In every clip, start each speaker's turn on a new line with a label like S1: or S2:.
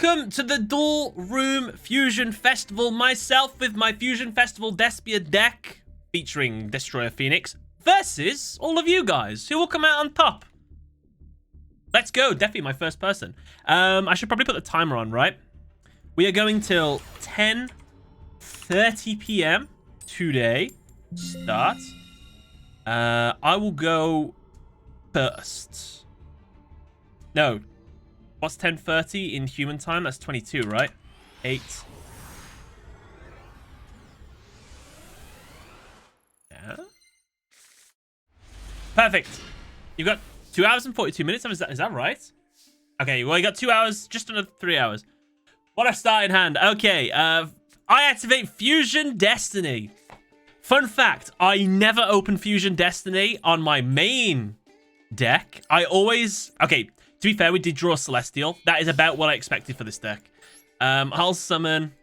S1: welcome to the Duel Room Fusion Festival. Myself with my Fusion Festival Despia deck featuring Destroyer Phoenix versus all of you guys. Who will come out on top? Let's go. Definitely my first person. I should probably put the timer on, right? We are going till 10:30 p.m. today. Start. I will go first. No. What's 10:30 in human time? That's 22, right? 8. Yeah. Perfect. You've got 2 hours and 42 minutes. Is that right? Okay, well, you got 2 hours, just under 3 hours. What a start in hand. Okay, I activate Fusion Destiny. Fun fact, I never open Fusion Destiny on my main deck. I always... Okay, to be fair, we did draw Celestial. That is about what I expected for this deck. I'll summon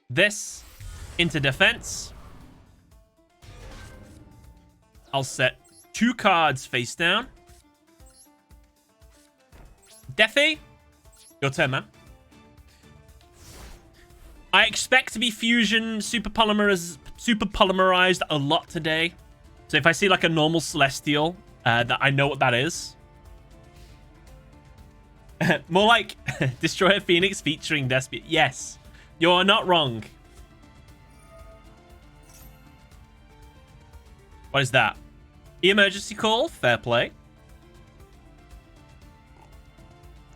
S1: this into defense. I'll set 2 cards face down. Defi, your turn, man. I expect to be Fusion super polymerized a lot today. So if I see like a normal Celestial, that I know what that is. More like Destroyer Phoenix featuring Despia. Yes, you are not wrong. What is that? Emergency call. Fair play.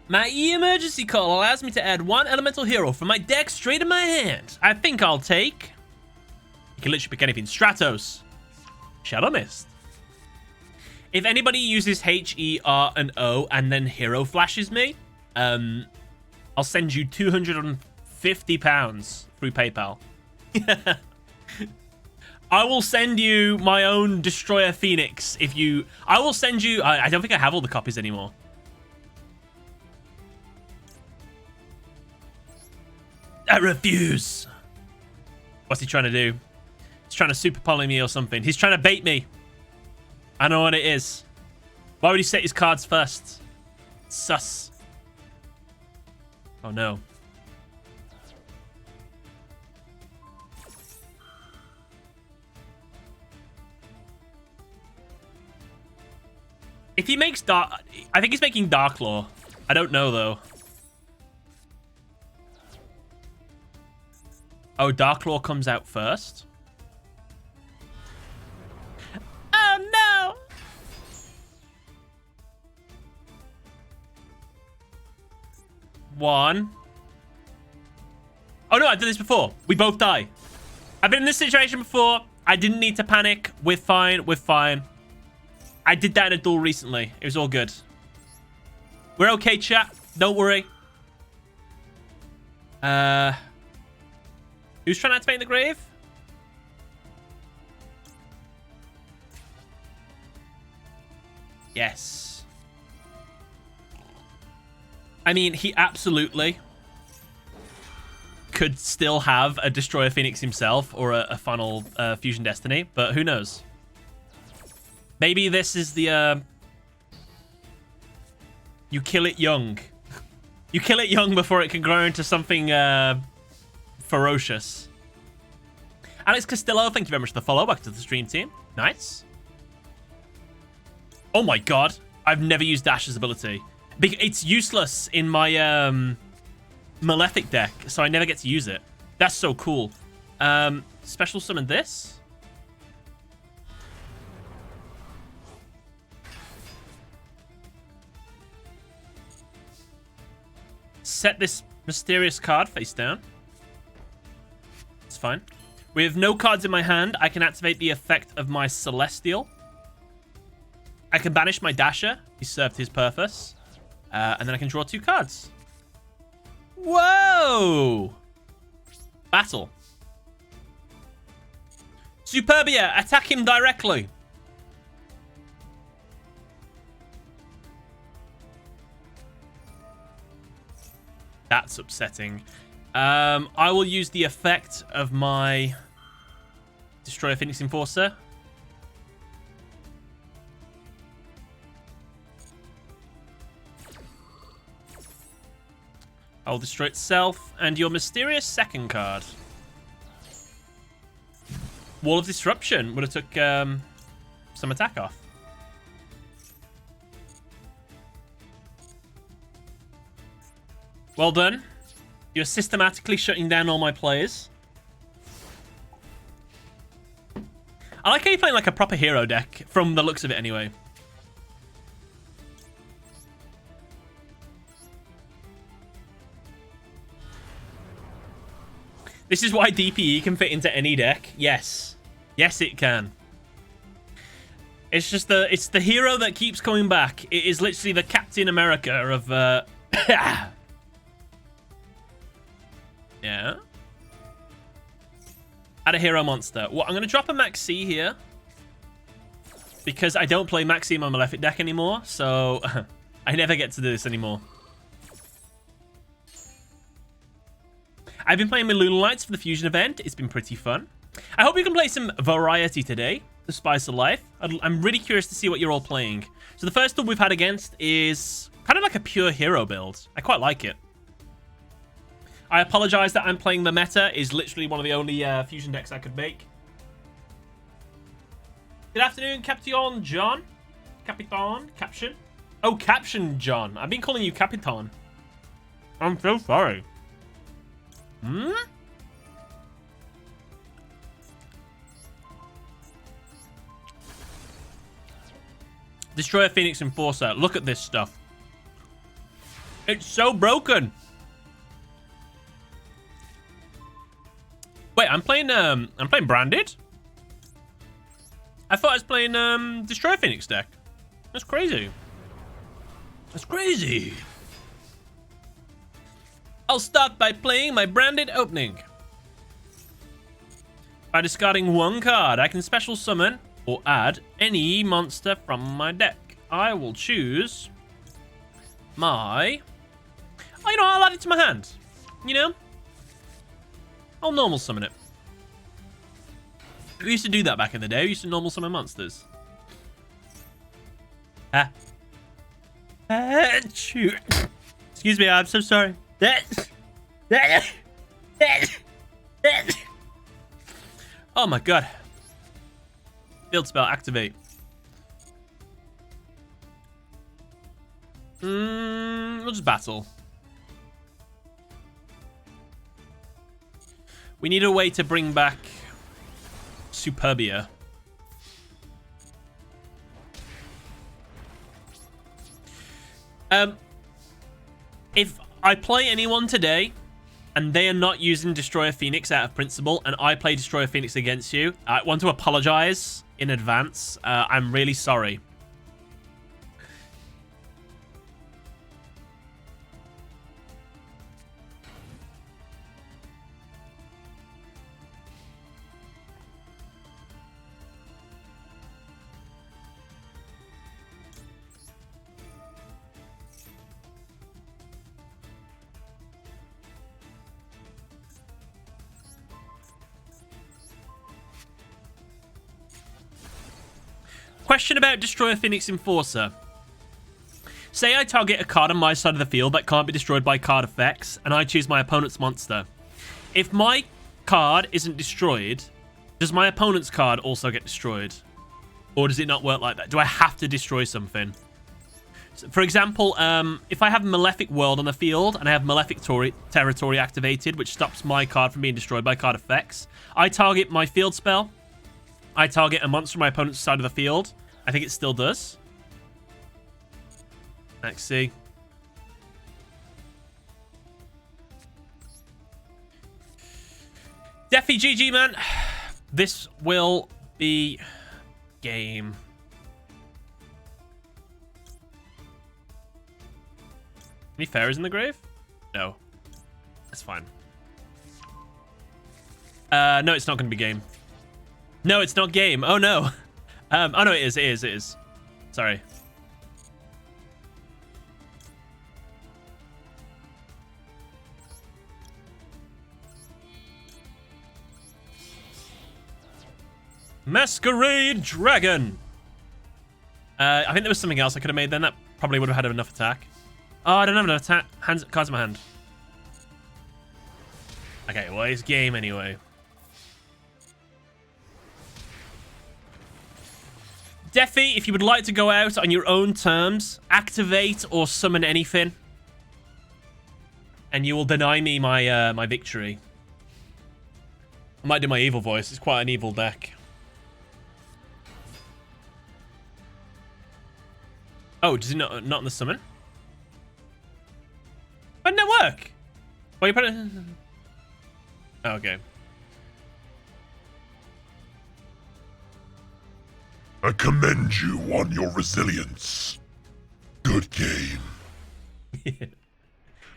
S1: My emergency call allows me to add 1 elemental hero from my deck straight in my hand. I think I'll take... You can literally pick anything. Stratos. Shadow Mist. If anybody uses H, E, R, and O and then hero flashes me, I'll send you £250 through PayPal. I will send you my own Destroyer Phoenix if you... I will send you... I don't think I have all the copies anymore. I refuse. What's he trying to do? He's trying to super poly me or something. He's trying to bait me. I know what it is. Why would he set his cards first? Sus. Oh, no. If he makes Dark... I think he's making Dark Law. I don't know, though. Oh, Dark Law comes out first? Oh, no! One. Oh, no, I've done this before. We both die. I've been in this situation before. I didn't need to panic. We're fine. We're fine. I did that in a duel recently. It was all good. We're okay, chat. Don't worry. Who's trying to activate the grave? Yes. I mean, he absolutely could still have a Destroyer Phoenix himself or a final Fusion Destiny, but who knows? Maybe this is the... You kill it young. You kill it young before it can grow into something ferocious. Alex Castillo, thank you very much for the follow. Back to the stream team. Nice. Oh my god. I've never used Dash's ability. It's useless in my Malefic deck, so I never get to use it. That's so cool. Special summon this. Set this mysterious card face down. It's fine. With no cards in my hand, I can activate the effect of my Celestial. I can banish my Dasher. He served his purpose. And then I can draw 2 cards. Whoa! Battle. Superbia, attack him directly. That's upsetting. I will use the effect of my Destroyer Phoenix Enforcer. I'll destroy itself. And your mysterious second card. Wall of Disruption would have took some attack off. Well done. You're systematically shutting down all my players. I like how you're playing like a proper hero deck, from the looks of it anyway. This is why DPE can fit into any deck. Yes. Yes, it can. It's just it's the hero that keeps coming back. It is literally the Captain America of... Yeah. Add a hero monster. Well, I'm going to drop a Maxi here. Because I don't play Maxi in my Malefic deck anymore. So I never get to do this anymore. I've been playing with Lunar Lights for the Fusion event. It's been pretty fun. I hope you can play some variety today. The Spice of Life. I'm really curious to see what you're all playing. So the first one we've had against is kind of like a pure hero build. I quite like it. I apologize that I'm playing the meta. Is literally one of the only fusion decks I could make. Good afternoon, Captain John. Capitan? Caption? Oh, Caption John. I've been calling you Capitan. I'm so sorry. Hmm? Destroyer Phoenix Enforcer. Look at this stuff. It's so broken. Wait, I'm playing Branded? I thought I was playing Destroyer Phoenix deck. That's crazy. That's crazy. I'll start by playing my Branded opening. By discarding one card, I can special summon or add any monster from my deck. I will choose my... Oh, you know, I'll add it to my hand. You know? I'll normal summon it. We used to do that back in the day. We used to normal summon monsters. Ah. Shoot. Excuse me, I'm so sorry. Oh my god. Field spell, activate. We'll just battle. We need a way to bring back Superbia. If I play anyone today and they are not using Destroyer Phoenix out of principle and I play Destroyer Phoenix against you, I want to apologize in advance. I'm really sorry. Question about Destroyer Phoenix Enforcer. Say I target a card on my side of the field that can't be destroyed by card effects, and I choose my opponent's monster. If my card isn't destroyed, does my opponent's card also get destroyed? Or does it not work like that? Do I have to destroy something? So, for example, if I have Malefic World on the field, and I have Malefic Territory activated, which stops my card from being destroyed by card effects, I target my field spell, I target a monster on my opponent's side of the field. I think it still does. Let's see. Defi GG, man. This will be game. Any fairies in the grave? No. That's fine. No, it's not going to be game. No, it's not game. Oh, no. Oh, no, it is. It is. It is. Sorry. Masquerade Dragon. I think there was something else I could have made then. That probably would have had enough attack. Oh, I don't have enough attack. Cards in my hand. Okay, well, it's game anyway. Defi, if you would like to go out on your own terms, activate or summon anything, and you will deny me my my victory. I might do my evil voice. It's quite an evil deck. Oh, does it not on the summon? But didn't it work? Well, you put it... Oh, okay.
S2: I commend you on your resilience. Good game.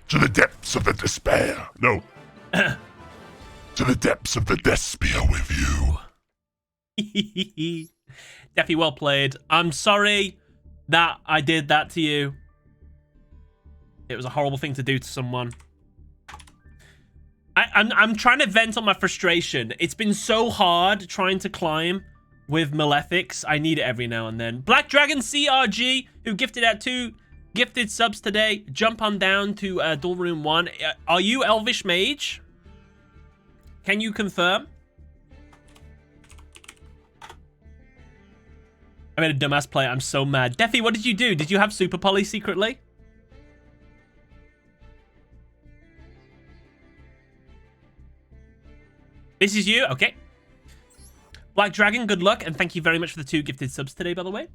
S2: To the depths of the despair. No. To the depths of the despair with you.
S1: Definitely well played. I'm sorry that I did that to you. It was a horrible thing to do to someone. I'm trying to vent on my frustration. It's been so hard trying to climb with Malefics. I need it every now and then. Black Dragon CRG, who gifted out 2 gifted subs today. Jump on down to Duel Room 1. Are you Elvish Mage? Can you confirm? I made a dumbass play. I'm so mad. Defi, what did you do? Did you have Super Poly secretly? This is you? Okay. Black Dragon, good luck, and thank you very much for the 2 gifted subs today, by the way.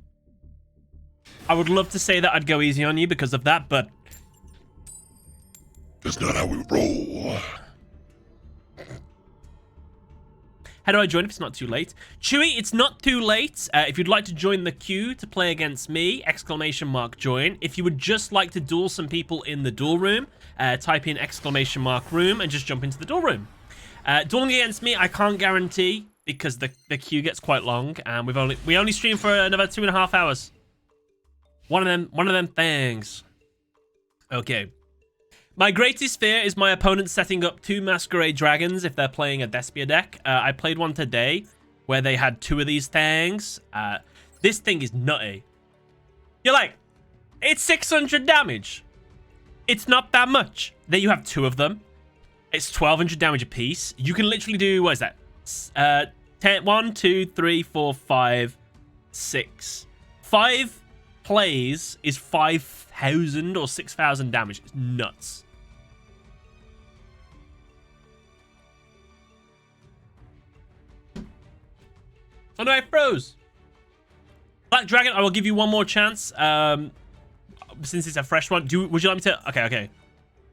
S1: I would love to say that I'd go easy on you because of that, but...
S2: That's not how we roll.
S1: How do I join if it's not too late? Chewy, it's not too late. If you'd like to join the queue to play against me, ! Join. If you would just like to duel some people in the duel room, type in ! Room and just jump into the duel room. Dueling against me, I can't guarantee because the queue gets quite long, and we only stream for another 2.5 hours. One of them things. Okay. My greatest fear is my opponent setting up 2 Masquerade Dragons if they're playing a Despia deck. I played one today where they had 2 of these things. This thing is nutty. You're like, it's 600 damage. It's not that much. Then you have 2 of them. It's 1200 damage a piece. You can literally do, what is that? 1, 2, 3, 4, 5, 6. 5 plays is 5,000 or 6,000 damage. It's nuts. Oh no, I froze. Black Dragon, I will give you one more chance. Since it's a fresh one. Would you like me to? Okay.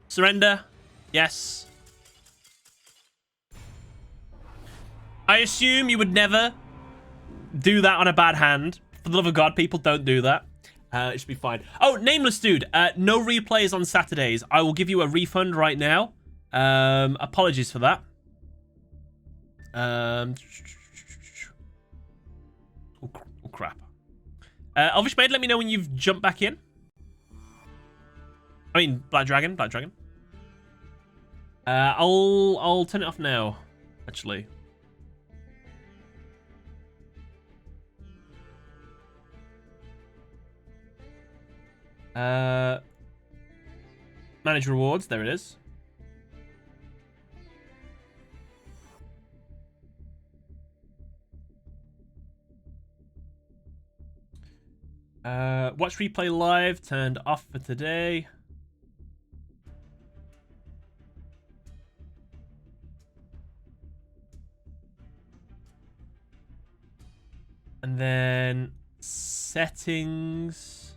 S1: Surrender. Yes. I assume you would never do that on a bad hand. For the love of God, people, don't do that. It should be fine. Oh, Nameless Dude. No replays on Saturdays. I will give you a refund right now. Apologies for that. Oh, crap. Elvish Maid, let me know when you've jumped back in. I mean, Black Dragon. I'll turn it off now, actually. Manage rewards. There it is. Watch replay live turned off for today. And then settings.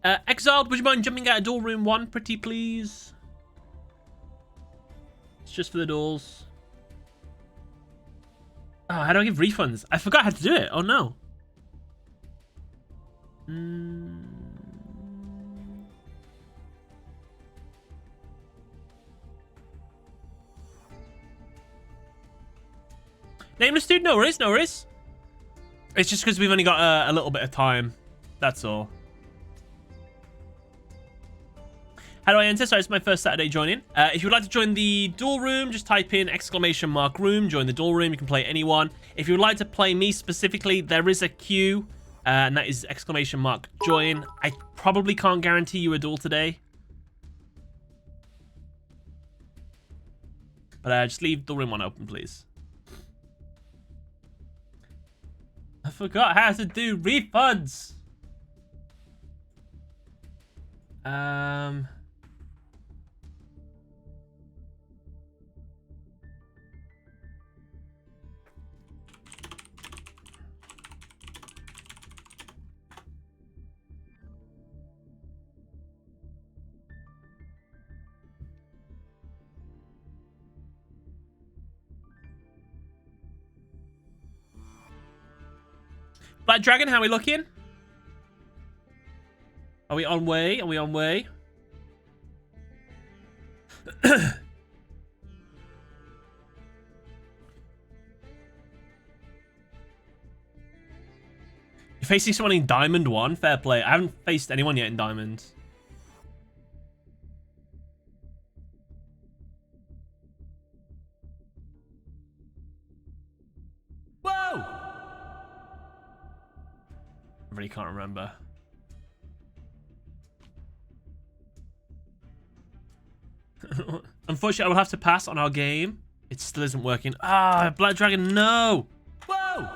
S1: Exiled, would you mind jumping out of Duel Room 1, pretty please? It's just for the duels. Oh, how do I give refunds? I forgot how to do it. Oh, no. Nameless Dude, no worries, no worries. It's just because we've only got a little bit of time. That's all. How do I enter? Sorry, it's my first Saturday joining. If you would like to join the duel room, just type in !room, join the duel room. You can play anyone. If you would like to play me specifically, there is a queue, and that is !join. I probably can't guarantee you a duel today. But just leave the room one open, please. I forgot how to do refunds. Black Dragon, how are we looking? Are we on way? Are we on way? You're facing someone in Diamond 1? Fair play. I haven't faced anyone yet in Diamond. Whoa! I really can't remember. Unfortunately, I will have to pass on our game. It still isn't working. Ah, Black Dragon, no! Whoa!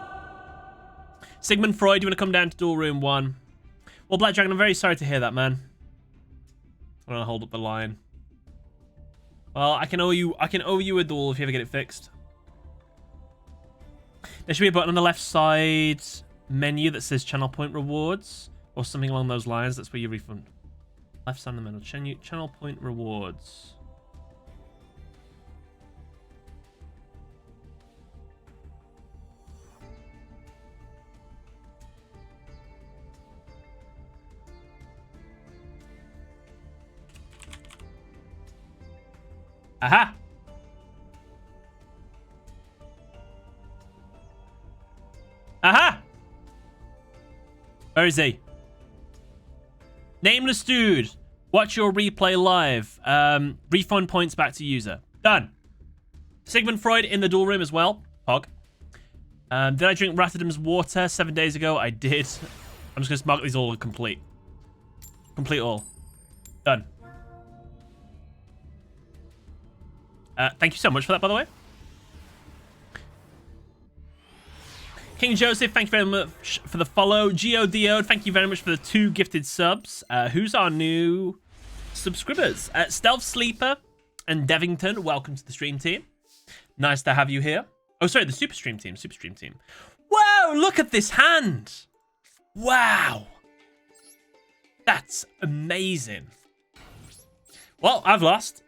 S1: Sigmund Freud, you want to come down to duel room 1? Well, Black Dragon, I'm very sorry to hear that, man. I'm gonna hold up the line. Well, I can owe you a duel if you ever get it fixed. There should be a button on the left side menu that says channel point rewards or something along those lines. That's where you refund. Left side of the menu, channel point rewards. Aha! Aha! Where is he? Nameless dude. Watch your replay live. Refund points back to user. Done. Sigmund Freud in the duel room as well. Hog. Did I drink Rotterdam's water 7 days ago? I did. I'm just going to mark these all complete. Complete all. Done. Thank you so much for that, by the way. King Joseph, thank you very much for the follow. Geo, thank you very much for the 2 gifted subs. Who's our new subscribers? Stealth Sleeper and Devington, welcome to the stream team. Nice to have you here. Oh, sorry, the Super Stream team. Whoa, look at this hand. Wow. That's amazing. Well, I've lost.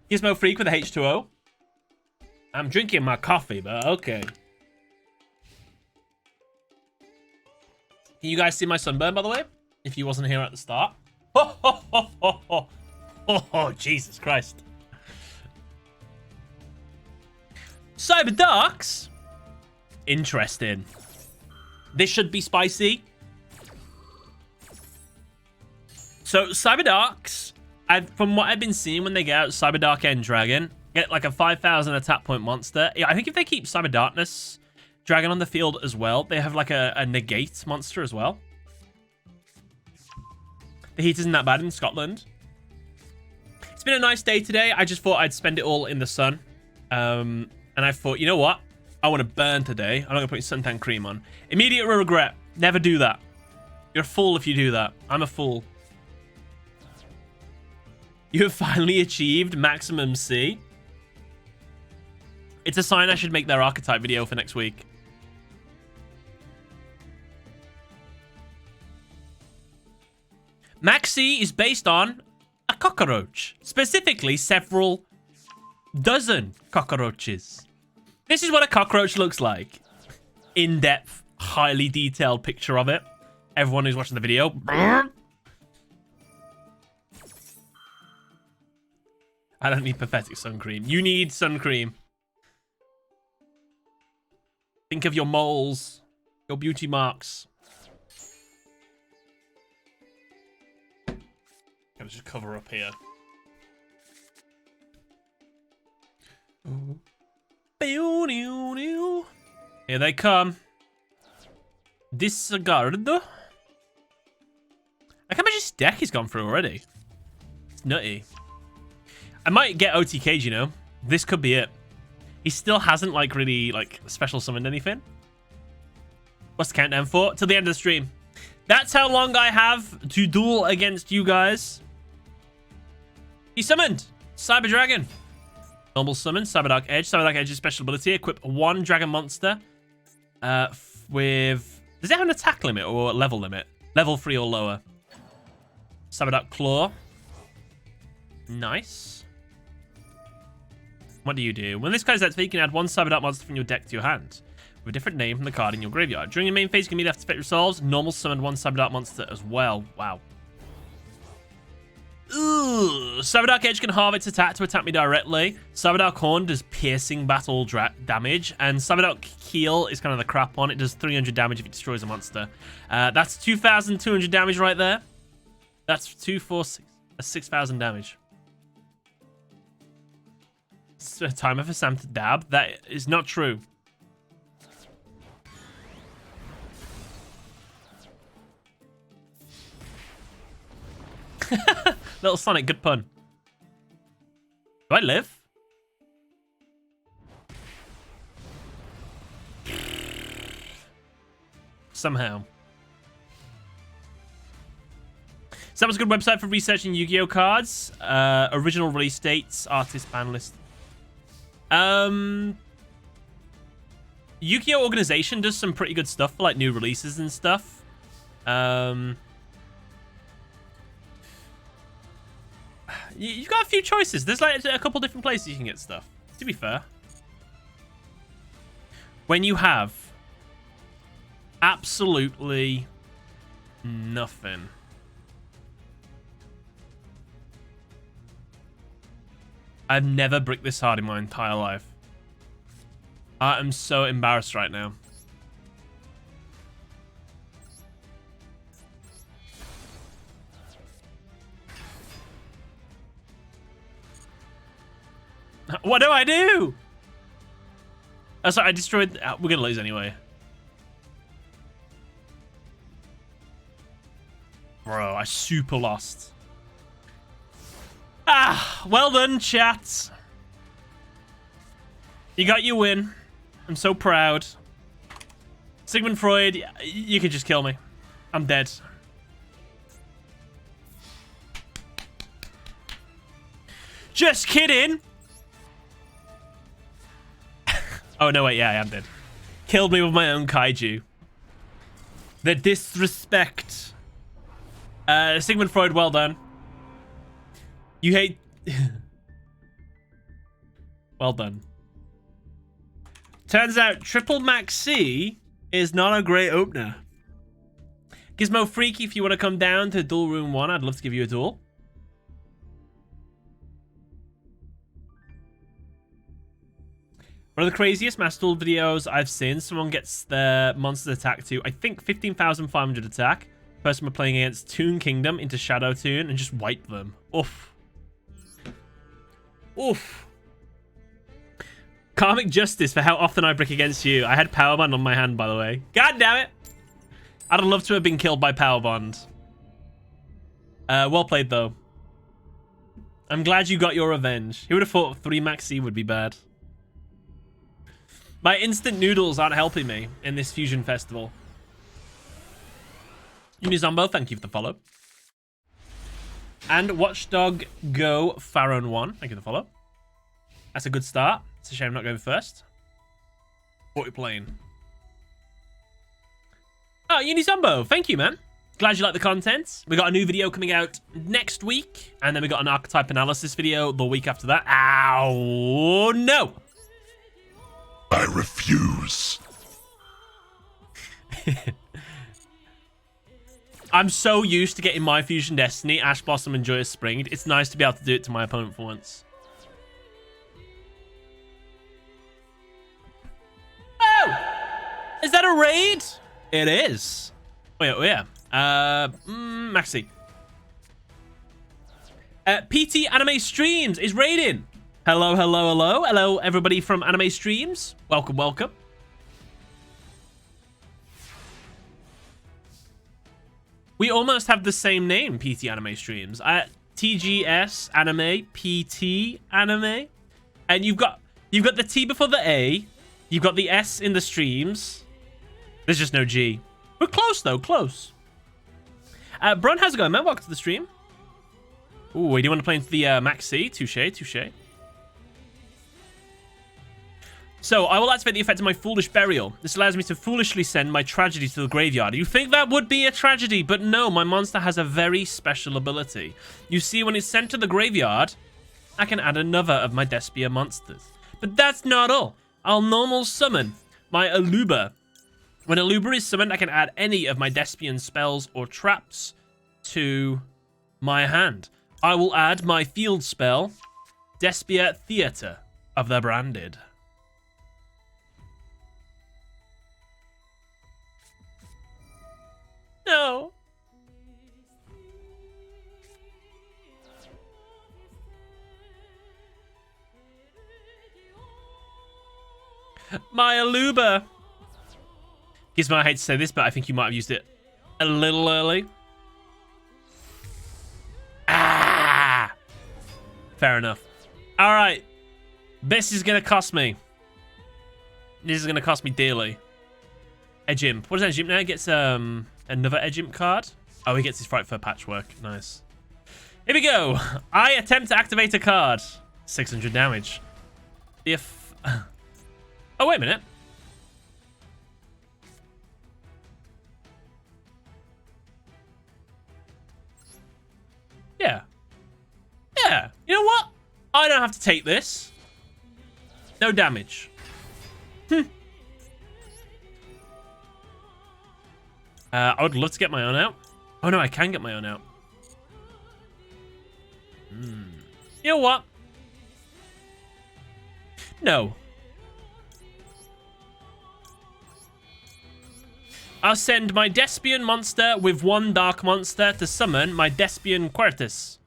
S1: Gizmo Freak with a H2O. I'm drinking my coffee, but okay. Can you guys see my sunburn, by the way? If you wasn't here at the start. Oh, Jesus Christ. Cyber Darks? Interesting. This should be spicy. So, Cyber Darks, from what I've been seeing when they get out Cyber Dark End Dragon, get like a 5,000 attack point monster. Yeah, I think if they keep Cyber Darkness Dragon on the field as well, they have like a negate monster as well. The heat isn't that bad in Scotland. It's been a nice day today. I just thought I'd spend it all in the sun. And I thought, you know what? I want to burn today. I'm not going to put suntan cream on. Immediate regret. Never do that. You're a fool if you do that. I'm a fool. You have finally achieved maximum C. It's a sign I should make their archetype video for next week. Max C is based on a cockroach. Specifically, several dozen cockroaches. This is what a cockroach looks like. In-depth, highly detailed picture of it. Everyone who's watching the video. I don't need pathetic sun cream. You need sun cream. Think of your moles, your beauty marks. Gotta just cover up here. Here they come. Disregard. Look how much his deck he's gone through already. It's nutty. I might get OTK'd, you know. This could be it. He still hasn't, like, really, like, special summoned anything. What's the countdown for? Till the end of the stream. That's how long I have to duel against you guys. He summoned Cyber Dragon. Normal summon, Cyber Dark Edge. Cyber Dark Edge's special ability. Equip one dragon monster with... Does it have an attack limit or level limit? Level 3 or lower. Cyber Dark Claw. Nice. What do you do? When this card is activated, you can add one Cyber Dark monster from your deck to your hand with a different name from the card in your graveyard. During your main phase, you can immediately after effect resolves, normal summon one Cyber Dark monster as well. Wow. Ooh. Cyber Dark Edge can halve its attack to attack me directly. Cyber Dark Horn does piercing battle damage. And Cyber Dark Keel is kind of the crap one. It does 300 damage if it destroys a monster. That's 2,200 damage right there. That's 6,000 damage. It's a timer for Sam to dab. That is not true. Little Sonic, good pun. Do I live? Somehow. So that was a good website for researching Yu-Gi-Oh cards. Original release dates, artist ban list. Yu-Gi-Oh organization does some pretty good stuff for like new releases and stuff. You've got a few choices. There's like a couple different places you can get stuff, to be fair. When you have absolutely nothing. I've never bricked this hard in my entire life. I am so embarrassed right now. What do I do? Oh, sorry, I destroyed... we're going to lose anyway. Bro, I super lost. Ah, well done, chat. You got your win. I'm so proud. Sigmund Freud, you could just kill me. I'm dead. Just kidding. Oh, no, wait. Yeah, I am dead. Killed me with my own kaiju. The disrespect. Sigmund Freud, well done. You hate... Well done. Turns out Triple Maxi is not a great opener. Gizmo Freaky, if you want to come down to Duel Room 1, I'd love to give you a duel. One of the craziest Master Duel videos I've seen. Someone gets their monster attack to, I think, 15,500 attack. Person we're playing against Toon Kingdom into Shadow Toon and just wipe them. Oof. Oof. Karmic Justice for how often I brick against you. I had Power Bond on my hand, by the way. God damn it. I'd have loved to have been killed by Power Bond. Well played, though. I'm glad you got your revenge. Who would have thought 3 Maxi would be bad? My instant noodles aren't helping me in this Fusion Festival. Unizombo, thank you for the follow. And Watchdog Go Pharaon 1, thank you for the follow. That's a good start. It's a shame I'm not going first. What are we playing? Oh, Unizombo, thank you, man. Glad you like the content. We got a new video coming out next week. And then we got an archetype analysis video the week after that. Ow, no.
S2: I refuse.
S1: I'm so used to getting my Fusion Destiny, Ash Blossom, and Joyous Spring. It's nice to be able to do it to my opponent for once. Oh! Is that a raid? It is. Oh, yeah. Maxi. PT Anime Streams is raiding. Hello, hello, hello. Hello, everybody from Anime Streams. Welcome, welcome. We almost have the same name, PT Anime Streams. TGS Anime, PT Anime. And you've got the T before the A. You've got the S in the streams. There's just no G. We're close, though. Close. Brun, how's it going, man? Welcome to the stream. Ooh, do you want to play into the Max C? Touche, touche. So, I will activate the effect of my Foolish Burial. This allows me to foolishly send my tragedy to the graveyard. You think that would be a tragedy, but no, my monster has a very special ability. You see, when it's sent to the graveyard, I can add another of my Despia monsters. But that's not all. I'll normal summon my Aluba. When Aluba is summoned, I can add any of my Despian spells or traps to my hand. I will add my field spell, Despia Theater of the Branded. No. My Aluba. Gizmo, I hate to say this, but I think you might have used it a little early. Ah! Fair enough. All right. This is going to cost me. This is going to cost me dearly. Edge Imp. What does Edge Imp now? He gets another Edge Imp card. Oh, he gets his Fright Fur Patchwork. Nice. Here we go. I attempt to activate a card. 600 damage. If... Oh, wait a minute. Yeah. Yeah. You know what? I don't have to take this. No damage. I would love to get my own out. Oh, no, I can get my own out. You know what? No. I'll send my Despian monster with one dark monster to summon my Despian Quertus.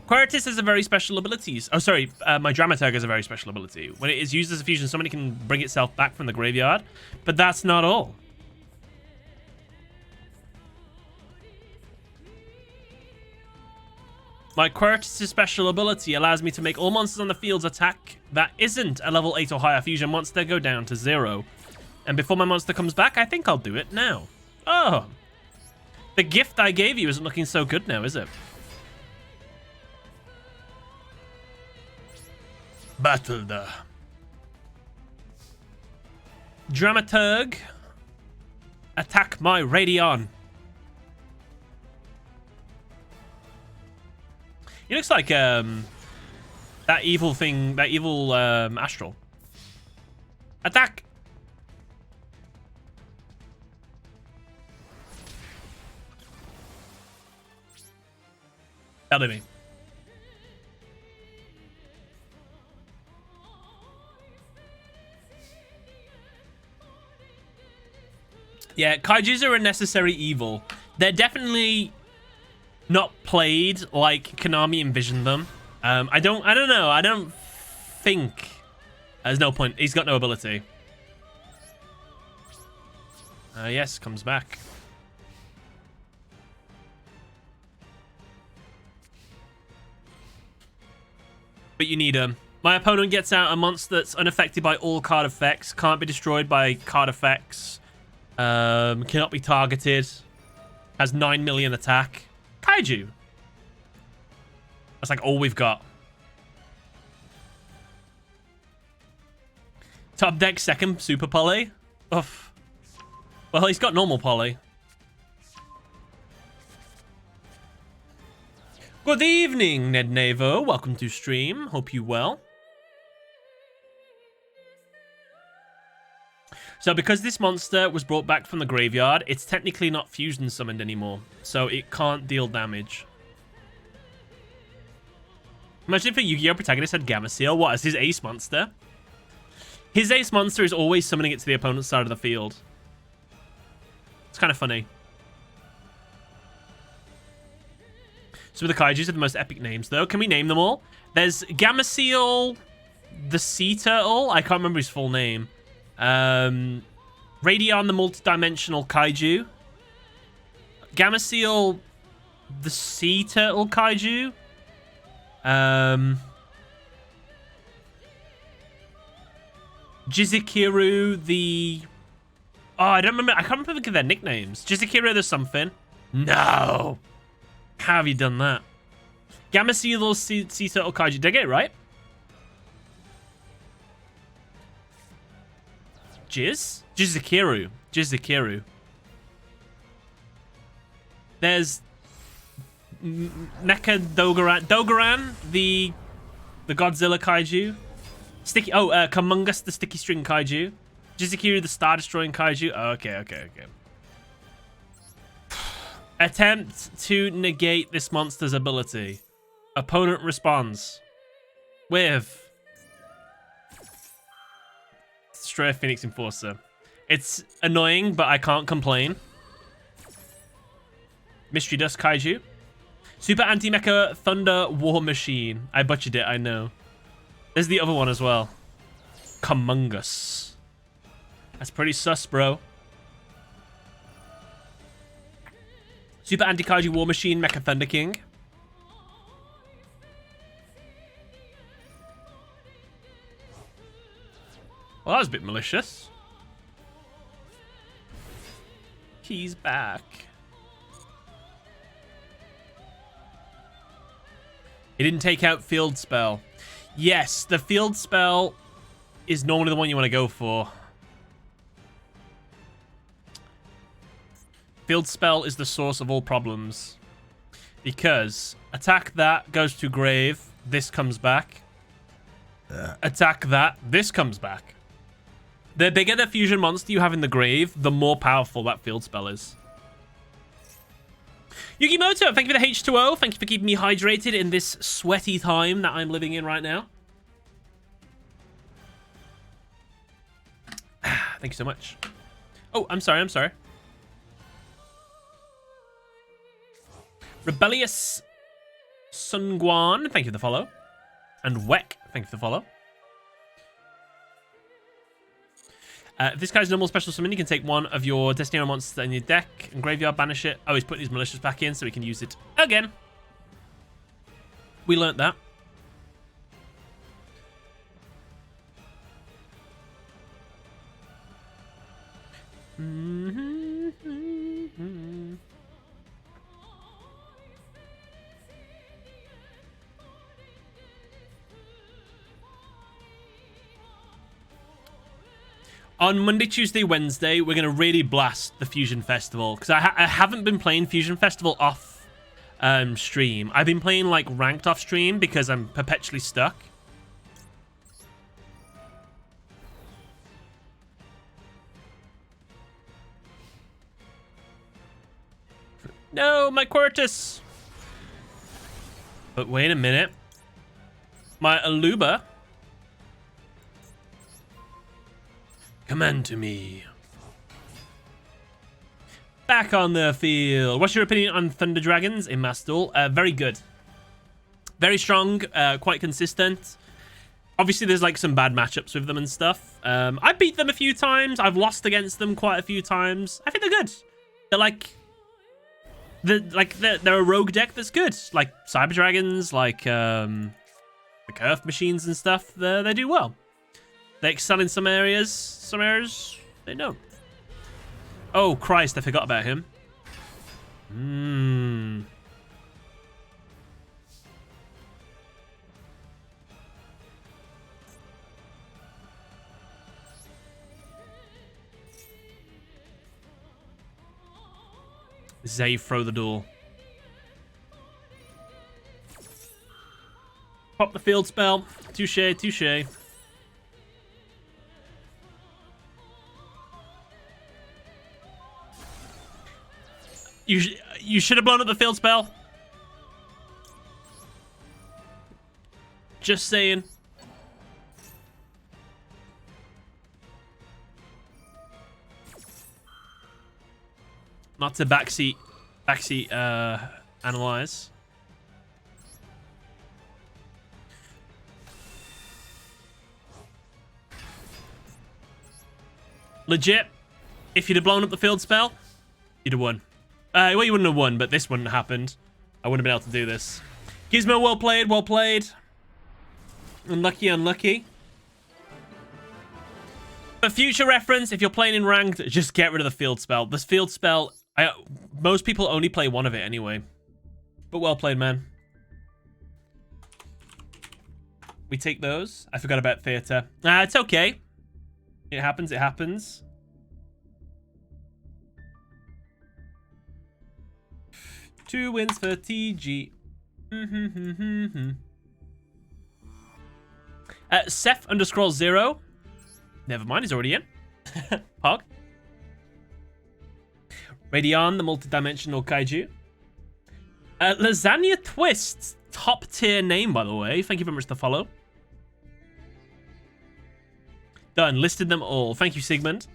S1: Quertus has a very special abilities. Oh, sorry. My Dramaturg has a very special ability. When it is used as a fusion, somebody can bring itself back from the graveyard. But that's not all. My Quertus' special ability allows me to make all monsters on the field's attack that isn't a level 8 or higher fusion monster go down to 0. And before my monster comes back, I think I'll do it now. Oh. The gift I gave you isn't looking so good now, is it? Battle the Dramaturg. Attack my Radion. He looks like that evil thing, that evil Astral. Attack! That'll be me. Yeah, kaijus are a necessary evil. They're definitely not played like Konami envisioned them. I don't know. I don't think there's no point. He's got no ability. Yes, comes back. But you need him. My opponent gets out a monster that's unaffected by all card effects, can't be destroyed by card effects, cannot be targeted, has 9 million attack. Kaiju. That's like all we've got. Top deck second super poly. Oof. Well, he's got normal poly. Good evening, Ned Navo. Welcome to stream. Hope you well. So because this monster was brought back from the graveyard, it's technically not fusion summoned anymore. So it can't deal damage. Imagine if a Yu-Gi-Oh! Protagonist had Gamma Seal. What, is his ace monster? His ace monster is always summoning it to the opponent's side of the field. It's kind of funny. Some of the kaijus have the most epic names, though. Can we name them all? There's Gameciel, the sea turtle. I can't remember his full name. Radion, the multi-dimensional kaiju. Gameciel, the sea turtle kaiju. Jizikiru, the... Oh, I don't remember. I can't remember their nicknames. Jizikiru, the something. No. How have you done that? Gameciel, sea turtle kaiju. Did I get it right? Jizikiru. Jizikiru. There's Mecha Dogaran, the Godzilla kaiju. Kamungus, the sticky string kaiju. Jizikiru, the star destroying kaiju. Oh, okay. Attempt to negate this monster's ability. Opponent responds with Stray Phoenix Enforcer. It's annoying, but I can't complain. Mystery Dust Kaiju. Super Anti-Mecha Thunder War Machine. I butchered it, I know. There's the other one as well. Kamungus. That's pretty sus, bro. Super Anti-Kaiju War Machine Mecha Thunder King. Well, that was a bit malicious. He's back. He didn't take out Field Spell. Yes, the Field Spell is normally the one you want to go for. Field Spell is the source of all problems. Because attack that, goes to grave, this comes back. Attack that, this comes back. The bigger the fusion monster you have in the grave, the more powerful that Field Spell is. Yugimoto, thank you for the H2O. Thank you for keeping me hydrated in this sweaty time that I'm living in right now. Thank you so much. Oh, I'm sorry. Rebellious Sunguan, thank you for the follow. And Weck, thank you for the follow. If this guy's normal special summon, you can take one of your Destiny monsters in your deck and graveyard banish it. Oh, he's putting his malicious back in so we can use it again. We learnt that. On Monday, Tuesday, Wednesday, we're going to really blast the Fusion Festival. Because I haven't been playing Fusion Festival off stream. I've been playing like ranked off stream because I'm perpetually stuck. No, my Quirtus. But wait a minute. My Aluba. Command to me. Back on the field. What's your opinion on Thunder Dragons in Mass Duel? Very good. Very strong, quite consistent. Obviously, there's like some bad matchups with them and stuff. I beat them a few times. I've lost against them quite a few times. I think they're good. They're a rogue deck that's good. Like Cyber Dragons, like the Curve Machines and stuff. They do well. They excel in some areas they don't. Oh, Christ, I forgot about him. Zay, throw the duel. Pop the Field Spell. Touche. You should have blown up the Field Spell. Just saying. Not to backseat analyze. Legit, if you'd have blown up the field spell, you'd have won. Well, you wouldn't have won, but this wouldn't have happened. I wouldn't have been able to do this. Gizmo, well played, well played. Unlucky, unlucky. For future reference, if you're playing in ranked, just get rid of the field spell. This field spell, most people only play one of it anyway. But well played, man. We take those. I forgot about theater. It's okay. It happens, it happens. Two wins for TG. Seth_0. Never mind, he's already in. Pog. Radion, the multi-dimensional kaiju. Lasagna Twist. Top tier name, by the way. Thank you very much for the follow. Done. Listed them all. Thank you, Sigmund.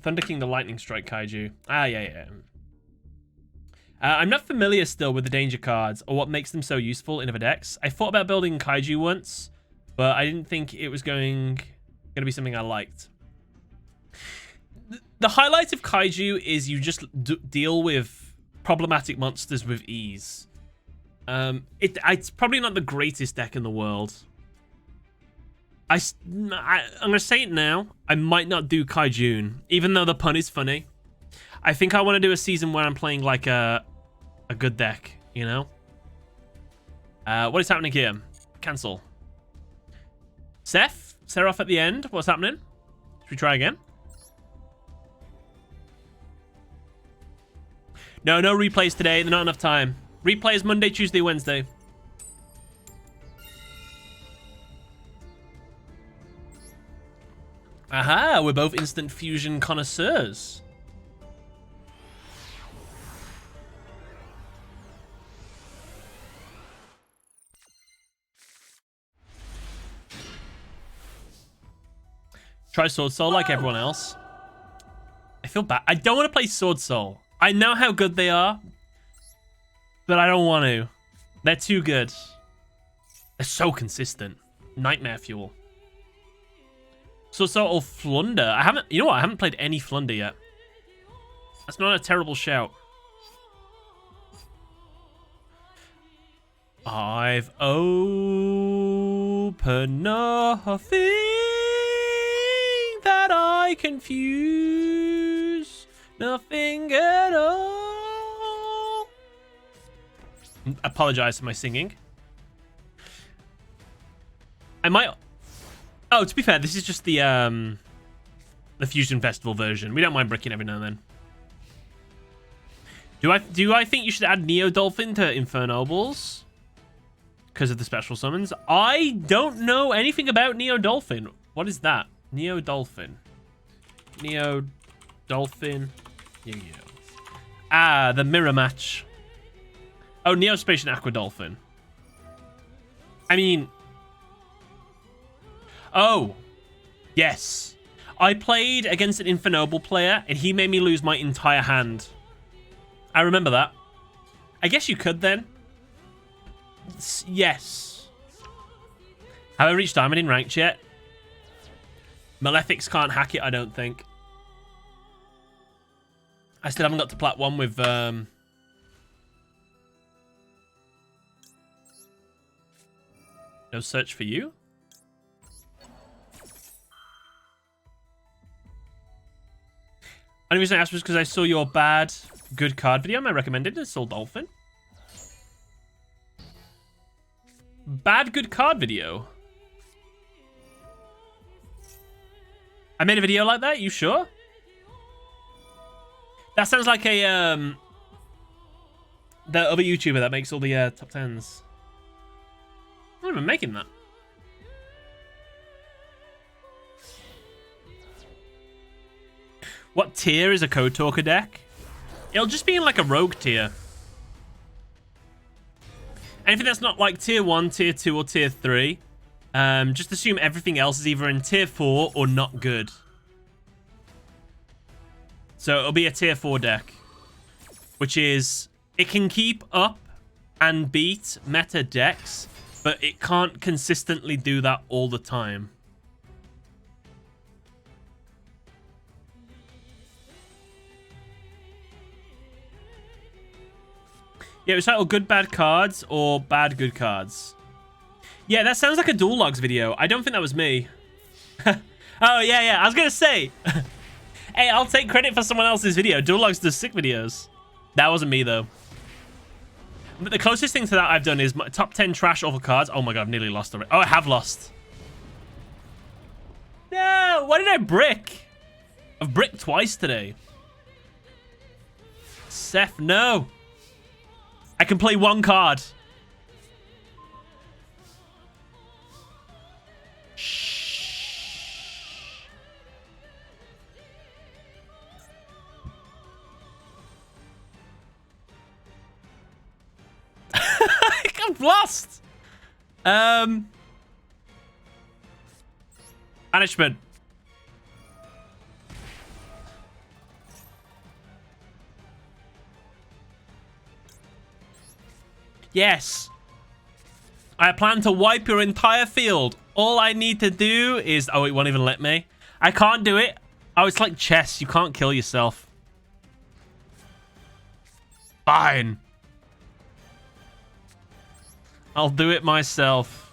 S1: Thunder King, the Lightning Strike kaiju. Yeah. I'm not familiar still with the danger cards or what makes them so useful in other decks. I thought about building kaiju once, but I didn't think it was going to be something I liked. The highlight of kaiju is you just deal with problematic monsters with ease. It's probably not the greatest deck in the world. I'm going to say it now. I might not do kaiju, even though the pun is funny. I think I want to do a season where I'm playing like a good deck, you know? What is happening here? Cancel. Seth? Seraph at the end? What's happening? Should we try again? No replays today. There's not enough time. Replays Monday, Tuesday, Wednesday. Aha, we're both instant fusion connoisseurs. Try Sword Soul like everyone else. I feel bad. I don't want to play Sword Soul. I know how good they are, but I don't want to. They're too good. They're so consistent. Nightmare Fuel. Sword Soul or Flunder. You know what? I haven't played any Flunder yet. That's not a terrible shout. I've opened nothing that I confuse. Nothing at all. Apologize for my singing. I might... Oh, to be fair, this is just the Fusion Festival version. We don't mind bricking every now and then. Do I think you should add Neo Dolphin to Infernobles? Because of the special summons? I don't know anything about Neo Dolphin. What is that? Neo Dolphin. Neo Dolphin. Yu-Gi-Oh. Ah, the mirror match. Oh, Neo Space and Aqua Dolphin. I mean... Oh. Yes. I played against an Infernoble player, and he made me lose my entire hand. I remember that. I guess you could then. Yes. Have I reached Diamond in Ranked yet? Malefics can't hack it, I don't think. I still haven't got to Plat 1 with... No search for you? Only reason I asked was because I saw your bad, good card video. I recommended it. Soul Dolphin. Bad, good card video. I made a video like that? You sure? That sounds like a, the other YouTuber that makes all the top 10s. I'm not even making that. What tier is a Code Talker deck? It'll just be in like a rogue tier. Anything that's not like tier 1, tier 2, or tier 3. Just assume everything else is either in tier 4 or not good. So it'll be a tier 4 deck. Which is, it can keep up and beat meta decks, but it can't consistently do that all the time. Yeah, it was titled Good Bad Cards or Bad Good Cards. Yeah, that sounds like a Duel Logs video. I don't think that was me. Oh, yeah. I was going to say. Hey, I'll take credit for someone else's video. Duel Logs does sick videos. That wasn't me, though. But the closest thing to that I've done is my top 10 trash awful cards. Oh, my God, I've nearly lost already. Oh, I have lost. No, why did I brick? I've bricked twice today. Seth, no. I can play one card. Shh. I've lost. Banishment. Yes. I plan to wipe your entire field. All I need to do is... Oh, it won't even let me. I can't do it. Oh, it's like chess. You can't kill yourself. Fine. I'll do it myself.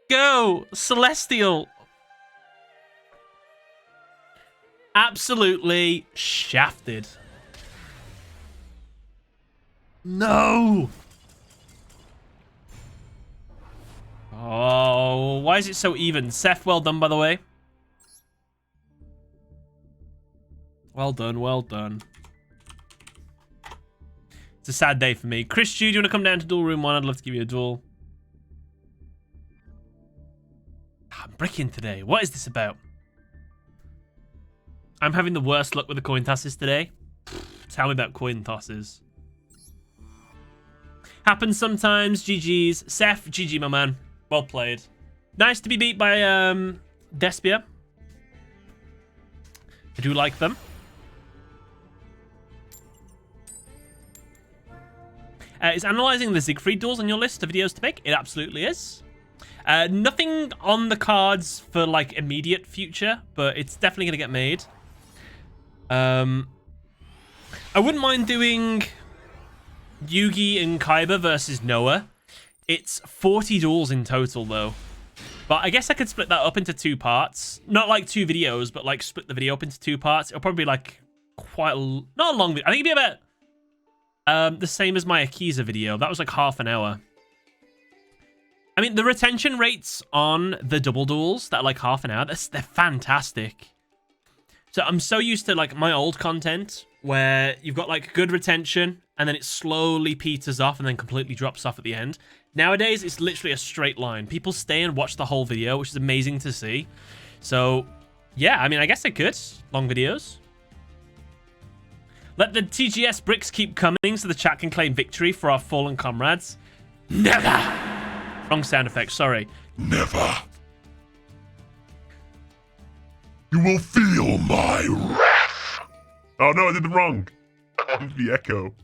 S1: Go, Celestial. Absolutely shafted. No. Oh, why is it so even? Seth, well done, by the way. Well done, well done. It's a sad day for me. Chris, do you want to come down to Duel Room 1? I'd love to give you a duel. I'm bricking today. What is this about? I'm having the worst luck with the coin tosses today. Tell me about coin tosses. Happens sometimes. GG's. Seth, GG, my man. Well played. Nice to be beat by Despia. I do like them. Is analysing the Siegfried duels on your list of videos to make? It absolutely is. Nothing on the cards for like immediate future, but it's definitely going to get made. I wouldn't mind doing Yugi and Kaiba versus Noah. It's 40 duels in total, though. But I guess I could split that up into 2 parts. Not like 2 videos, but like split the video up into 2 parts. It'll probably be like quite a... Not a long video. I think it'd be about the same as my Akiza video. That was like half an hour. I mean, the retention rates on the double duels that are like half an hour, they're fantastic. So I'm so used to like my old content where you've got like good retention and then it slowly peters off and then completely drops off at the end. Nowadays, it's literally a straight line. People stay and watch the whole video, which is amazing to see. So yeah, I mean, I guess I could. Long videos. Let the TGS bricks keep coming so the chat can claim victory for our fallen comrades. Never! Wrong sound effect, sorry.
S2: Never. You will feel my wrath. Oh no, I did it wrong. The echo.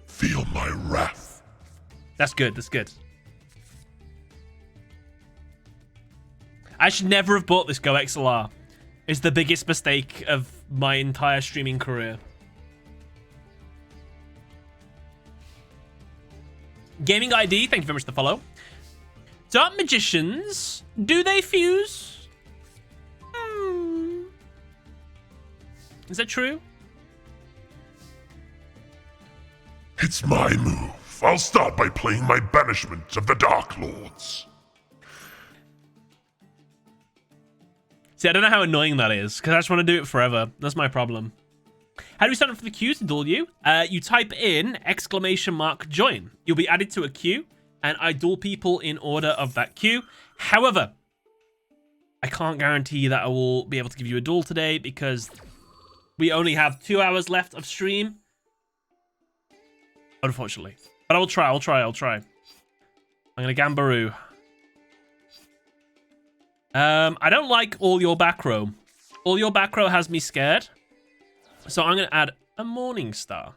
S2: Feel my wrath.
S1: That's good, that's good. I should never have bought this Go XLR. It's the biggest mistake of my entire streaming career. Gaming ID, thank you very much for the follow. Dark Magicians, do they fuse? Is that true?
S2: It's my move. I'll start by playing my banishment of the Dark Lords.
S1: See, I don't know how annoying that is, because I just want to do it forever. That's my problem. How do we sign up for the queue to duel you? You type in !join. You'll be added to a queue, and I duel people in order of that queue. However, I can't guarantee that I will be able to give you a duel today, because we only have 2 hours left of stream. Unfortunately. But I will try, I'll try. I'm going to Gambaroo. I don't like all your back row. All your back row has me scared. So I'm going to add a Morning Star.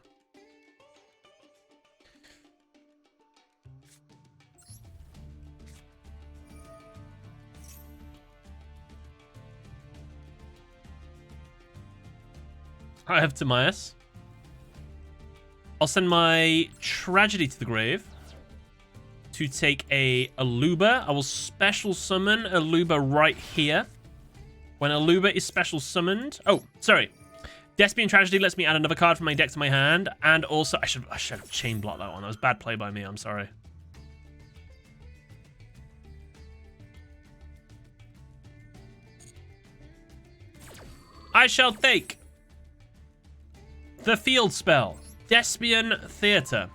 S1: I have Timaeus. I'll send my Tragedy to the grave to take a Aluba. I will special summon Aluba right here. When Aluba is special summoned... Oh, sorry. Despian Tragedy lets me add another card from my deck to my hand. And also... I should have chain blocked that one. That was bad play by me. I'm sorry. I shall take the field spell. Despian Theatre.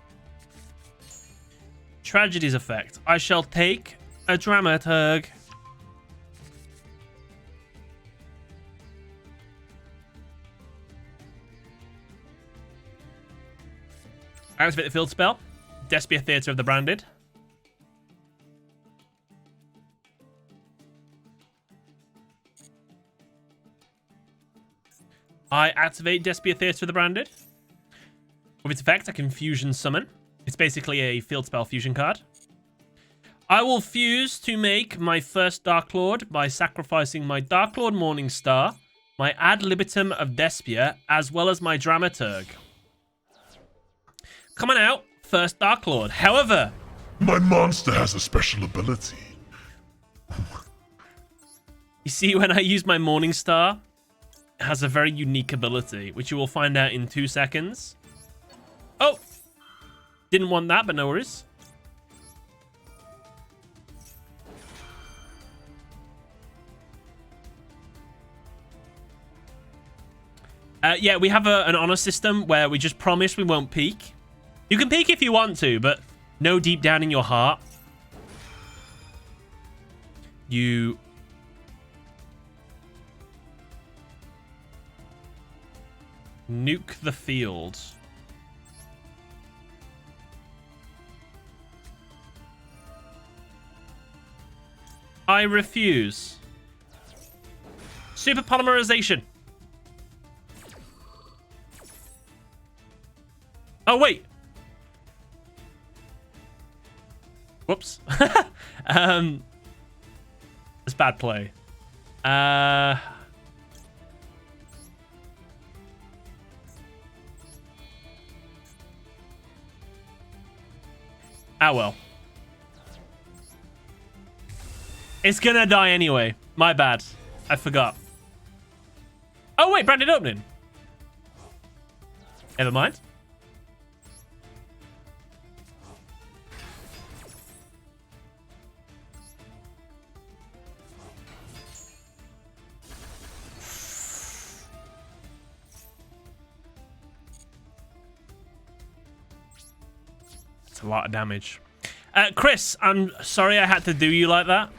S1: Tragedy's effect. I shall take a Dramaturg. Activate the field spell. Despia Theatre of the Branded. I activate Despia Theatre of the Branded. With its effect, I can fusion summon. It's basically a field spell fusion card. I will fuse to make my first Dark Lord by sacrificing my Dark Lord Morningstar, my Ad Libitum of Despia, as well as my Dramaturg. Coming out, first Dark Lord. However,
S2: my monster has a special ability.
S1: You see, when I use my Morningstar, it has a very unique ability, which you will find out in 2 seconds. Oh! Didn't want that, but no worries. Yeah, we have an honor system where we just promise we won't peek. You can peek if you want to, but know deep down in your heart you nuke the field. I refuse. Super Polymerization. Oh, wait. Whoops. It's bad play. Ah, well. It's gonna die anyway. My bad. I forgot. Oh, wait. Branded opening. Never mind. It's a lot of damage. Chris, I'm sorry I had to do you like that.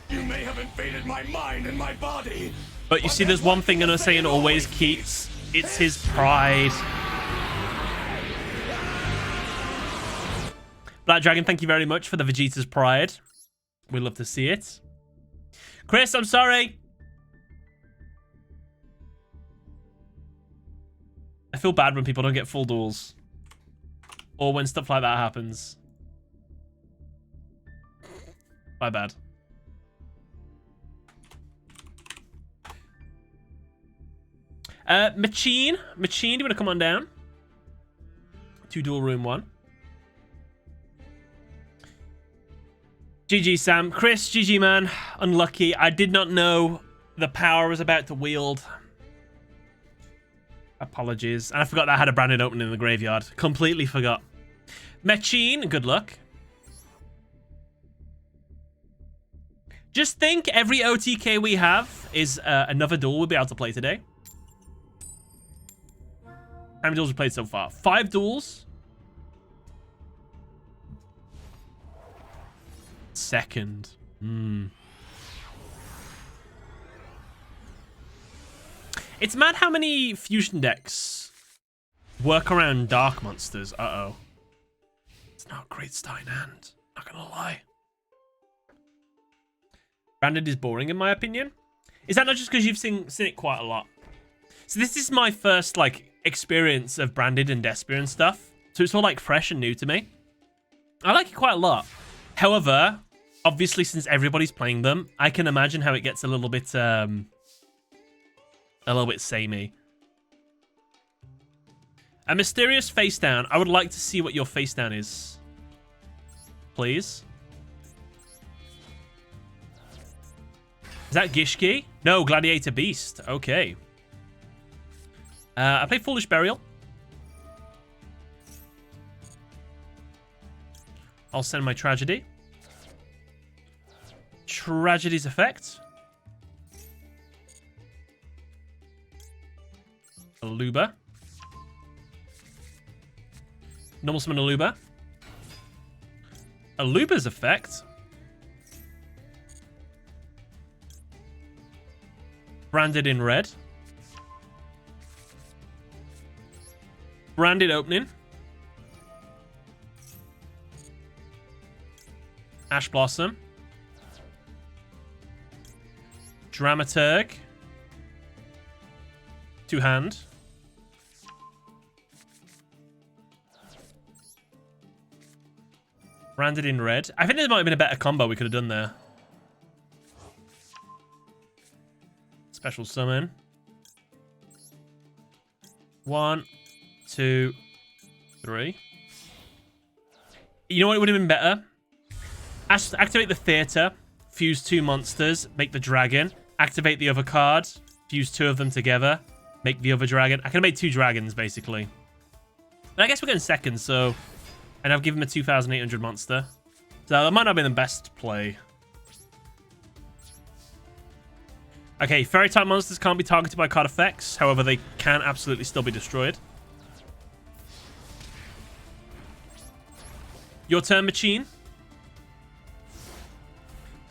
S3: You may have invaded my mind and my body.
S1: But you see, there's one thing I'm saying always keeps. It's his pride. Black Dragon, thank you very much for the Vegeta's pride. We'd love to see it. Chris, I'm sorry. I feel bad when people don't get full duels. Or when stuff like that happens. My bad. Machine, do you want to come on down? To duel room 1. GG, Sam. Chris, GG, man. Unlucky. I did not know the power I was about to wield. Apologies. And I forgot that I had a branded opening in the graveyard. Completely forgot. Machine, good luck. Just think every OTK we have is another duel we'll be able to play today. How many duels we played so far? 5 duels. Second. It's mad how many fusion decks work around dark monsters. Uh-oh. It's not a great start in hand. Not gonna lie. Branded is boring in my opinion. Is that not just because you've seen it quite a lot? So this is my first, like, experience of Branded and Despia and stuff. So it's all, like, fresh and new to me. I like it quite a lot. However, obviously, since everybody's playing them, I can imagine how it gets a little bit samey. A mysterious face down. I would like to see what your face down is. Please. Is that Gishki? No, Gladiator Beast. Okay. I play Foolish Burial. I'll send my Tragedy. Tragedy's effect. Aluba. Normal summon Aluba. Aluba's effect. Branded in red. Branded opening. Ash Blossom. Dramaturg. Two hand. Branded in red. I think there might have been a better combo we could have done there. Special summon. 1, 2, 3. You know what would have been better? Activate the theater. Fuse 2 monsters. Make the dragon. Activate the other card. Fuse 2 of them together. Make the other dragon. I could have made 2 dragons, basically. And I guess we're getting second, so... And I've given him a 2,800 monster. So that might not have been the best play. Okay, fairy type monsters can't be targeted by card effects. However, they can absolutely still be destroyed. Your turn, Machine.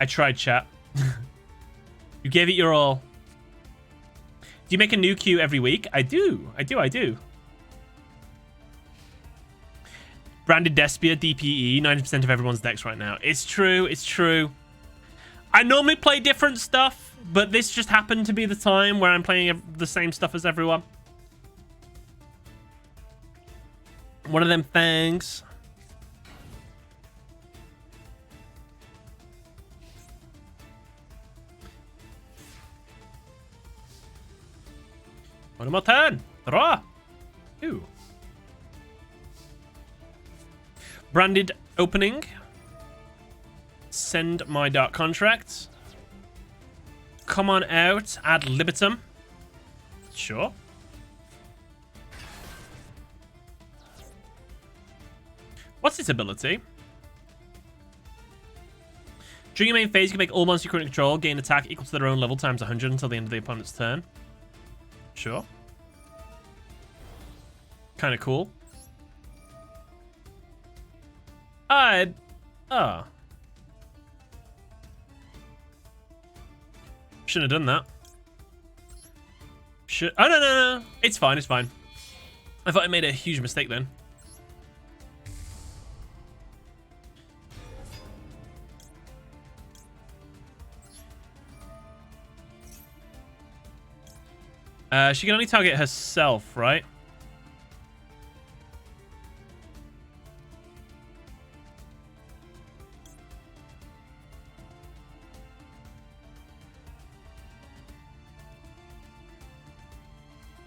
S1: I tried, chat. You gave it your all. Do you make a new queue every week? I do. I do. Branded Despia, DPE, 90% of everyone's decks right now. It's true. I normally play different stuff, but this just happened to be the time where I'm playing the same stuff as everyone. One of them things. One more turn. Draw. Ooh. Branded opening. Send my Dark Contract. Come on out. Ad libitum. Sure. What's its ability? During your main phase, you can make all monsters you currently control gain attack equal to their own level times 100 until the end of the opponent's turn. Sure. Kind of cool. Shouldn't have done that. Oh, no. It's fine. I thought I made a huge mistake then. She can only target herself, right?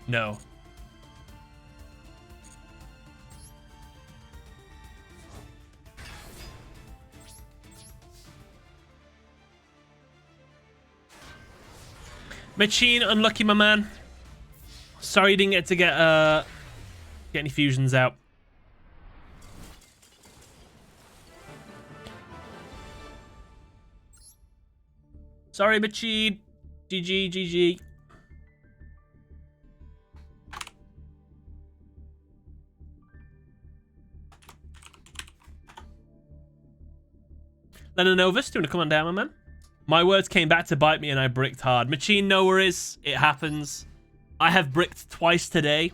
S1: No. Machine, unlucky, my man. Sorry you didn't get to get any fusions out. Sorry, Machine. GG. Lenonovus, do you want to come on down, my man? My words came back to bite me and I bricked hard. Machine, no worries. It happens. I have bricked twice today.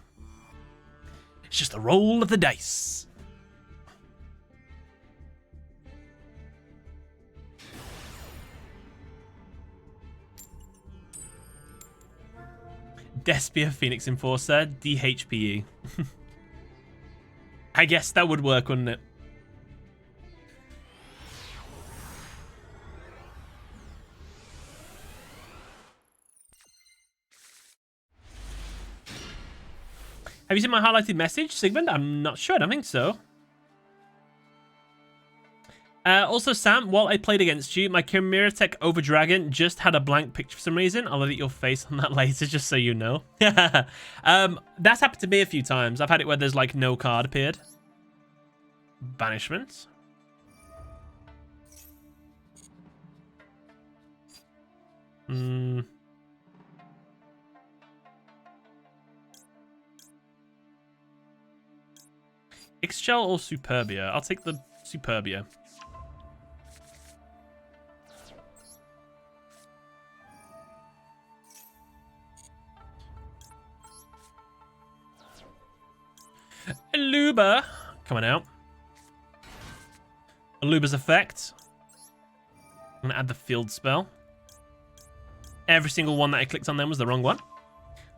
S1: It's just a roll of the dice. Despia Phoenix Enforcer, DH-PE. I guess that would work, wouldn't it? Have you seen my highlighted message, Sigmund? I'm not sure. I don't think so. Also, Sam, while I played against you, my Chimera Tech Over Dragon just had a blank picture for some reason. I'll edit your face on that later, just so you know. That's happened to me a few times. I've had it where there's, like, no card appeared. Banishment. Ixchel or Superbia? I'll take the Superbia. Aluba coming out. Aluba's effect. I'm gonna add the field spell. Every single one that I clicked on then was the wrong one.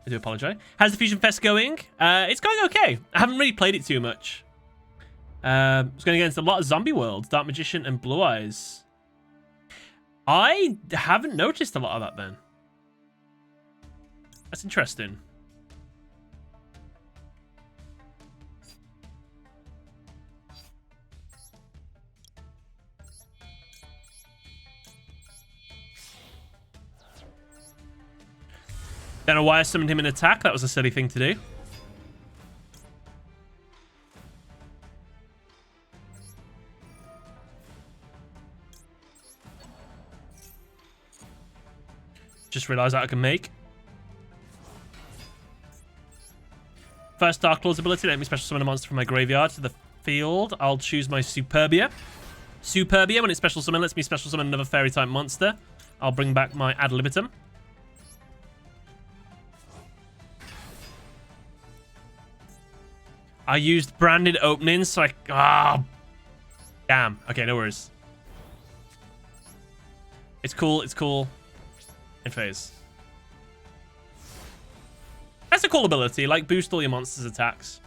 S1: I do apologize. How's the Fusion Fest going? It's going okay. I haven't really played it too much. It's going against a lot of zombie worlds, Dark Magician and Blue Eyes. I haven't noticed a lot of that then. That's interesting. Don't know why I summoned him in attack. That was a silly thing to do. Just realised that I can make. First Dark Claw's ability, let me special summon a monster from my graveyard to the field. I'll choose my Superbia. Superbia, when it's special summon, lets me special summon another fairy type monster. I'll bring back my Ad Libitum. I used branded openings, so damn. Okay, no worries. It's cool, it's cool. In phase. That's a cool ability, like boost all your monsters' attacks.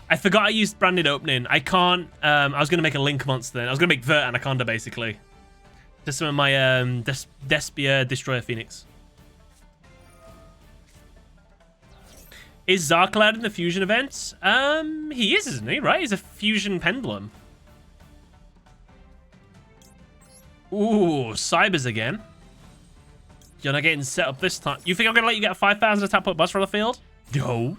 S1: I forgot I used branded opening. I can't, I was going to make a Link monster then. I was going to make Vert Anaconda, basically. Just some of my Despia Destroyer Phoenix. Is Zarklad in the fusion event? He is, isn't he? Right? He's a fusion pendulum. Ooh, Cybers again. You're not getting set up this time. You think I'm gonna let you get a 5,000 attack put bus for the field? No.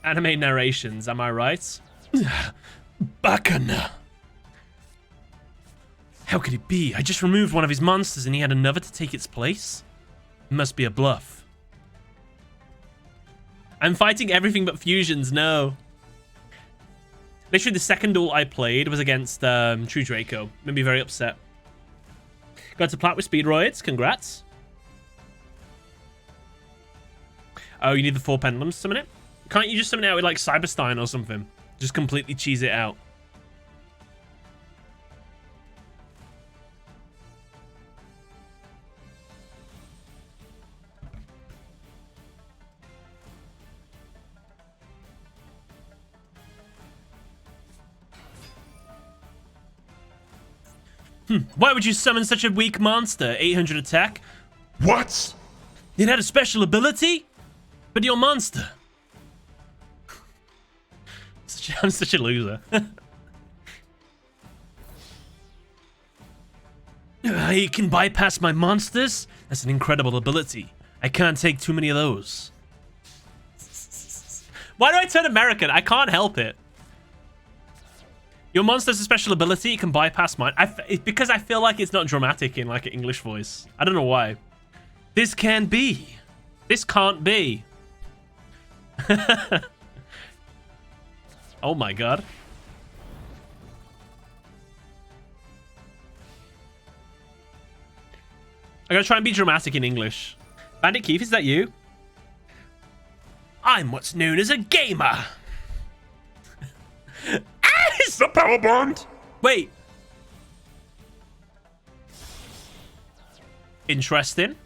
S1: Anime narrations, am I right? Bacana. How could it be? I just removed one of his monsters and he had another to take its place? It must be a bluff. I'm fighting everything but fusions, no. Literally the second duel I played was against True Draco. Made me very upset. Got to plat with Speedroids, congrats. Oh, you need the 4 pendulums to summon it? Can't you just summon it out with like Cyberstein or something? Just completely cheese it out. Why would you summon such a weak monster? 800 attack?
S2: What?
S1: It had a special ability? But your monster. I'm such a loser. He can bypass my monsters? That's an incredible ability. I can't take too many of those. Why do I turn American? I can't help it. Your monster's a special ability. It can bypass mine. It's because I feel like it's not dramatic in like an English voice. I don't know why. This can be. This can't be. Oh my god. I gotta try and be dramatic in English. Bandit Keith, is that you? I'm what's known as a gamer.
S2: What's up, Power Bond?
S1: Wait. Interesting.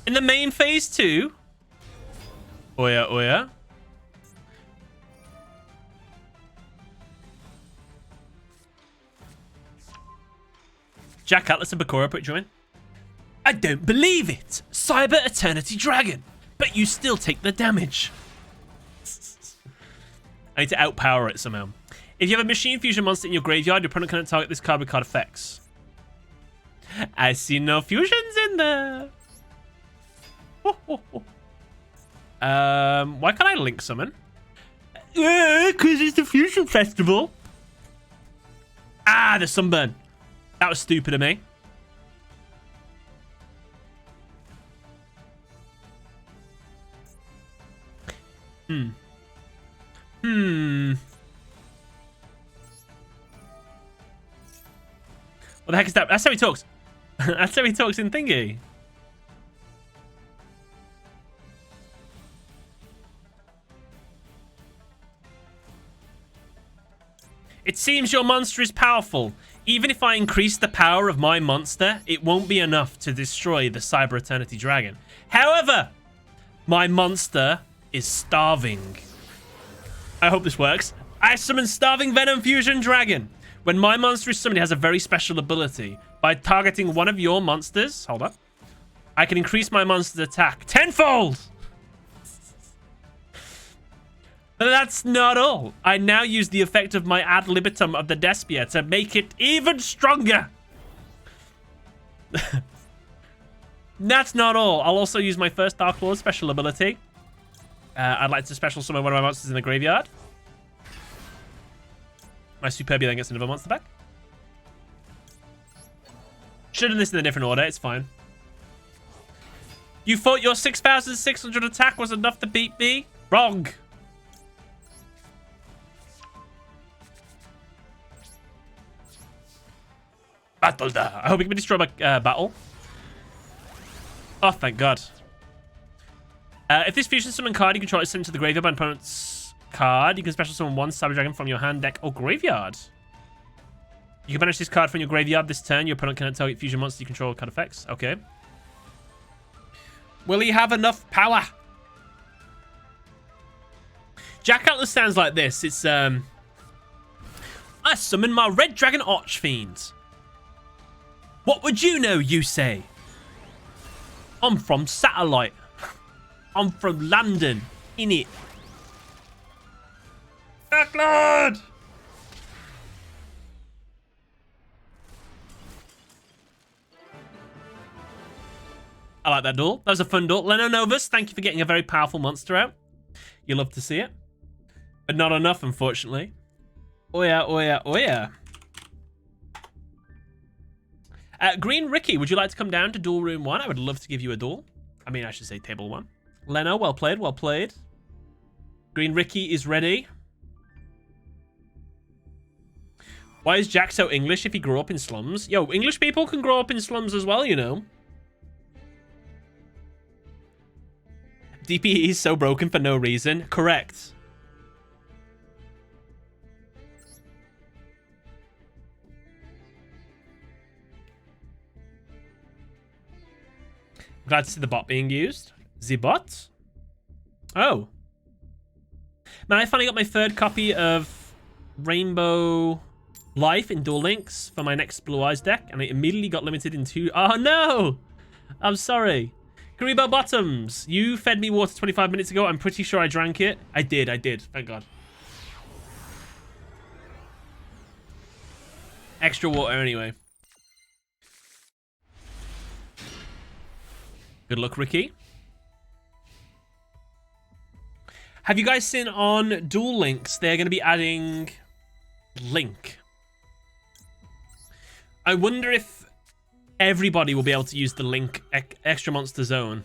S1: In the main phase 2. Oh yeah, oh yeah. Jack Atlas and Bakura put join. I don't believe it! Cyber Eternity Dragon! But you still take the damage. I need to outpower it somehow. If you have a machine fusion monster in your graveyard, your opponent cannot target this card with card effects. I see no fusions in there. Why can't I link summon? Because it's the Fusion Festival. Ah, the sunburn. That was stupid of me. What the heck is that? That's how he talks. That's how he talks in Thingy. It seems your monster is powerful. Even if I increase the power of my monster, it won't be enough to destroy the Cyber Eternity Dragon. However, my monster is starving. I hope this works. I summon Starving Venom Fusion Dragon. When my monster is summoned, it has a very special ability. By targeting one of your monsters, hold up, I can increase my monster's attack tenfold. But that's not all. I now use the effect of my ad libitum of the Despia to make it even stronger. That's not all. I'll also use my first Dark Lord special ability. I'd like to special summon one of my monsters in the graveyard. My Superbia then gets another monster back. Should have done this in a different order. It's fine. You thought your 6,600 attack was enough to beat me? Wrong. Battle da. I hope you can destroy my battle. Oh, thank God. If this fusion summon card you control is sent to the graveyard by an opponent's card, you can special summon one Cyber Dragon from your hand, deck, or graveyard. You can banish this card from your graveyard this turn. Your opponent cannot target fusion monster you control card effects. Okay. Will he have enough power? Jack Atlas sounds like this. It's, I summon my Red Dragon Archfiend. What would you know, you say? I'm from Satellite. I'm from London, innit? Backlord! I like that duel. That was a fun duel. Leno Novus, thank you for getting a very powerful monster out. You love to see it. But not enough, unfortunately. Oh yeah, oh yeah, oh yeah. Green Ricky, would you like to come down to Duel Room 1? I would love to give you a duel. I mean, I should say Table 1. Leno, well played, well played. Green Ricky is ready. Why is Jack so English if he grew up in slums? Yo, English people can grow up in slums as well, you know. DPE is so broken for no reason. Correct. Glad to see the bot being used. The bot? Oh. Man, I finally got my third copy of Rainbow Life in Duel Links for my next Blue Eyes deck, and it immediately got limited in 2. Oh no! I'm sorry. Karibo Bottoms, you fed me water 25 minutes ago. I'm pretty sure I drank it. I did. Thank God. Extra water anyway. Good luck, Ricky. Have you guys seen on Duel Links, they're going to be adding Link. I wonder if everybody will be able to use the Link extra monster zone.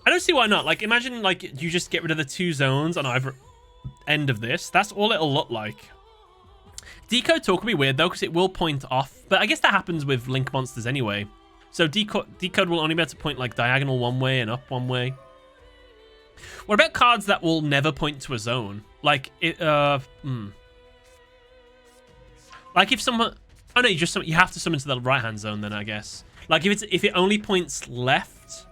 S1: I don't see why not. Like, imagine, like, you just get rid of the 2 zones on either end of this. That's all it'll look like. Decode talk will be weird, though, because it will point off. But I guess that happens with Link monsters anyway. So decode will only be able to point, like, diagonal one way and up one way. What about cards that will never point to a zone? Like, like if someone... Oh, no, you have to summon to the right-hand zone then, I guess. Like, if it only points left,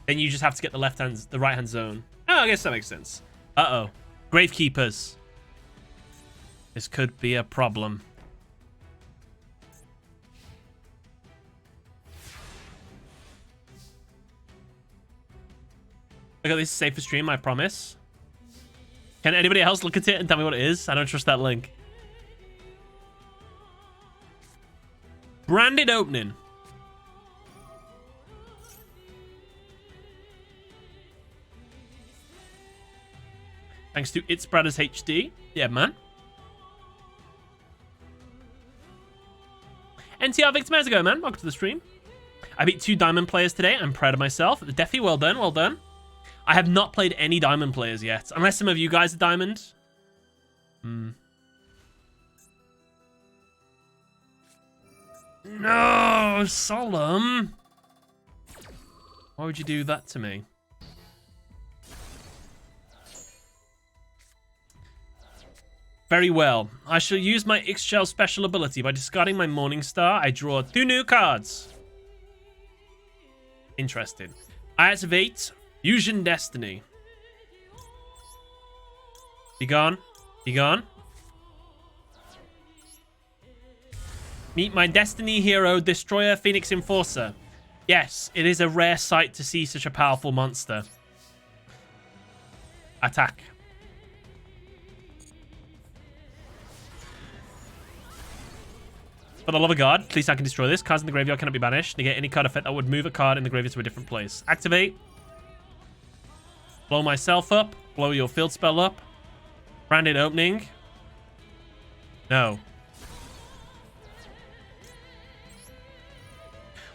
S1: then you just have to get the right-hand zone. Oh, I guess that makes sense. Uh-oh. Gravekeepers. This could be a problem. I got this safe for stream, I promise. Can anybody else look at it and tell me what it is? I don't trust that link. Branded opening. Thanks to It's Brothers HD. Yeah, man. NTR Victor Mazago, man. Welcome to the stream. I beat 2 diamond players today. I'm proud of myself. Definitely well done, well done. I have not played any diamond players yet. Unless some of you guys are diamond. No, Solemn. Why would you do that to me? Very well. I shall use my X-Shell special ability. By discarding my Morning Star, I draw 2 new cards. Interesting. I activate Fusion Destiny. Be gone. Be gone. Meet my Destiny hero, Destroyer Phoenix Enforcer. Yes, it is a rare sight to see such a powerful monster. Attack. For the love of God, please I can destroy this. Cards in the graveyard cannot be banished. Negate any card effect that would move a card in the graveyard to a different place. Activate. Blow myself up. Blow your field spell up. Branded opening. No.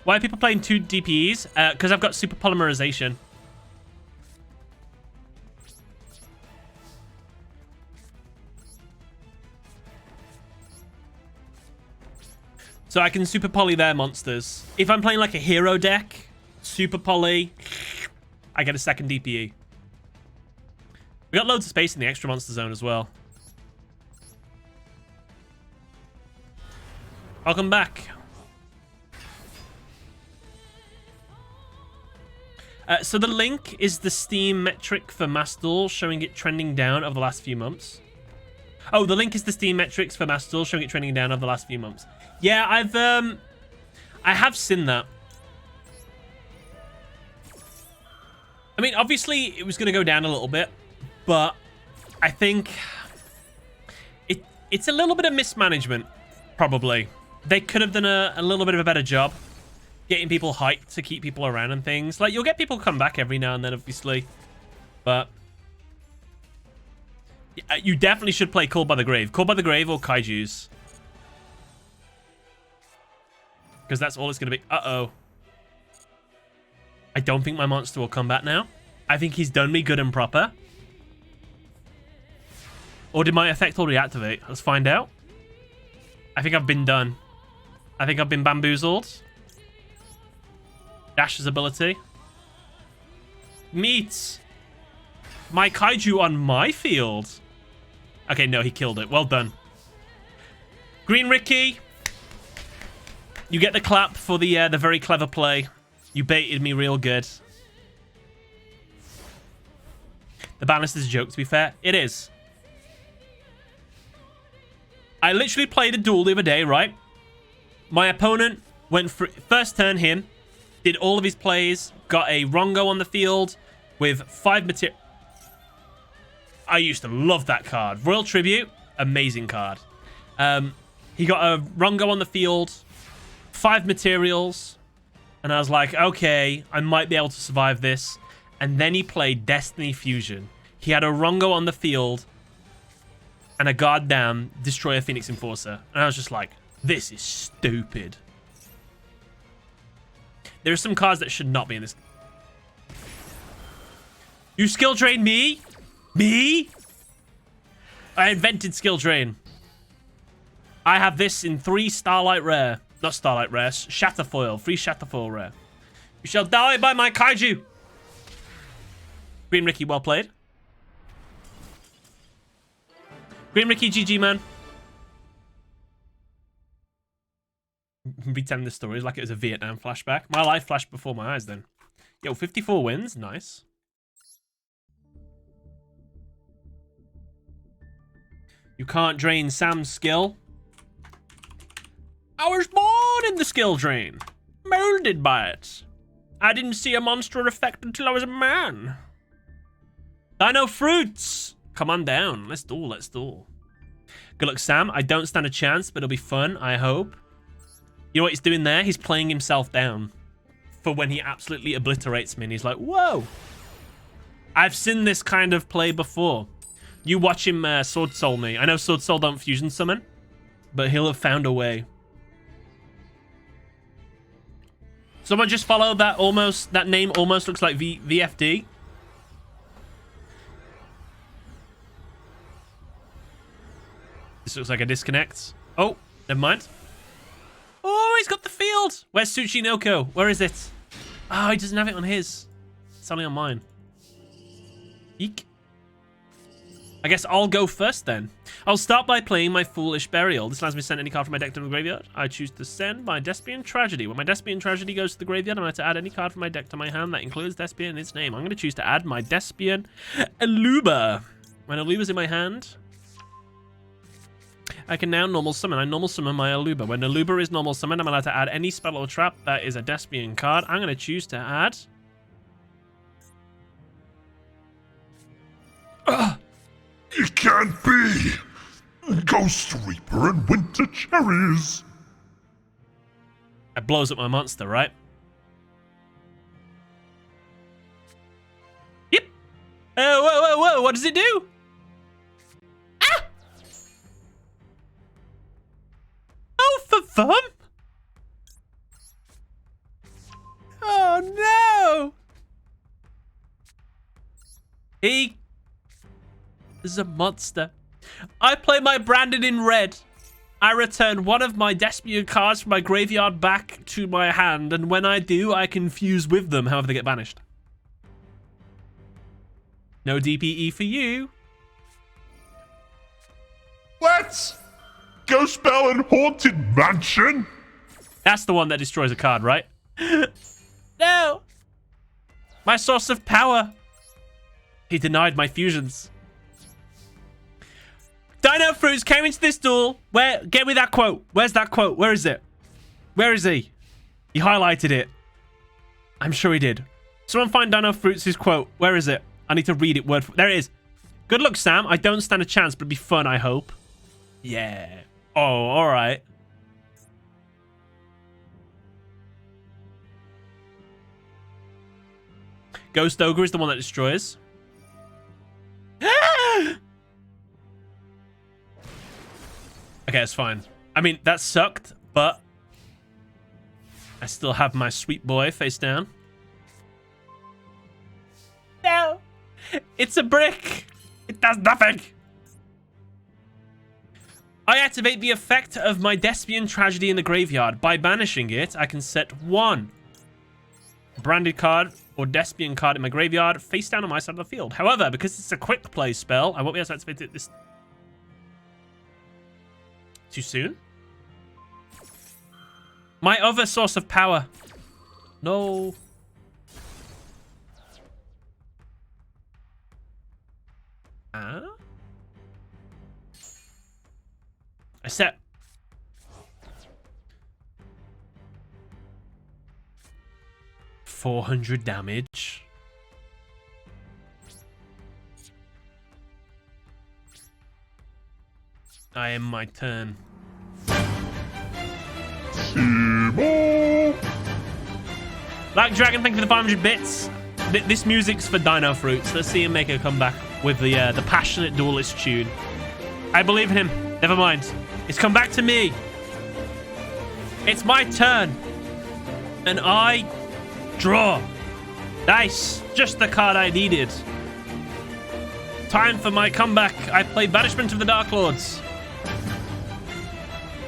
S1: Why are people playing 2 DPEs? Because I've got super polymerization. So I can super poly their monsters. If I'm playing like a hero deck, super poly, I get a second DPE. We got loads of space in the extra monster zone as well. Welcome back. So the link is the Steam metric for Master Duel, showing it trending down over the last few months. Oh, the link is the Steam metrics for Master Duel, showing it trending down over the last few months. Yeah, I have seen that. I mean, obviously, it was going to go down a little bit, but I think it's a little bit of mismanagement, probably. They could have done a little bit of a better job getting people hyped to keep people around and things. Like, you'll get people come back every now and then, obviously, but you definitely should play Called by the Grave. Called by the Grave or Kaijus. Because that's all it's going to be. Uh-oh. I don't think my monster will come back now. I think he's done me good and proper. Or did my effect already activate? Let's find out. I think I've been done. I think I've been bamboozled. Dash's ability. Meet my Kaiju on my field. Okay, no, he killed it. Well done. Green Ricky. You get the clap for the very clever play. You baited me real good. The balance is a joke, to be fair. It is. I literally played a duel the other day, right? My opponent went for first turn him, did all of his plays, got a Rongo on the field with 5 material. I used to love that card. Royal Tribute, amazing card. He got a Rongo on the field, 5 materials, and I was like, okay, I might be able to survive this. And then he played Destiny Fusion. He had a Rongo on the field and a goddamn Destroyer Phoenix Enforcer. And I was just like, this is stupid. There are some cards that should not be in this. You skill drain me? Me? I invented skill drain. I have this in 3 Starlight Rare. Not Starlight Rare. Shatterfoil. 3 Shatterfoil Rare. You shall die by my Kaiju. Green Ricky, well played. Green Ricky, GG, man. Retelling the stories like it was a Vietnam flashback. My life flashed before my eyes then. Yo, 54 wins. Nice. You can't drain Sam's skill. I was born in the skill drain. Molded by it. I didn't see a monster effect until I was a man. Dino fruits. Come on down. Let's duel. Let's duel. Good luck, Sam. I don't stand a chance, but it'll be fun, I hope. You know what he's doing there? He's playing himself down for when he absolutely obliterates me. And he's like, whoa. I've seen this kind of play before. You watch him Sword Soul me. I know Sword Soul don't fusion summon, but he'll have found a way. Someone just follow that that name almost looks like VFD. This looks like a disconnect. Oh, never mind. Oh, he's got the field. Where's Tsuchinoko? Where is it? Oh, he doesn't have it on his. It's only on mine. Eek. I guess I'll go first then. I'll start by playing my Foolish Burial. This allows me to send any card from my deck to the graveyard. I choose to send my Despian Tragedy. When my Despian Tragedy goes to the graveyard, I'm allowed to add any card from my deck to my hand that includes Despian in its name. I'm going to choose to add my Despian Aluba. When Aluba's in my hand, I can now normal summon. I normal summon my Aluba. When Aluba is normal summoned, I'm allowed to add any spell or trap that is a Despian card. I'm going to choose to add...
S2: It can't be! Ghost Reaper and Winter Cherries!
S1: That blows up my monster, right? Yep! Whoa, what does it do? Ah! Oh, for fun? Oh, no! He is a monster. I play my Brandon in red. I return one of my Despian cards from my graveyard back to my hand, and when I do, I can fuse with them, however they get banished. No DPE for you.
S2: What? Ghost Bell and Haunted Mansion?
S1: That's the one that destroys a card, right? No! My source of power. He denied my fusions. Dino Fruits came into this duel. Where? Get me that quote. Where's that quote? Where is it? Where is he? He highlighted it. I'm sure he did. Someone find Dino Fruits' quote. Where is it? I need to read it word for... There it is. Good luck, Sam. I don't stand a chance, but it'll be fun, I hope. Yeah. Oh, all right. Ghost Ogre is the one that destroys. Okay, it's fine. I mean, that sucked, but I still have my sweet boy face down. No! It's a brick! It does nothing! I activate the effect of my Despian Tragedy in the graveyard. By banishing it, I can set one branded card or Despian card in my graveyard face down on my side of the field. However, because it's a quick play spell, I won't be able to activate it this... Too soon? My other source of power. No. I set 400 damage. I am my turn. Black Dragon, thank you for the 500 bits. This music's for Dino Fruits. Let's see him make a comeback with the passionate duelist tune. I believe in him. Never mind. It's come back to me. It's my turn. And I draw. Nice. Just the card I needed. Time for my comeback. I play Banishment of the Dark Lords.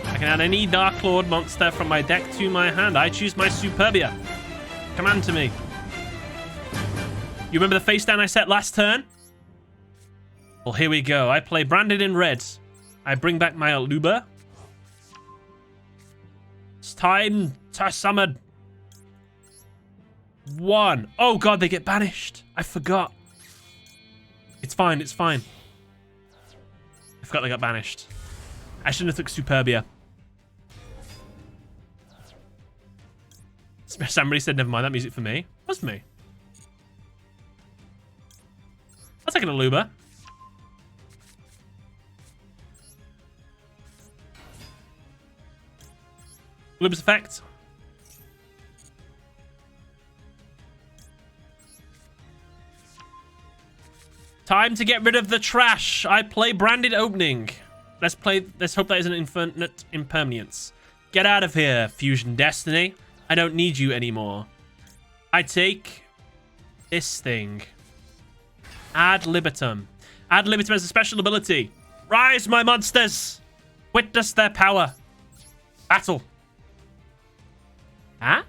S1: I can add any Dark Lord monster from my deck to my hand. I choose my Superbia. Command to me. You remember the face down I set last turn? Well, here we go. I play branded in red. I bring back my Aluba. It's time to summon 1. Oh god, they get banished. I forgot. It's fine, it's fine. I forgot they got banished. I shouldn't have took Superbia. Somebody said, never mind, that music for me. Was me. I'll take an Aluba. Aluba's effect. Time to get rid of the trash. I play branded opening. Let's hope that is an infinite impermanence. Get out of here, Fusion Destiny. I don't need you anymore. I take this thing. Ad libitum. Ad libitum has a special ability. Rise, my monsters. Witness their power. Battle. Huh?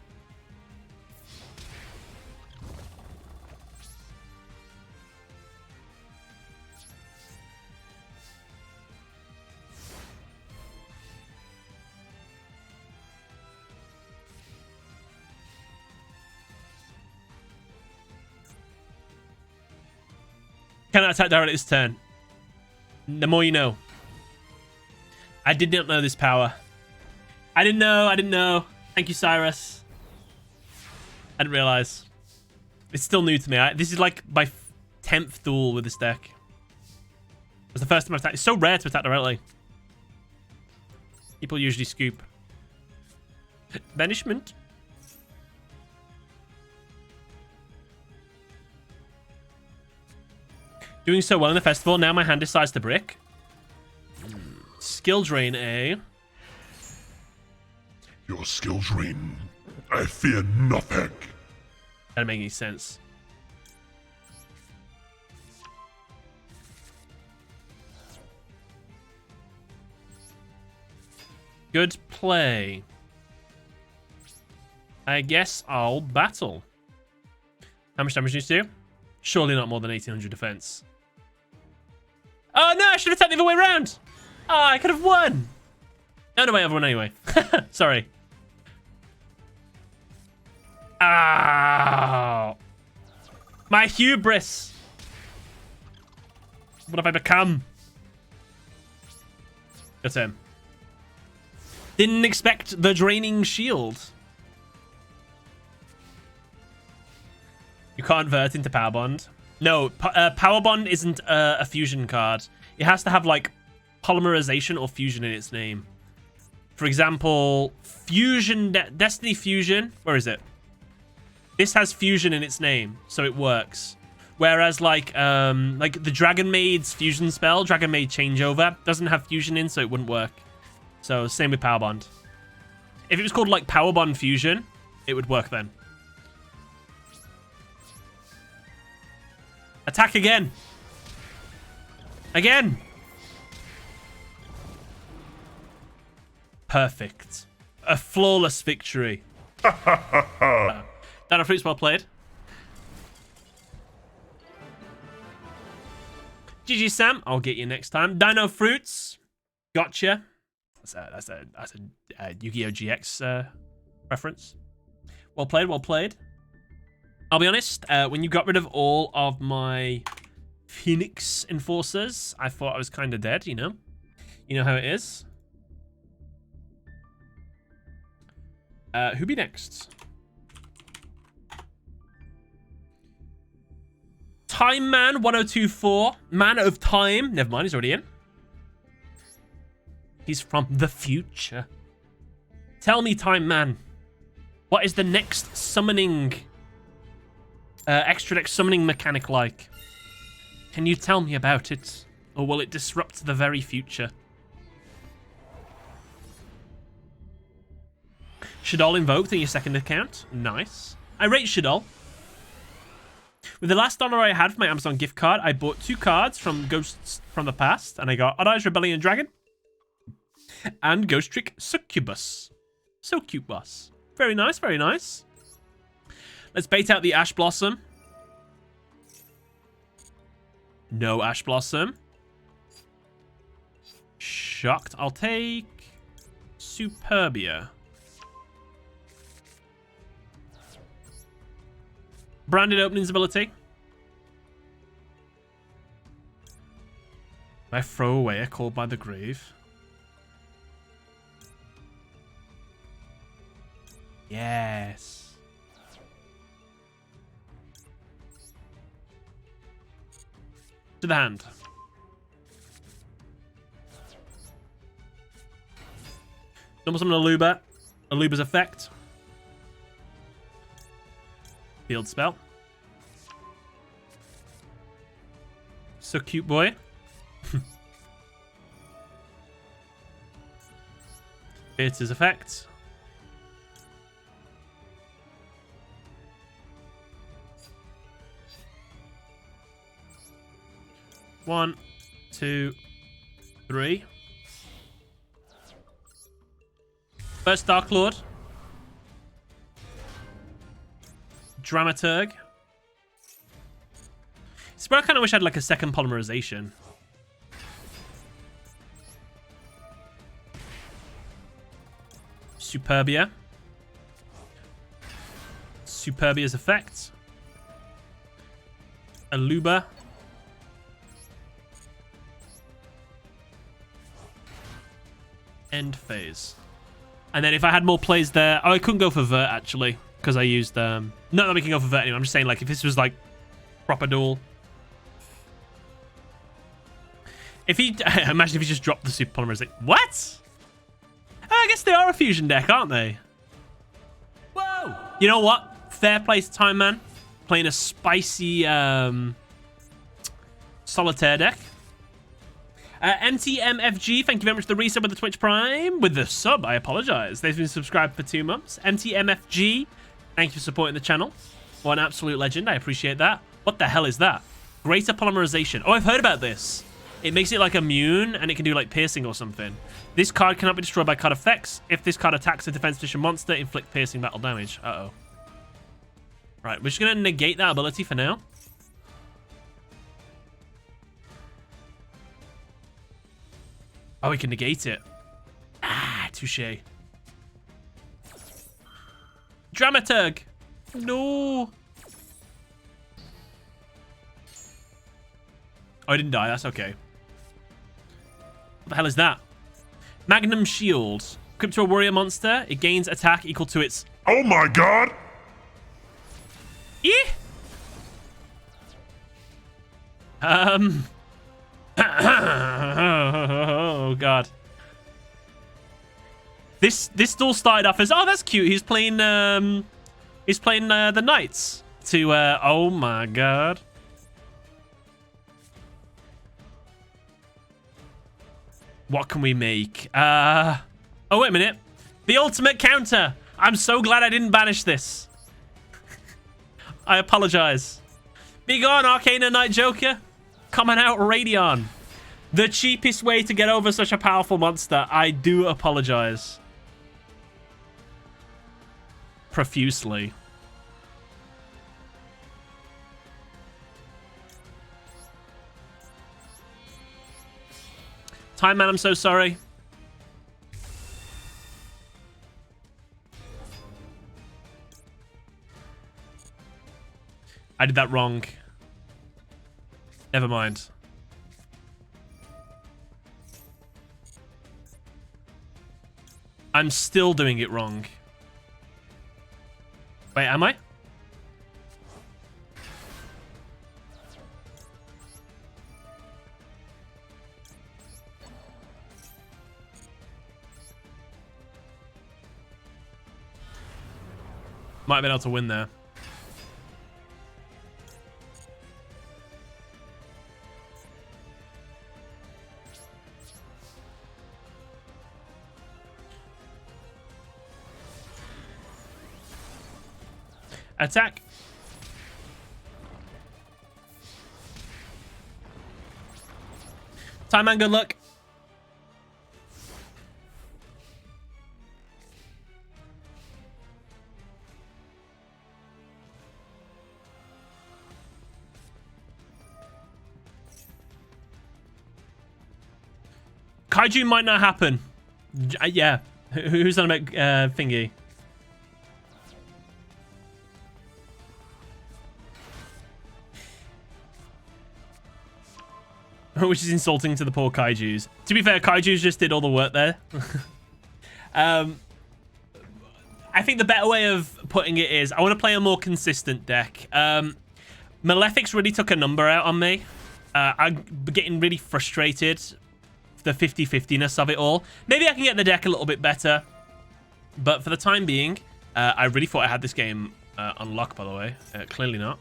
S1: Cannot attack directly this turn. The more you know. I did not know this power. I didn't know. Thank you, Cyrus. I didn't realize. It's still new to me. This is like my 10th duel with this deck. It was the first time I've attacked. It's so rare to attack directly. People usually scoop. Banishment. Doing so well in the festival. Now my hand decides to brick. Skill drain, eh?
S2: Your skill drain. I fear nothing.
S1: That doesn't make any sense. Good play. I guess I'll battle. How much damage do you do? Surely not more than 1800 defense. Oh no, I should have attacked the other way around. Oh, I could have won. No, wait, everyone anyway. Sorry. Ow. My hubris. What have I become? Your turn. Didn't expect the draining shield. You can't convert into Power Bond. No, Power Bond isn't a fusion card. It has to have like Polymerization or fusion in its name. For example, Destiny Fusion. Where is it? This has fusion in its name, so it works. Whereas like the Dragon Maid's fusion spell, Dragon Maid Changeover, doesn't have fusion in, so it wouldn't work. So same with Power Bond. If it was called like Power Bond Fusion, it would work then. Attack again. Again. Perfect. A flawless victory. Dino Fruits, well played. GG Sam, I'll get you next time. Dino Fruits, gotcha. That's a Yu-Gi-Oh! GX reference. Well played, well played. I'll be honest, when you got rid of all of my Phoenix Enforcers, I thought I was kind of dead, you know? You know how it is. Who be next? Time Man 1024. Man of Time. Never mind, he's already in. He's from the future. Tell me, Time Man, what is the next summoning, extra deck summoning mechanic like? Can you tell me about it? Or will it disrupt the very future? Shadol invoked in your second account. Nice. I rate Shadol. With the last dollar I had for my Amazon gift card, I bought 2 cards from Ghosts from the Past, and I got Odd Eyes Rebellion Dragon and Ghost Trick Succubus. So cute, boss. Very nice, very nice. Let's bait out the Ash Blossom. No Ash Blossom. Shocked. I'll take Superbia. Branded Openings ability. I throw away a Called by the Grave. Yes. To the hand. Double summon Aluba. Aluba's effect. Field spell. So cute, boy. It's his effect. One, two, three. First Dark Lord. Dramaturg. It's where I kind of wish I had like a second Polymerization. Superbia. Superbia's effect. Aluba. End phase. And then if I had more plays there... Oh, I couldn't go for Vert, actually. Because I used... Not that we can go for Vert anyway. I'm just saying, like, if this was, like, proper duel. If he... Imagine if he just dropped the Super Polymerization. What? I guess they are a fusion deck, aren't they? Whoa! You know what? Fair play to Time Man. Playing a spicy solitaire deck. MTMFG, thank you very much for the resub with the Twitch Prime. With the sub, I apologize. They've been subscribed for 2 months. MTMFG, thank you for supporting the channel. What an absolute legend. I appreciate that. What the hell is that? Greater Polymerization. Oh, I've heard about this. It makes it like immune, and it can do like piercing or something. This card cannot be destroyed by card effects. If this card attacks a defense edition monster, inflict piercing battle damage. Uh-oh. Right, we're just going to negate that ability for now. Oh, we can negate it. Ah, touche. Dramaturg. No. Oh, I didn't die. That's okay. What the hell is that? Magnum Shield. Equipped to a warrior monster, it gains attack equal to its...
S2: Oh my god!
S1: Yeah. Oh god. This duel started off as, oh, that's cute. He's playing the knights to oh my god. What can we make? Oh, wait a minute. The ultimate counter. I'm so glad I didn't banish this. I apologize. Be gone, Arcana Knight Joker. Coming out Radion. The cheapest way to get over such a powerful monster. I do apologize. Profusely. Time Man, I'm so sorry. I did that wrong. Never mind. I'm still doing it wrong. Wait, am I? Might have been able to win there. Attack. Time Man, good luck. Kaiju might not happen. Yeah. Who's on about thingy? Which is insulting to the poor Kaijus. To be fair, Kaijus just did all the work there. I think the better way of putting it is I want to play a more consistent deck. Malefics really took a number out on me. I'm getting really frustrated. The 50-50ness of it all. Maybe I can get the deck a little bit better. But for the time being, I really thought I had this game on lock, by the way. Clearly not.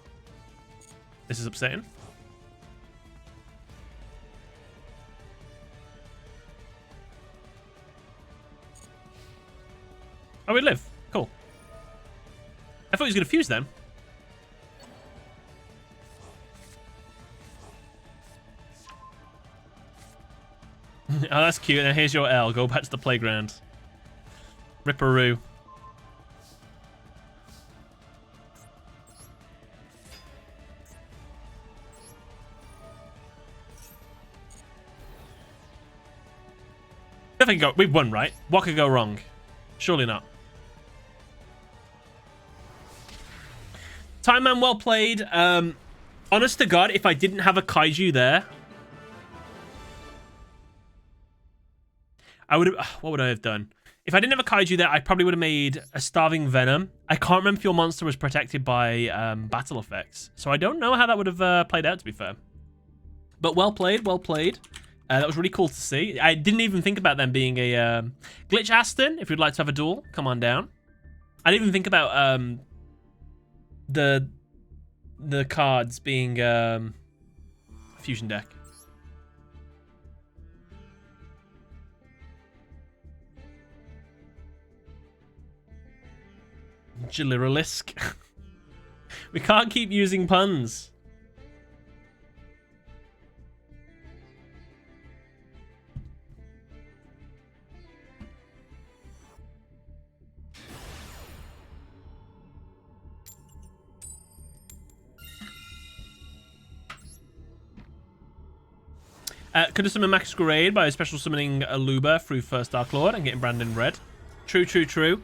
S1: This is upsetting. Oh, we live. Cool. I thought he was going to fuse them. Oh, that's cute. Now here's your L. Go back to the playground. Ripperoo. Nothing go. We've won, right? What could go wrong? Surely not. Time Man, well played. Honest to God, if I didn't have a Kaiju there, I would have... What would I have done? If I didn't have a Kaiju there, I probably would have made a Starving Venom. I can't remember if your monster was protected by battle effects. So I don't know how that would have played out, to be fair. But well played, well played. That was really cool to see. I didn't even think about them being a... Glitch Aston, if you'd like to have a duel, come on down. I didn't even think about the cards being a fusion deck. Giliralisk. We can't keep using puns. Could have summoned Masquerade by special summoning Aluba through first Dark Lord and getting Brandon red. True, true, true.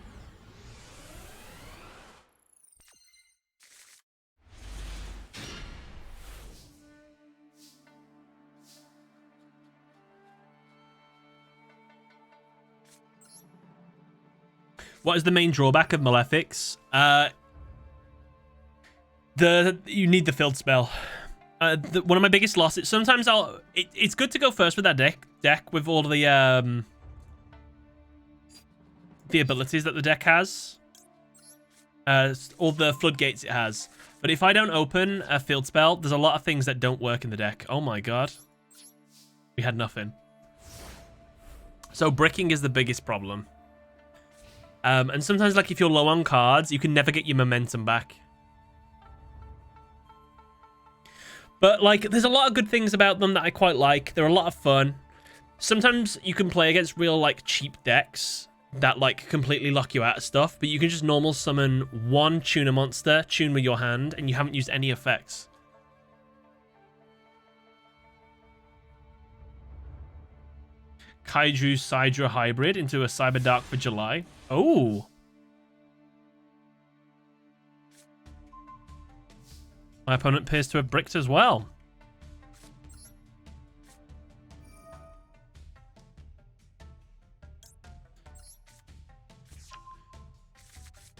S1: What is the main drawback of Malefics? You need the field spell. One of my biggest losses. Sometimes it's good to go first with that deck with all the abilities that the deck has, all the floodgates it has. But if I don't open a field spell, there's a lot of things that don't work in the deck. Oh my god, we had nothing. So bricking is the biggest problem. And sometimes, like if you're low on cards, you can never get your momentum back. But, like, there's a lot of good things about them that I quite like. They're a lot of fun. Sometimes you can play against real, like, cheap decks that, like, completely lock you out of stuff. But you can just normal summon one tuner monster, tune with your hand, and you haven't used any effects. Kaiju Sidra hybrid into a Cyber Dark for July. Oh. My opponent appears to have bricked as well.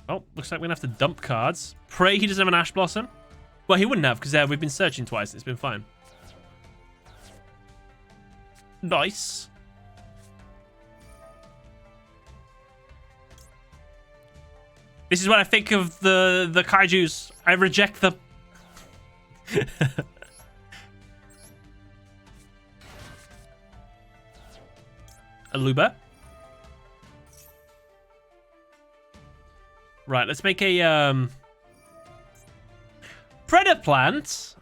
S1: Oh, looks like we're going to have to dump cards. Pray he doesn't have an Ash Blossom. Well, he wouldn't have, because we've been searching twice. It's been fine. Nice. This is what I think of the Kaijus. I reject them. Aluba. Right, let's make a Predator Plant.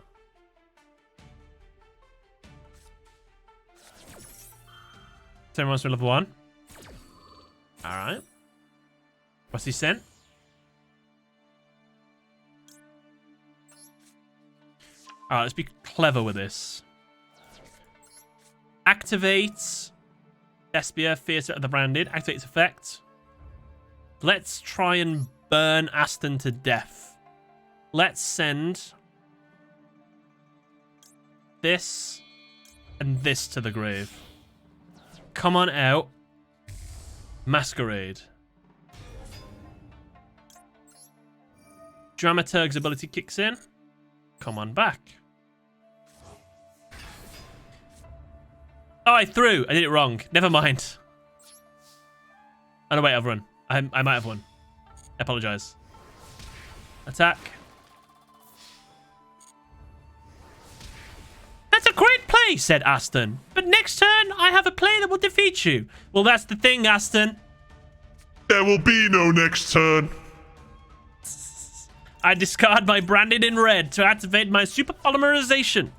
S1: Turn monster level 1. Alright. What's he sent? Alright, let's be clever with this. Activate Despia, Theatre of the Branded. Activate its effect. Let's try and burn Aston to death. Let's send this and this to the grave. Come on out. Masquerade. Dramaturg's ability kicks in. Come on back. Oh, I threw. I did it wrong. Never mind. Oh, no, wait, I've run. I might have won. I apologize. Attack. That's a great play, said Aston. But next turn, I have a play that will defeat you. Well, that's the thing, Aston.
S2: There will be no next turn.
S1: I discard my branded in red to activate my super polymerization.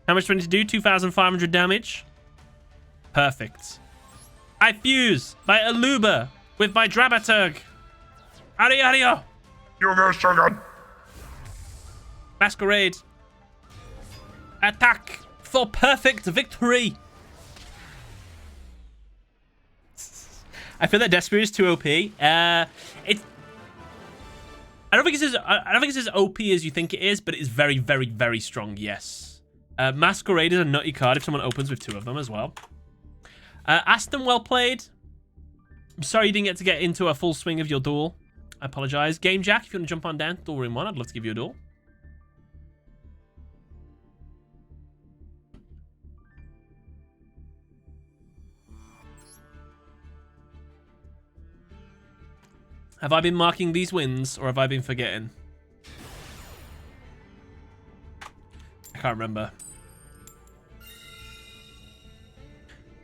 S1: How much do I need to do? 2,500 damage. Perfect. I fuse my Aluba with my Dramaturg. Ario.
S2: You're Shogun.
S1: Masquerade. Attack for perfect victory. I feel that Despia is too OP. I don't think it's as OP as you think it is, but it is very, very, very strong. Yes. Masquerade is a nutty card if someone opens with 2 of them as well. Aston, well played. I'm sorry you didn't get to get into a full swing of your duel. I apologize. Game Jack, if you want to jump on down, duel room 1, I'd love to give you a duel. Have I been marking these wins, or have I been forgetting? I can't remember.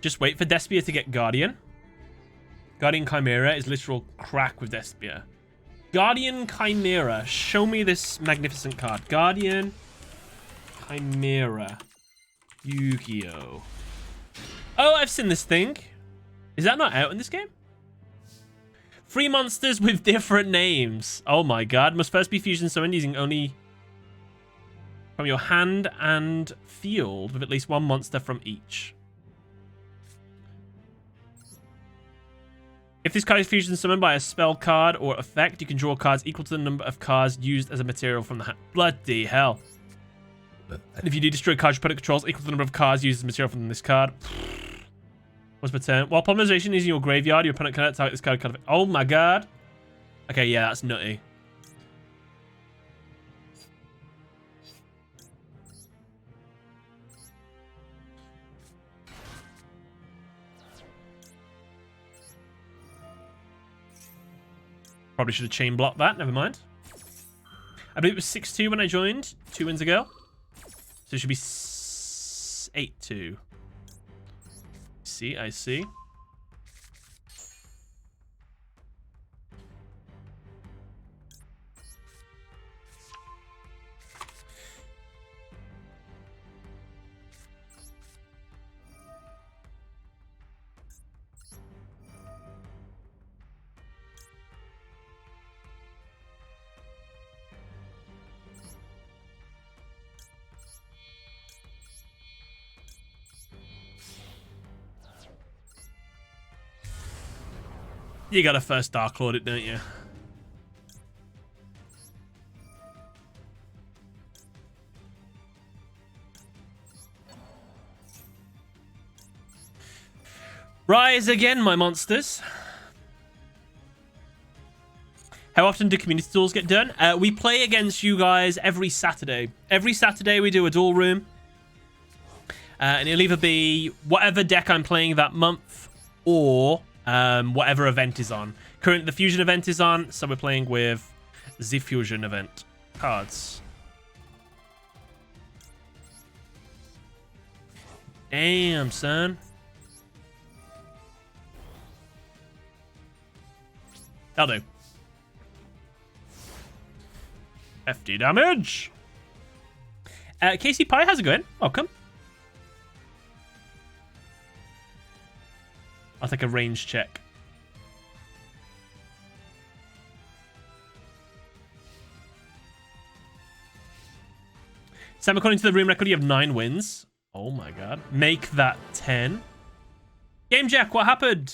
S1: Just wait for Despia to get Guardian. Guardian Chimera is literal crack with Despia. Guardian Chimera. Show me this magnificent card. Guardian Chimera. Yu-Gi-Oh! Oh, I've seen this thing. Is that not out in this game? 3 monsters with different names. Oh my god. Must first be fusion summoned using only from your hand and field with at least 1 monster from each. If this card is fusion summoned by a spell card or effect, you can draw cards equal to the number of cards used as a material from the hand. Bloody hell. And if you do destroy cards your opponent controls equal to the number of cards used as material from this card. What's my turn? While polymerization is in your graveyard, your opponent cannot target this card. Oh my god. Okay, yeah, that's nutty. Probably should have chain blocked that. Never mind. I believe it was 6-2 when I joined 2 wins ago. So it should be 8-2. See, I see. You got to first Dark Lord it, don't you? Rise again, my monsters. How often do community duels get done? We play against you guys every Saturday. Every Saturday we do a duel room. And it'll either be whatever deck I'm playing that month or whatever event is on. Currently, the Fusion event is on, so we're playing with the Fusion event cards. Damn, son. That'll do. FD damage. Casey Pie, how's it going? Welcome. I'll take a range check. Sam, according to the room record, you have 9 wins. Oh my god. Make that 10. Game Jack, what happened?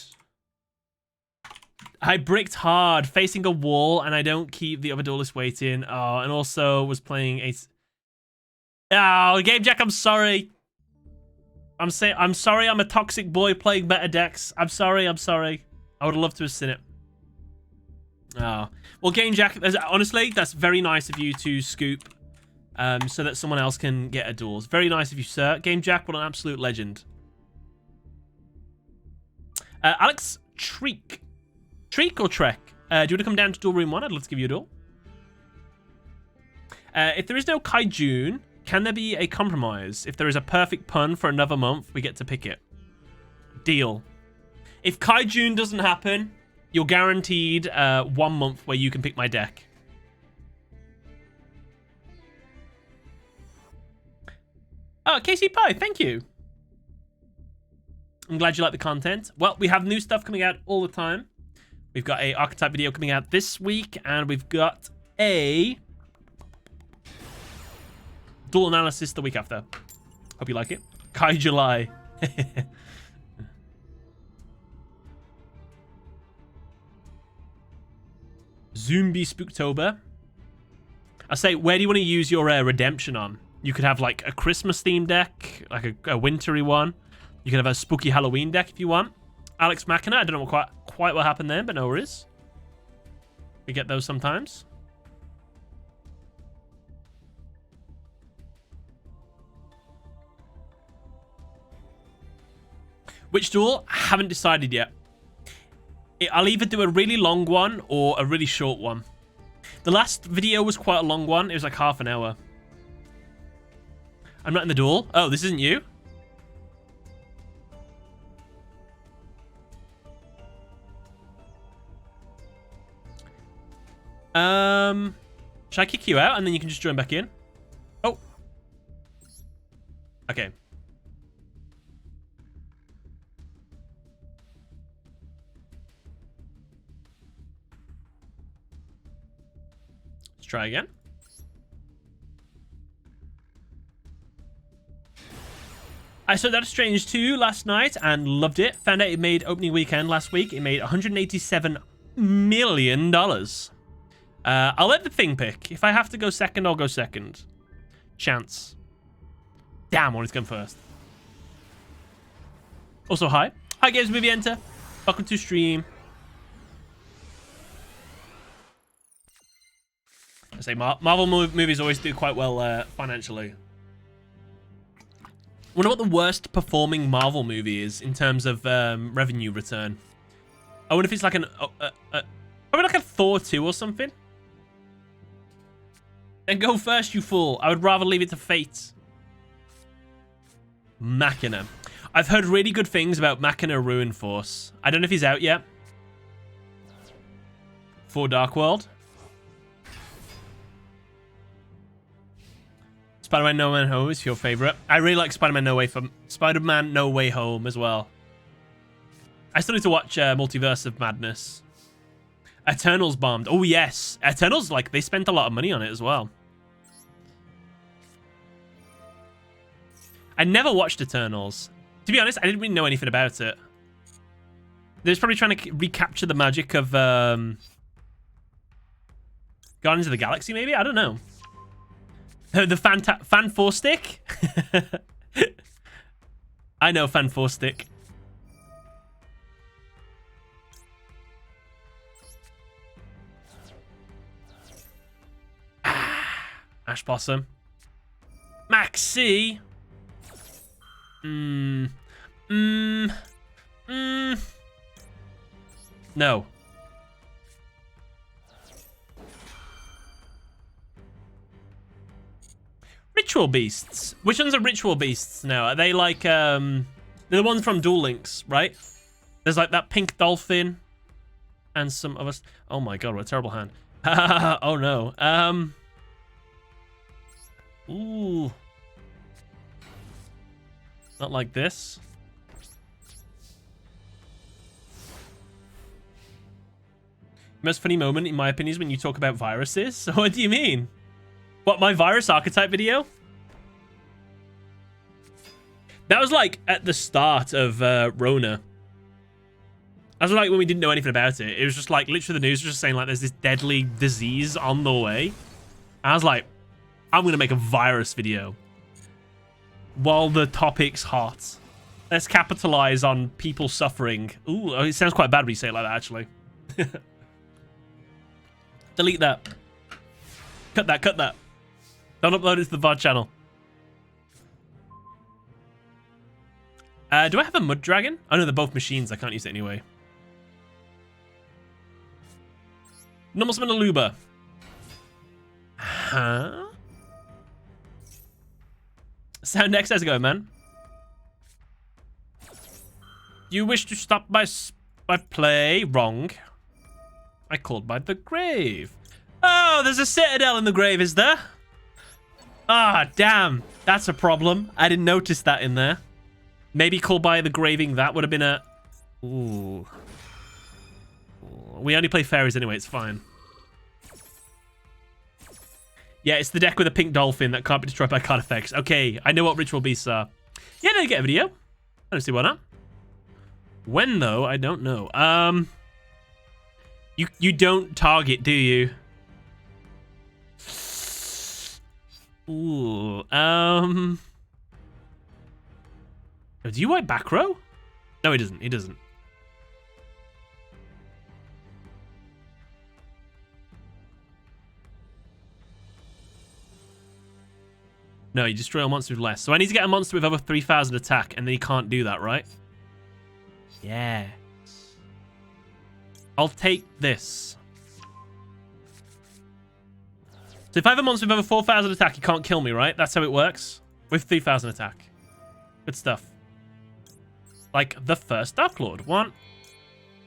S1: I bricked hard, facing a wall, and I don't keep the other duelist waiting. Oh, and also was playing a... Oh, Game Jack, I'm sorry. I'm sorry I'm a toxic boy playing better decks. I'm sorry. I would have loved to have seen it. Oh. Well, Game Jack, honestly, that's very nice of you to scoop so that someone else can get a duel. It's very nice of you, sir. Game Jack, what an absolute legend. Alex Treek. Treek or Trek? Do you want to come down to Duel Room 1? I'd love to give you a duel. If there is no Kaijun, can there be a compromise? If there is a perfect pun for another month, we get to pick it. Deal. If Kaijun doesn't happen, you're guaranteed 1 month where you can pick my deck. Oh, Casey Pie, thank you. I'm glad you like the content. Well, we have new stuff coming out all the time. We've got a archetype video coming out this week, and we've got a dual analysis the week after. Hope you like it. Kai July. Zombie Spooktober. I say, where do you want to use your redemption on? You could have like a Christmas themed deck, like a wintry one. You could have a spooky Halloween deck if you want. Alex Machina, I don't know quite what happened there, but no worries. We get those sometimes. Which duel? I haven't decided yet. I'll either do a really long one or a really short one. The last video was quite a long one. It was like half an hour. I'm not in the duel. Oh, this isn't you? Should I kick you out and then you can just join back in? Oh. Okay. Let's try again. I saw that Strange 2 last night and loved it. Found out it made opening weekend last week. It made $187 million. I'll let the thing pick. If I have to go second, I'll go second. Chance. Damn, I wanted to come first. Also, hi. Hi, Games Movie Enter. Welcome to stream. I say Marvel movies always do quite well financially. I wonder what the worst performing Marvel movie is in terms of revenue return. I wonder if it's like probably like a Thor 2 or something. Then go first, you fool. I would rather leave it to fate. Machina. I've heard really good things about Machina Ruin Force. I don't know if he's out yet. For Dark World. Spider-Man No Way Home is your favorite. I really like Spider-Man No Way Home as well. I still need to watch Multiverse of Madness. Eternals bombed. Oh, yes. Eternals, like, they spent a lot of money on it as well. I never watched Eternals. To be honest, I didn't really know anything about it. They was probably trying to recapture the magic of Guardians of the Galaxy, maybe? I don't know. The Fan 4 stick? I know Fan 4 stick. Ash Blossom. Maxi. No. Ritual Beasts. Which ones are Ritual Beasts now? Are they like, they're the ones from Duel Links, right? There's like that pink dolphin and some of us. Oh my god, what a terrible hand. Oh no. Ooh. Not like this. Most funny moment, in my opinion, is when you talk about viruses. What do you mean? What, my virus archetype video? That was like at the start of Rona. That's like when we didn't know anything about it. It was just like literally the news was just saying like there's this deadly disease on the way. I was like, I'm gonna make a virus video while the topic's hot. Let's capitalize on people suffering. Ooh, it sounds quite bad when you say it like that, actually. Delete that. Cut that, cut that. Don't upload it to the VOD channel. Do I have a mud dragon? Oh no, they're both machines. I can't use it anyway. Normal summon a Luba. Huh? Sound X, how's it going, man? You wish to stop my play? Wrong. I called by the grave. Oh, there's a citadel in the grave, is there? Ah, damn. That's a problem. I didn't notice that in there. Maybe called by the graving. That would have been a... Ooh. We only play fairies anyway. It's fine. Yeah, it's the deck with a pink dolphin that can't be destroyed by card effects. Okay, I know what ritual beasts are. Yeah, no, get a video. I don't see why not. When, though, I don't know. You don't target, do you? Ooh, do you wipe back row? No, he doesn't. He doesn't. No, you destroy a monster with less. So I need to get a monster with over 3,000 attack, and then you can't do that, right? Yeah. I'll take this. So if I have a monster with over 4,000 attack, you can't kill me, right? That's how it works. With 3,000 attack. Good stuff. Like the first Dark Lord. 1,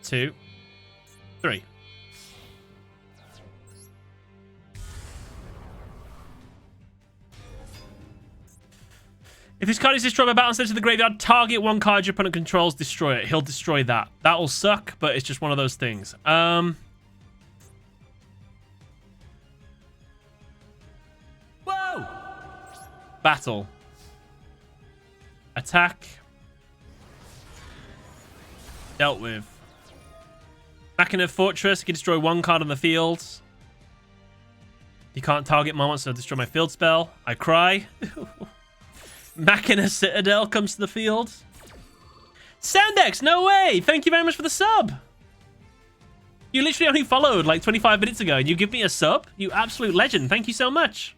S1: 2, 3. If this card is destroyed by battle instead of the graveyard, target one card your opponent controls, destroy it. He'll destroy that. That'll suck, but it's just one of those things. Whoa! Battle. Attack. Dealt with. Machina Fortress. You can destroy one card on the field. You can't target my monster, so destroy my field spell. I cry. Machina Citadel comes to the field. Soundex, no way! Thank you very much for the sub. You literally only followed like 25 minutes ago and you give me a sub? You absolute legend. Thank you so much.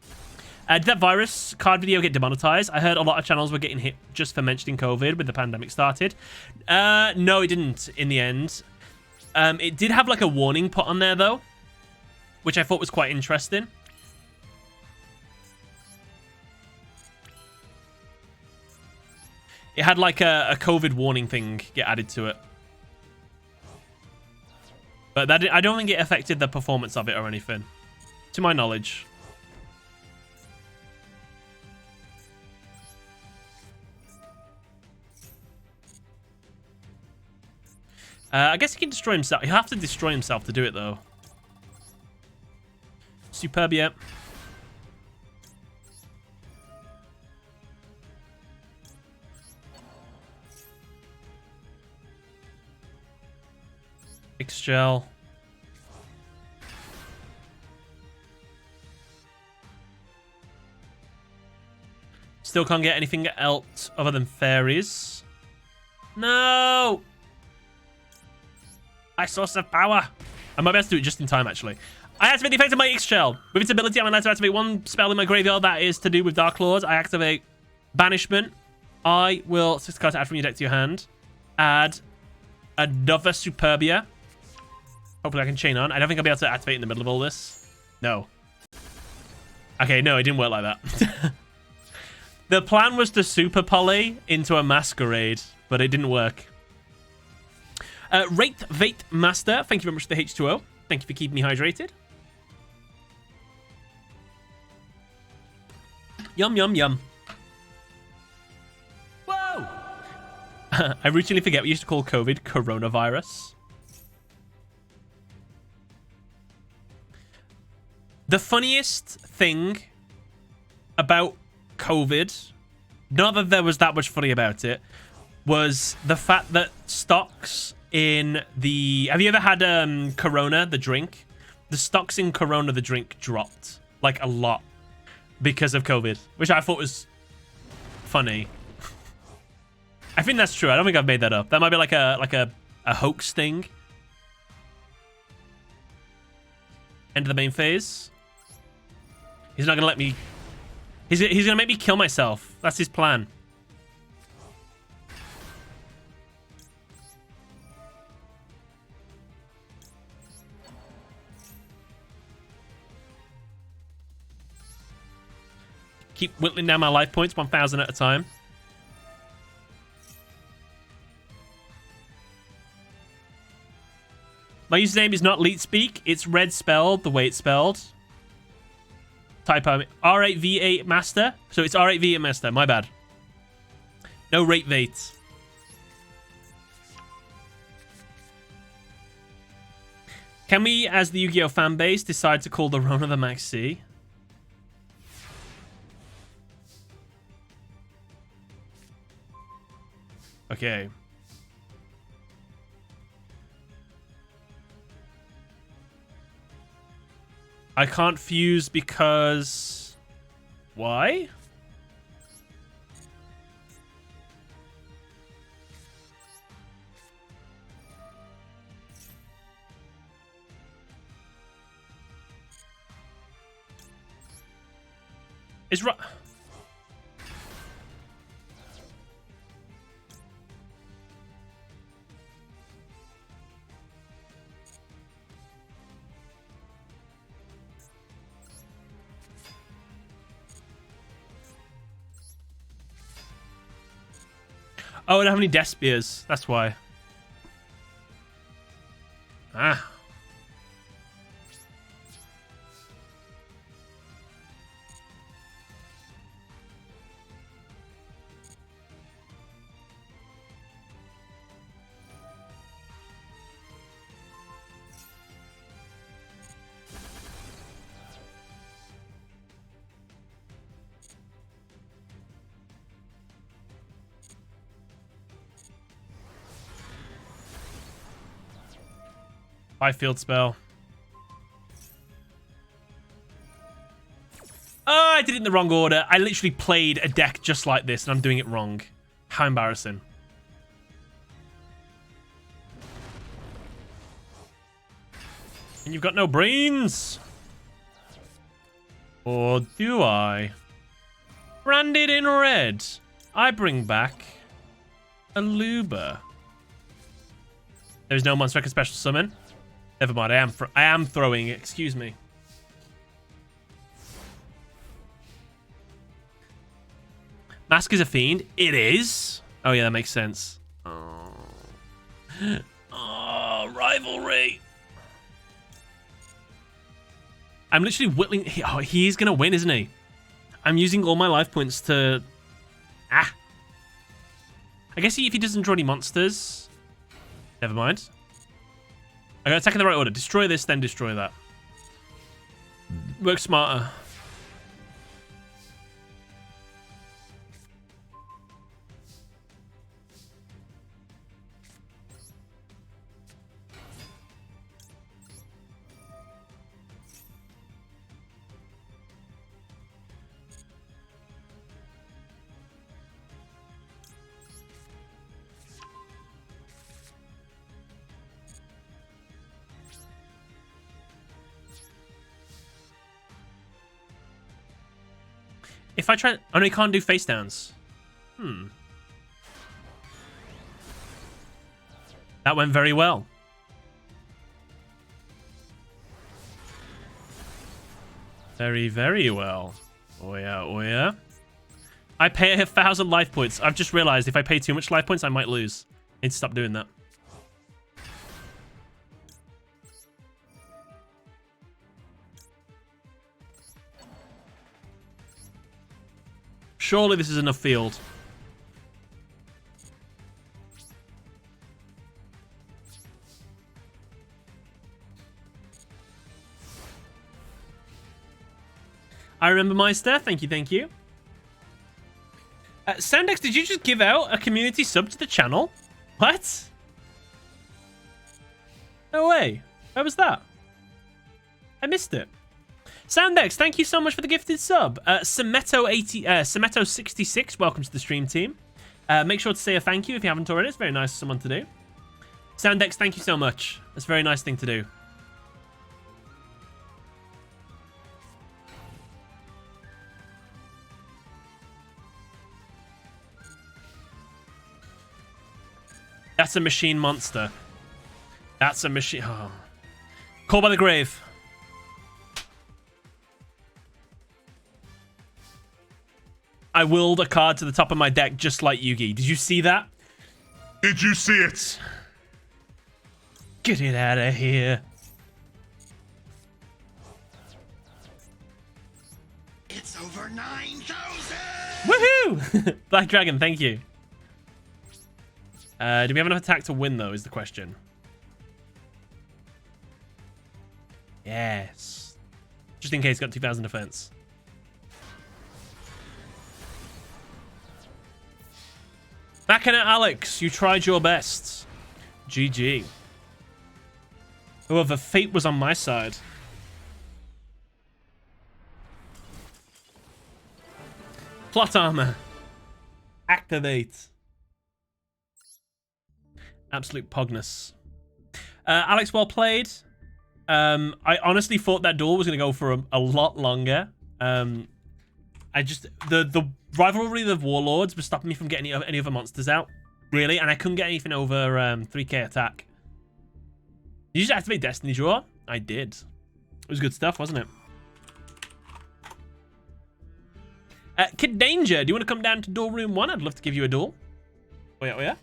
S1: Did that virus card video get demonetized? I heard a lot of channels were getting hit just for mentioning COVID when the pandemic started. No, it didn't in the end. It did have like a warning put on there though, which I thought was quite interesting. It had like a COVID warning thing get added to it. But that I don't think it affected the performance of it or anything, to my knowledge. I guess he can destroy himself. He'll have to destroy himself to do it, though. Superbia. X-Gel. Still can't get anything else other than fairies. No! My source of power. I might be able to do it just in time, actually. I activate the effect of my X-Shell. With its ability, I'm allowed to activate one spell in my graveyard that is to do with Dark Lords. I activate Banishment. I will 6 cards to add from your deck to your hand. Add another Superbia. Hopefully I can chain on. I don't think I'll be able to activate in the middle of all this. No. Okay, no, it didn't work like that. The plan was to super poly into a masquerade, but it didn't work. Wraith Vate Master, thank you very much for the H2O. Thank you for keeping me hydrated. Yum, yum, yum. Whoa! I routinely forget we used to call COVID coronavirus. The funniest thing about COVID, not that there was that much funny about it, was the fact that stocks in the... Have you ever had Corona, the drink? The stocks in Corona, the drink, dropped. Like, a lot. Because of COVID. Which I thought was funny. I think that's true. I don't think I've made that up. That might be like a hoax thing. End of the main phase. He's not going to let me... He's going to make me kill myself. That's his plan. Keep whittling down my life points, 1,000 at a time. My username is not Leet Speak. It's red spelled the way it's spelled. Typo. R8V8 Master. So it's R8V8 Master. My bad. No rate vate. Can we, as the Yu-Gi-Oh fan base, decide to call the Rona the Maxi? Okay. I can't fuse because... Why? Is right... Oh, I don't have any death spears. That's why. Ah. Field spell. Oh, I did it in the wrong order. I literally played a deck just like this, and I'm doing it wrong. How embarrassing. And you've got no brains. Or do I? Branded in red. I bring back a Luba. There's no monster I can special summon. Never mind, I am throwing, excuse me. Mask is a fiend? It is? Oh yeah, that makes sense. Oh, oh rivalry. I'm literally whittling. Oh, he's gonna win, isn't he? I'm using all my life points to... Ah. I guess if he doesn't draw any monsters... Never mind. I gotta attack in the right order. Destroy this, then destroy that. Work smarter. If I try... Oh, no, you can't do face downs. That went very well. Very, very well. Oh, yeah, oh, yeah. I pay 1,000 life points. I've just realized if I pay too much life points, I might lose. I need to stop doing that. Surely this is enough field. I remember Meister. Thank you, thank you. Sandex, did you just give out a community sub to the channel? What? No way. Where was that? I missed it. Soundex, thank you so much for the gifted sub. Semeto66, welcome to the stream team. Make sure to say a thank you if you haven't already. It's very nice of someone to do. Soundex, thank you so much. That's a very nice thing to do. That's a machine monster. That's a machine. Oh. Call by the grave. I willed a card to the top of my deck just like Yugi. Did you see that?
S2: Did you see it?
S1: Get it out of here.
S3: It's over 9,000!
S1: Woohoo! Black Dragon, thank you. Do we have enough attack to win, though, is the question. Yes. Just in case, got 2,000 defense. Back in it, Alex. You tried your best. GG. However, fate was on my side. Plot armor. Activate. Absolute pogness. Alex, well played. I honestly thought that duel was going to go for a lot longer. I just... The rivalry of Warlords was stopping me from getting any other monsters out, really, and I couldn't get anything over 3k attack. Did you just activate Destiny Draw? I did. It was good stuff, wasn't it? Kid Danger, do you want to come down to Duel Room 1? I'd love to give you a duel. Oh yeah, oh yeah?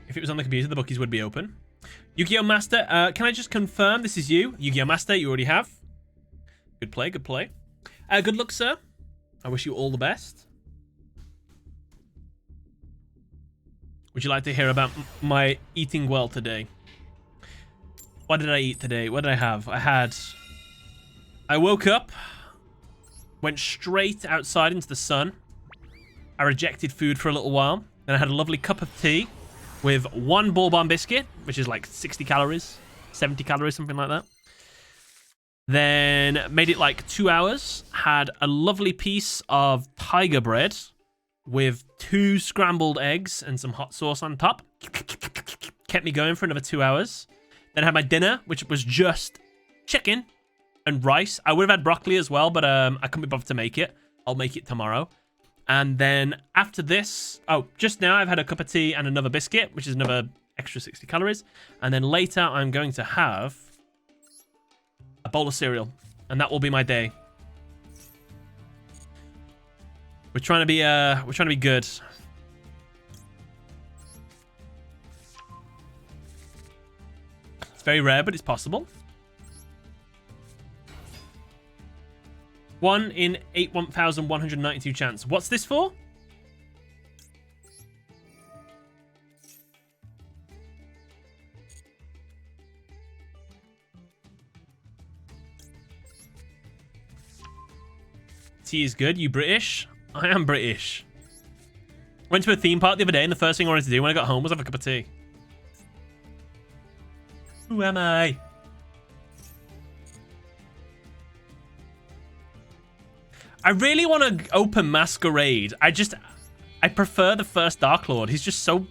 S1: If it was on the computer, the bookies would be open. Yu-Gi-Oh! Master, can I just confirm this is you? Yu-Gi-Oh! Master, you already have. Good play, good play. Good luck, sir. I wish you all the best. Would you like to hear about my eating well today? What did I eat today? What did I have? I woke up, went straight outside into the sun. I rejected food for a little while. Then I had a lovely cup of tea with one bourbon biscuit, which is like 60 calories, 70 calories, something like that. Then made it like 2 hours. Had a lovely piece of tiger bread with 2 scrambled eggs and some hot sauce on top. Kept me going for another 2 hours. Then I had my dinner, which was just chicken and rice. I would have had broccoli as well, but I couldn't be bothered to make it. I'll make it tomorrow. And then after this, oh, just now I've had a cup of tea and another biscuit, which is another extra 60 calories. And then later I'm going to have a bowl of cereal, and that will be my day. We're trying to be good. It's very rare, but it's possible. 1 in 81,192 chance. What's this for? Tea is good. You British? I am British. Went to a theme park the other day, and the first thing I wanted to do when I got home was have a cup of tea. Who am I? I really want to open Masquerade. I prefer the first Dark Lord. He's just so...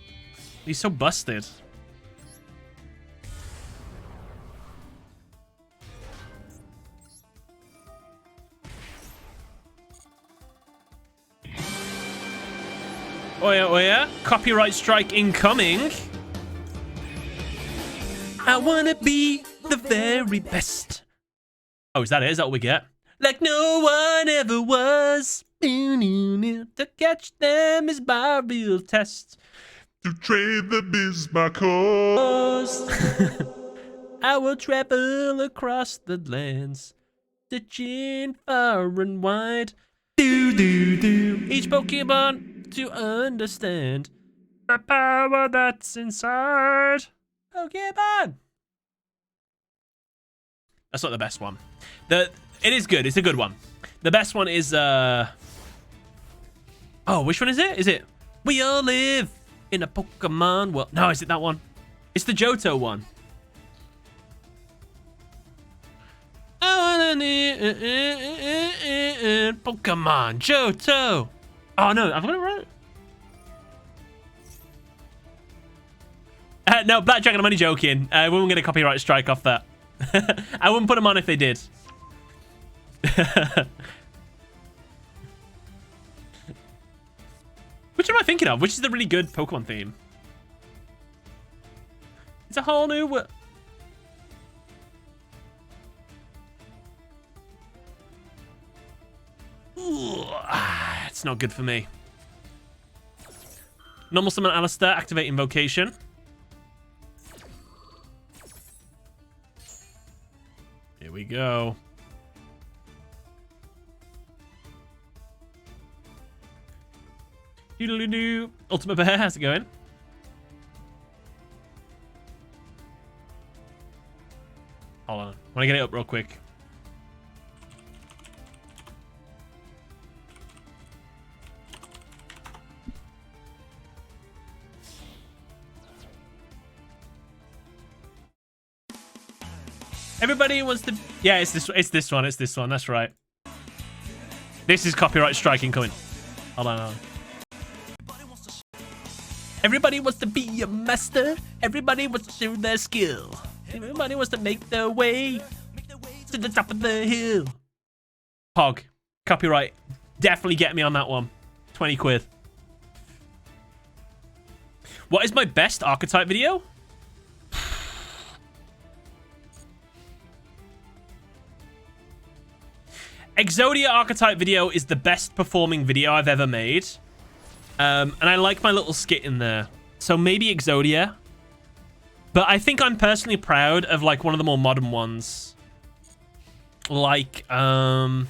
S1: he's so busted. Oh yeah, oh yeah. Copyright strike incoming. I want to be the very best. Oh, is that it? Is that what we get? Like no one ever was. To catch them is my real test.
S2: To trade them is my cause.
S1: I will travel across the lands, searching far and wide. Each Pokemon to understand the power that's inside Pokemon. That's not the best one. It is good. It's a good one. The best one is Oh, which one is it? Is it We All Live in a Pokemon World? No, is it that one? It's the Johto one. Pokemon Johto. Oh no, I've got it right. No, Black Dragon, I'm only joking. We wouldn't get a copyright strike off that. I wouldn't put them on if they did. Which am I thinking of? Which is the really good Pokemon theme? It's a whole new world. It's not good for me. Normal summon Alistair, activate invocation. Here we go. Doodle-doo. Ultimate Bear, how's it going? Hold on. I want to get it up real quick. Everybody wants to... Yeah, it's this one. It's this one. That's right. This is copyright striking coming. Hold on. Everybody wants to be a master. Everybody wants to show their skill. Everybody wants to make their way to the top of the hill. Pog. Copyright. Definitely get me on that one. 20 quid. What is my best archetype video? Exodia archetype video is the best performing video I've ever made. And I like my little skit in there. So maybe Exodia. But I think I'm personally proud of like one of the more modern ones. Like, I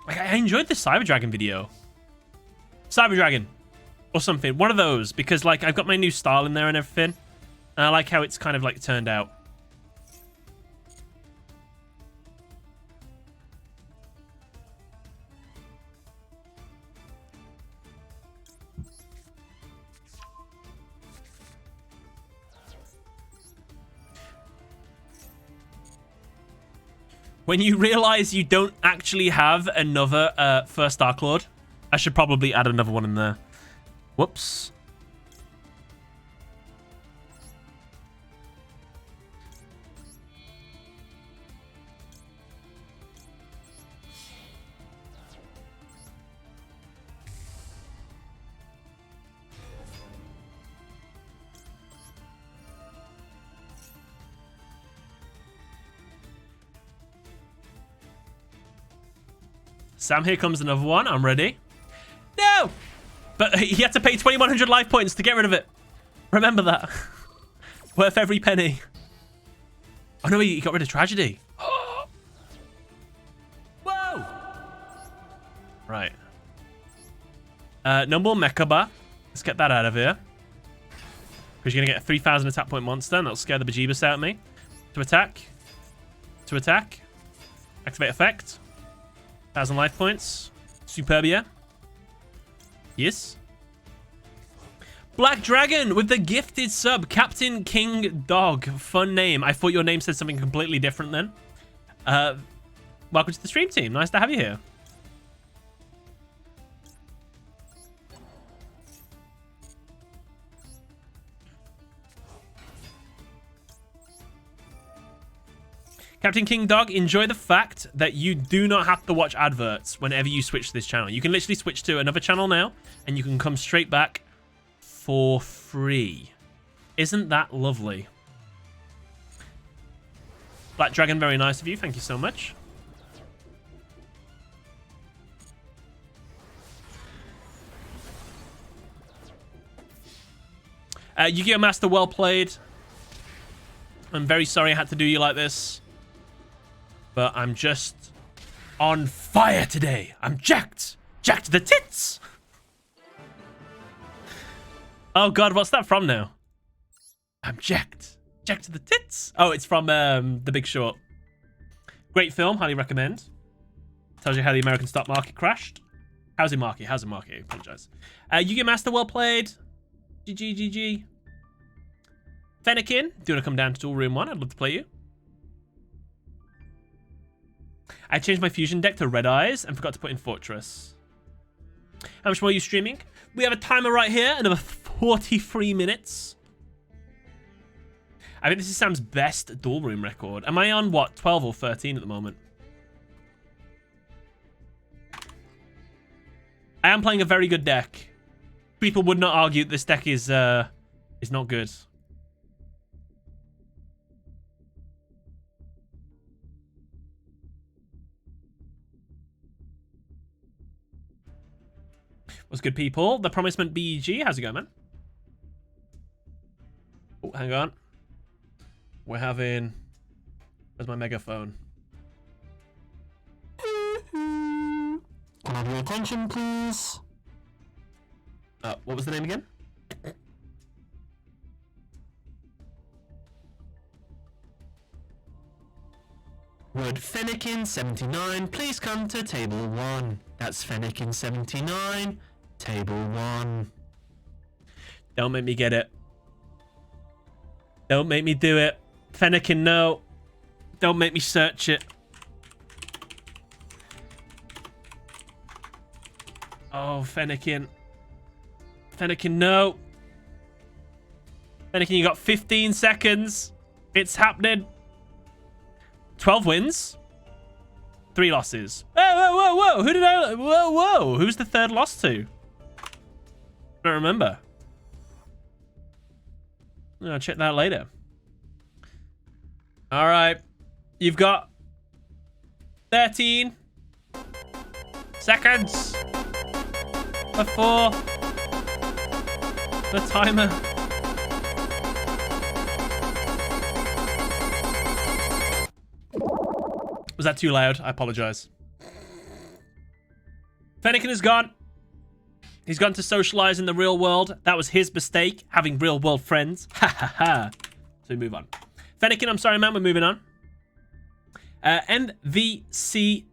S1: enjoyed the Cyber Dragon video. Cyber Dragon. Or something. One of those. Because like I've got my new style in there and everything. And I like how it's kind of like turned out. When you realize you don't actually have another first Dark Lord, I should probably add another one in there. Whoops. Sam, here comes another one. I'm ready. No! But he had to pay 2,100 life points to get rid of it. Remember that. Worth every penny. Oh no, he got rid of Tragedy. Whoa! Right. No more Mechaba. Let's get that out of here. Because you're going to get a 3,000 attack point monster, and that'll scare the bejeebus out of me. To attack. To attack. Activate effect. 1,000 life points. Superbia. Yes. Black Dragon with the gifted sub. Captain King Dog. Fun name. I thought your name said something completely different then. Welcome to the stream team. Nice to have you here. Captain King Dog, enjoy the fact that you do not have to watch adverts whenever you switch to this channel. You can literally switch to another channel now, and you can come straight back for free. Isn't that lovely? Black Dragon, very nice of you. Thank you so much. Yu-Gi-Oh! Master, well played. I'm very sorry I had to do you like this. But I'm just on fire today. I'm jacked. Jacked to the tits. Oh, God. What's that from now? I'm jacked. Jacked to the tits. Oh, it's from The Big Short. Great film. Highly recommend. Tells you how the American stock market crashed. Housing market. I apologize. Yu-Gi-Oh! Master, well played. GG. Fennekin, do you want to come down to Duel Room 1? I'd love to play you. I changed my fusion deck to Red Eyes and forgot to put in Fortress. How much more are you streaming? We have a timer right here, another 43 minutes. I think this is Sam's best Duel Room record. Am I on, what, 12 or 13 at the moment? I am playing a very good deck. People would not argue this deck is not good. What's good, people? The Promisement BEG. How's it going, man? Oh, hang on. We're having... Where's my megaphone?
S4: Can I have your attention, please?
S1: What was the name again?
S4: Would Fennekin 79 please come to table 1? That's Fennekin 79, table 1.
S1: Don't make me get it. Don't make me do it. Fennekin, no. Don't make me search it. Oh, Fennekin. Fennekin, no. Fennekin, you got 15 seconds. It's happening. 12 wins. 3 losses. Whoa. Who did I... Whoa. Who's the third loss to? I don't remember. I'll check that later. All right. You've got 13 seconds before the timer. Was that too loud? I apologize. Fennekin is gone. He's gone to socialize in the real world. That was his mistake, having real world friends. Ha ha ha. So we move on. Fennekin, I'm sorry, man. We're moving on. MVCMFBF.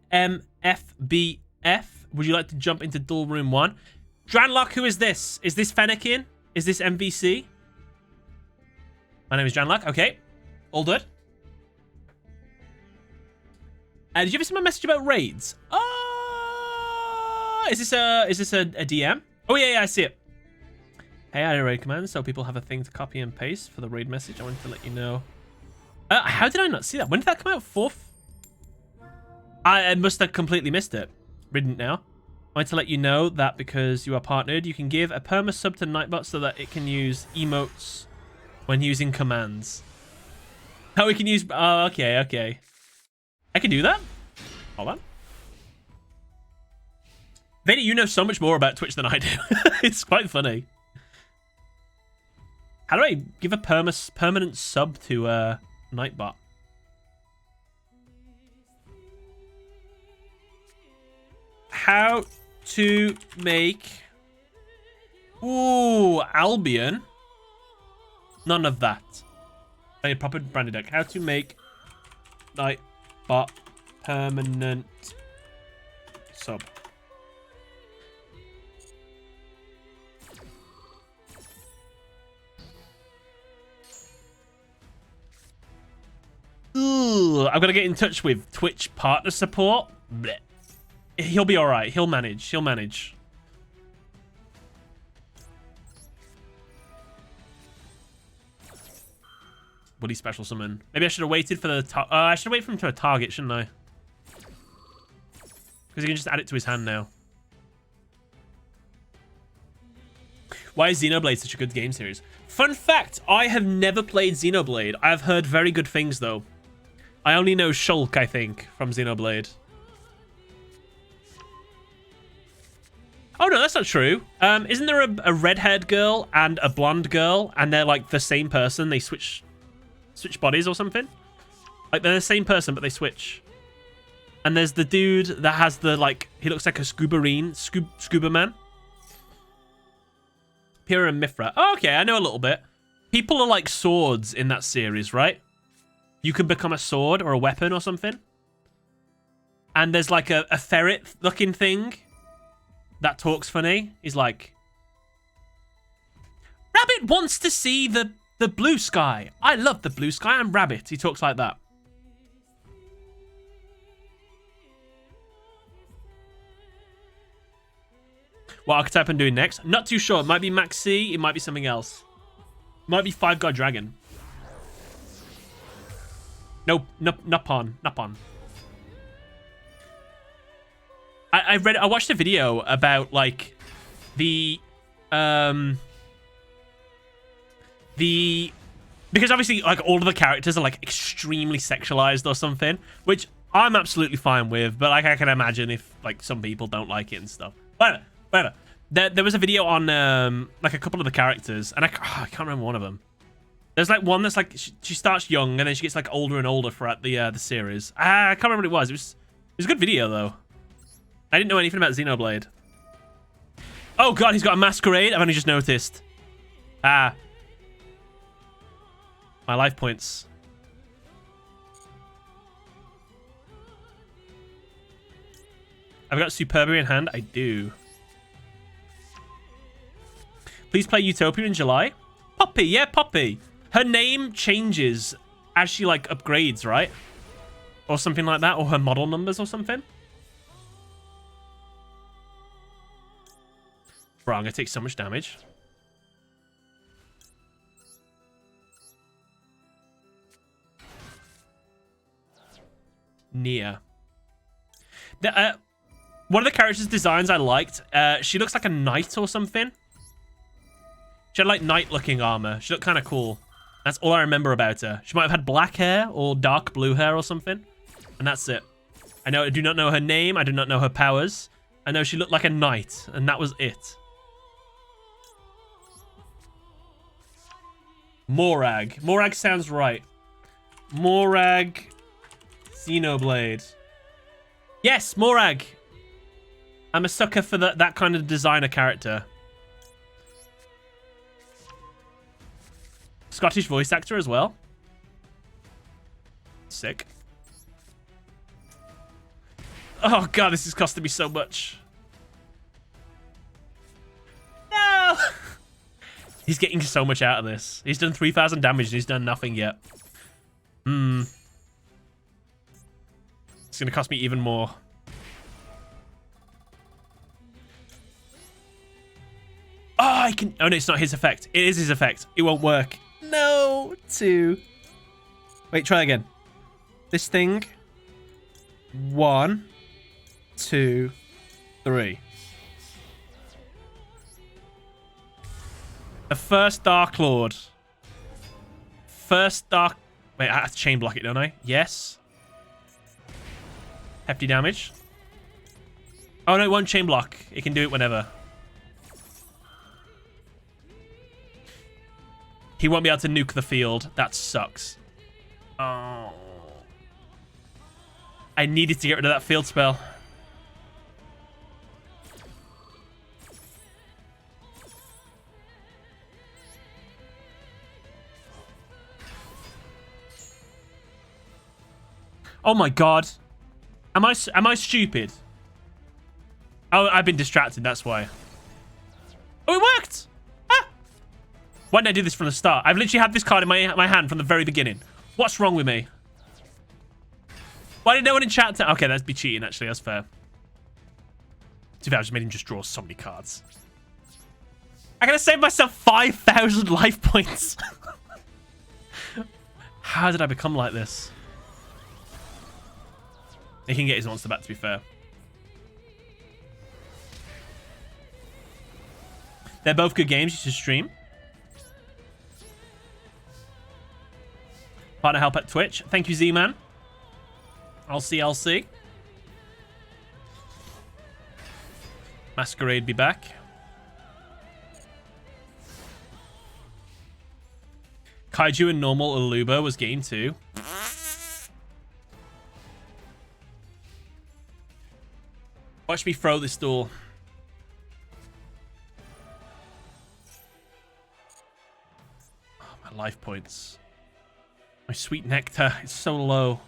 S1: Would you like to jump into Duel Room 1? Dranlock, who is this? Is this Fennekin? Is this MVC? My name is Dranlock. Okay. All good. Did you ever see my message about raids? Is this a DM? Oh yeah, I see it. Hey, I raid commands, so people have a thing to copy and paste for the raid message. I wanted to let you know. How did I not see that? When did that come out? 4th? I must have completely missed it. Reading it now. I wanted to let you know that because you are partnered, you can give a perma sub to Nightbot so that it can use emotes when using commands. Oh, we can use... Oh, okay. I can do that? Hold on. Vader, you know so much more about Twitch than I do. It's quite funny. How do I give a permanent sub to Nightbot? How to make... Ooh, Albion. None of that. I need a proper branded deck. How to make Nightbot permanent sub. Ooh, I've got to get in touch with Twitch partner support. Blech. He'll be all right. He'll manage. Would he special summon? Maybe I should have waited for the... I should have waited for him to a target, shouldn't I? Because he can just add it to his hand now. Why is Xenoblade such a good game series? Fun fact, I have never played Xenoblade. I have heard very good things, though. I only know Shulk, I think, from Xenoblade. Oh, no, that's not true. Isn't there a red-haired girl and a blonde girl, and they're, like, the same person? They switch bodies or something? Like, they're the same person, but they switch. And there's the dude that has the, like, he looks like a scuba man. Pyrrha and Mithra. Oh, okay, I know a little bit. People are like swords in that series, right? You can become a sword or a weapon or something. And there's like a ferret-looking thing that talks funny. He's like, Rabbit wants to see the blue sky. I love the blue sky. I'm Rabbit. He talks like that. What archetype I'm doing next? I'm not too sure. It might be Max C. It might be something else. It might be 5-God Dragon. Nope. Nupon. I watched a video about like because obviously like all of the characters are like extremely sexualized or something, which I'm absolutely fine with, but like I can imagine if like some people don't like it and stuff. Whatever. There was a video on like a couple of the characters, and I can't remember one of them. There's like one that's like she starts young and then she gets like older and older throughout the series. I can't remember what it was. It was a good video though. I didn't know anything about Xenoblade. Oh god, he's got a masquerade. I've only just noticed. My life points. I've got Superbia in hand. I do. Please play Utopia in July. Poppy, yeah, Poppy. Her name changes as she like upgrades, right? Or something like that, or her model numbers or something. Bro, I'm gonna take so much damage. Nia. One of the characters' designs I liked, she looks like a knight or something. She had like knight-looking armor. She looked kind of cool. That's all I remember about her. She might have had black hair or dark blue hair or something. And that's it. I do not know her name. I do not know her powers. I know she looked like a knight, and that was it. Morag. Morag sounds right. Morag Xenoblade. Yes, Morag. I'm a sucker for that kind of designer character. Scottish voice actor as well. Sick. Oh god, this is costing me so much. No! He's getting so much out of this. He's done 3,000 damage and he's done nothing yet. It's gonna cost me even more. Oh, I can... Oh, no, it's not his effect. It is his effect. It won't work. No, 2. Wait, try again. This thing. 1, 2, 3. The first Dark Lord. First Dark... Wait, I have to chain block it, don't I? Yes. Hefty damage. Oh, no, it won't chain block. It can do it whenever. He won't be able to nuke the field. That sucks. Oh. I needed to get rid of that field spell. Oh my god. Am I stupid? Oh, I've been distracted, that's why. Oh, it worked! Why didn't I do this from the start? I've literally had this card in my hand from the very beginning. What's wrong with me? Why did no one in chat... Okay, that'd be cheating, actually. That's fair. To be fair, I just made him just draw so many cards. I gotta save myself 5,000 life points. How did I become like this? He can get his monster back, to be fair. They're both good games. You should stream. Partner help at Twitch. Thank you, Z-Man. LC. Masquerade be back. Kaiju and normal Aluba was game 2. Watch me throw this duel. Oh, my life points. My sweet nectar is so low.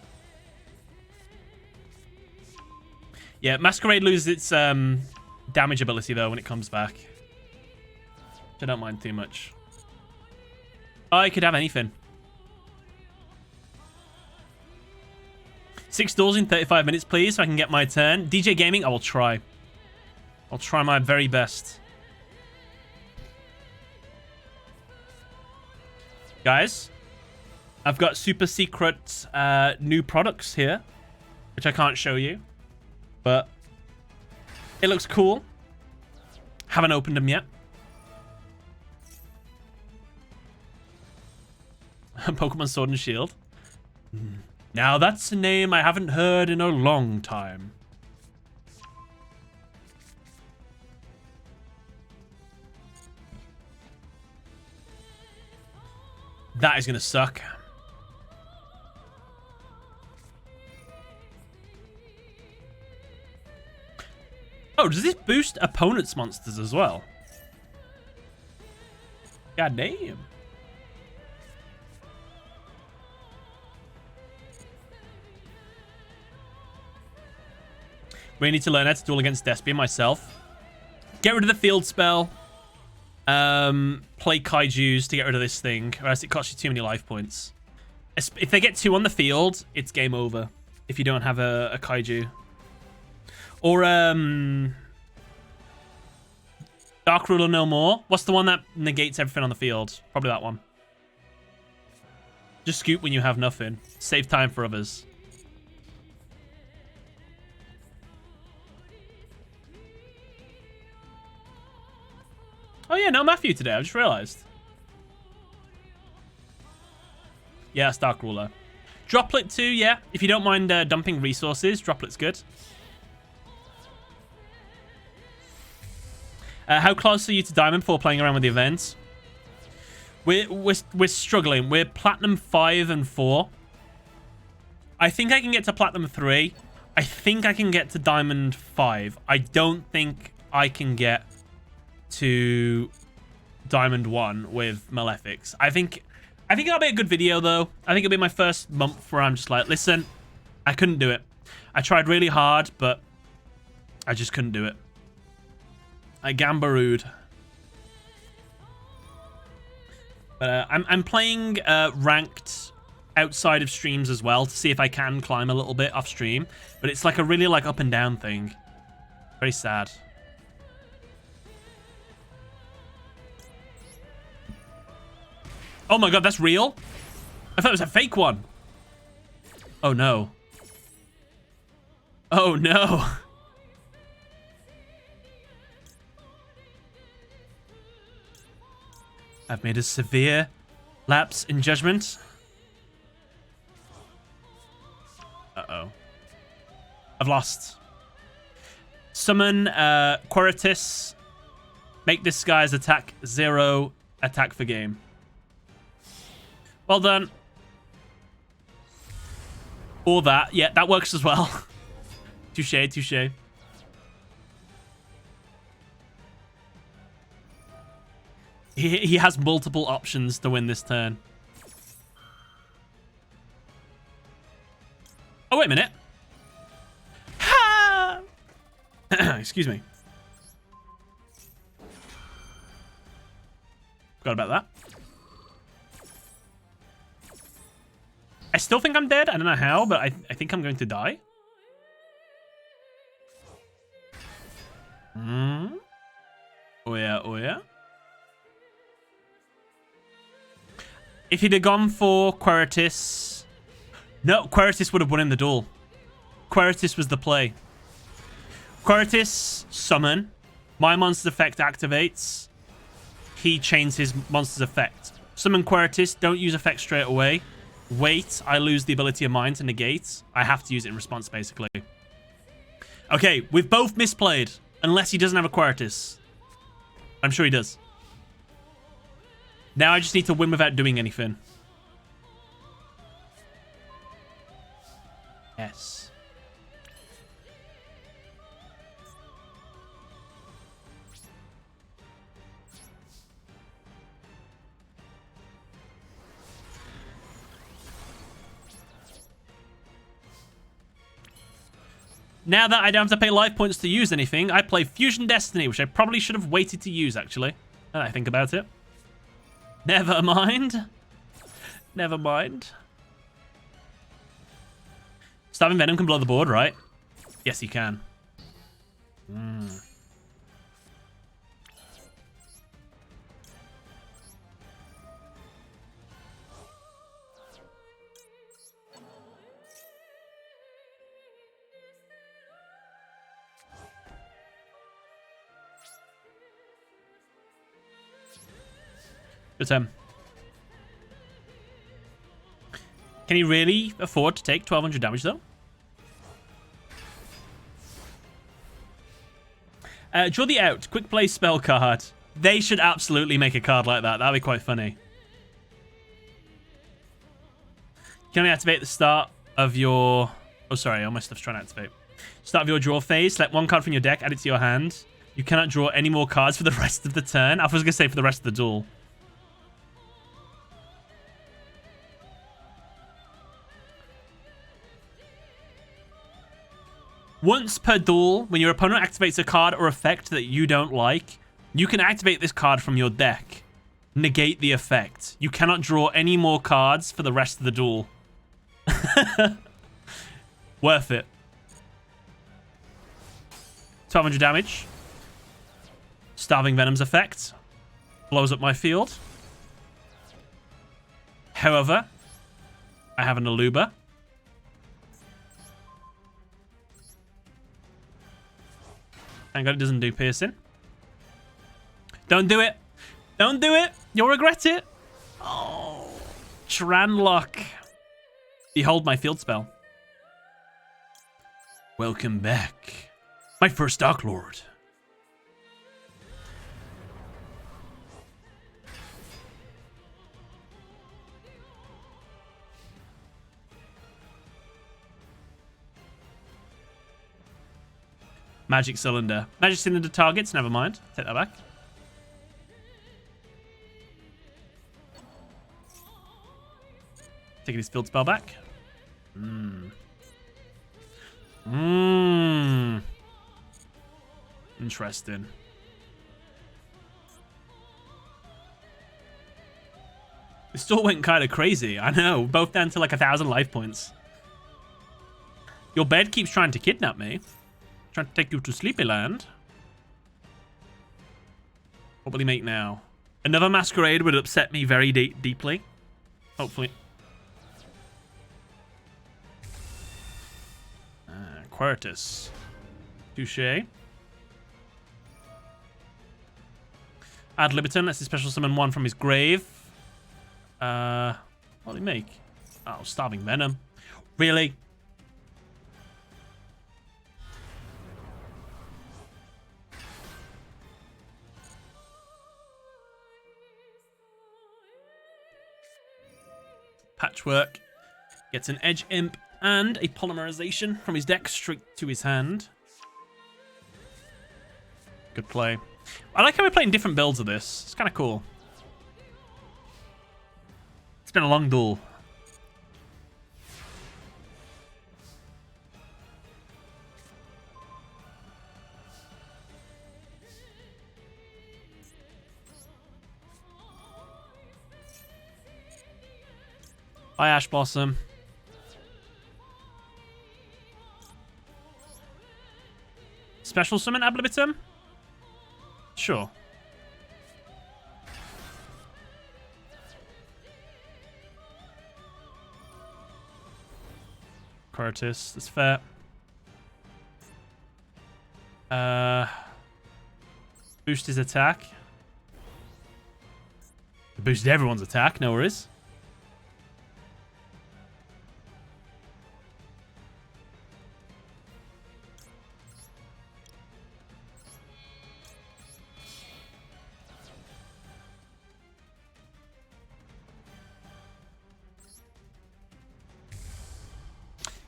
S1: Yeah, Masquerade loses its damage ability, though, when it comes back. Which I don't mind too much. Oh, I could have anything. 6 duels in 35 minutes, please, so I can get my turn. DJ Gaming, I will try. I'll try my very best. Guys, I've got super secret new products here, which I can't show you, but it looks cool. Haven't opened them yet. Pokemon Sword and Shield. Now that's a name I haven't heard in a long time. That is going to suck. Oh, does this boost opponent's monsters as well? God damn. We need to learn how to duel against Despia myself. Get rid of the field spell. Play Kaijus to get rid of this thing, or else it costs you too many life points. If they get 2 on the field, it's game over. If you don't have a Kaiju. Or, Dark Ruler no more. What's the one that negates everything on the field? Probably that one. Just scoop when you have nothing. Save time for others. Oh yeah, no Matthew today. I just realized. Yeah, it's Dark Ruler. Droplet too, yeah. If you don't mind dumping resources, Droplet's good. How close are you to Diamond before playing around with the events? We're struggling. We're Platinum 5 and 4. I think I can get to Platinum 3. I think I can get to Diamond 5. I don't think I can get to Diamond 1 with Malefics. I think it'll be a good video, though. I think it'll be my first month where I'm just like, listen, I couldn't do it. I tried really hard, but I just couldn't do it. I gambarood. But I'm playing ranked outside of streams as well to see if I can climb a little bit off stream. But it's like a really like up and down thing. Very sad. Oh my god, that's real? I thought it was a fake one. Oh no. Oh no. I've made a severe lapse in judgment. Uh-oh. I've lost. Summon Quiritus. Make this guy's attack 0. Attack for game. Well done. Or that. Yeah, that works as well. Touche, touche. He has multiple options to win this turn. Oh, wait a minute. Ha! Excuse me. Forgot about that. I still think I'm dead. I don't know how, but I think I'm going to die. Oh yeah, oh yeah. If he'd have gone for Quiritus... No, Quiritus would have won him the duel. Quiritus was the play. Quiritus, summon. My monster's effect activates. He chains his monster's effect. Summon Quiritus, don't use effect straight away. Wait, I lose the ability of mine to negate. I have to use it in response, basically. Okay, we've both misplayed. Unless he doesn't have a Quiritus. I'm sure he does. Now I just need to win without doing anything. Yes. Now that I don't have to pay life points to use anything, I play Fusion Destiny, which I probably should have waited to use, actually. Now that I think about it. Never mind. Never mind. Starving Venom can blow the board, right? Yes, he can. Good time. Can he really afford to take 1200 damage, though? Draw the out. Quick play spell card. They should absolutely make a card like that. That'd be quite funny. You can only activate the start of your... Oh, sorry. All my stuff's trying to activate. Start of your draw phase. Select one card from your deck. Add it to your hand. You cannot draw any more cards for the rest of the turn. I was going to say for the rest of the duel. Once per duel, when your opponent activates a card or effect that you don't like, you can activate this card from your deck. Negate the effect. You cannot draw any more cards for the rest of the duel. Worth it. 1200 damage. Starving Venom's effect. Blows up my field. However, I have an Aluba. Thank God it doesn't do piercing. Don't do it. Don't do it. You'll regret it. Oh. Tranlock. Behold my field spell. Welcome back. My first Dark Lord. Magic Cylinder. Magic Cylinder targets, never mind. Take that back. Taking his field spell back. Interesting. This still went kind of crazy. I know. Both down to like 1,000 life points. Your bed keeps trying to kidnap me. Trying to take you to Sleepyland. What will he make now? Another Masquerade would upset me very deeply. Hopefully. Quertus. Touché. Ad libitum. Let's special summon one from his grave. What will he make? Oh, Starving Venom. Really? Patchwork. Gets an Edge Imp and a Polymerization from his deck straight to his hand. Good play. I like how we're playing different builds of this. It's kind of cool. It's been a long duel. Hi, Ash Blossom. Special summon Ad libitum? Sure. Quertus, that's fair. Boost his attack. Boosted everyone's attack, no worries.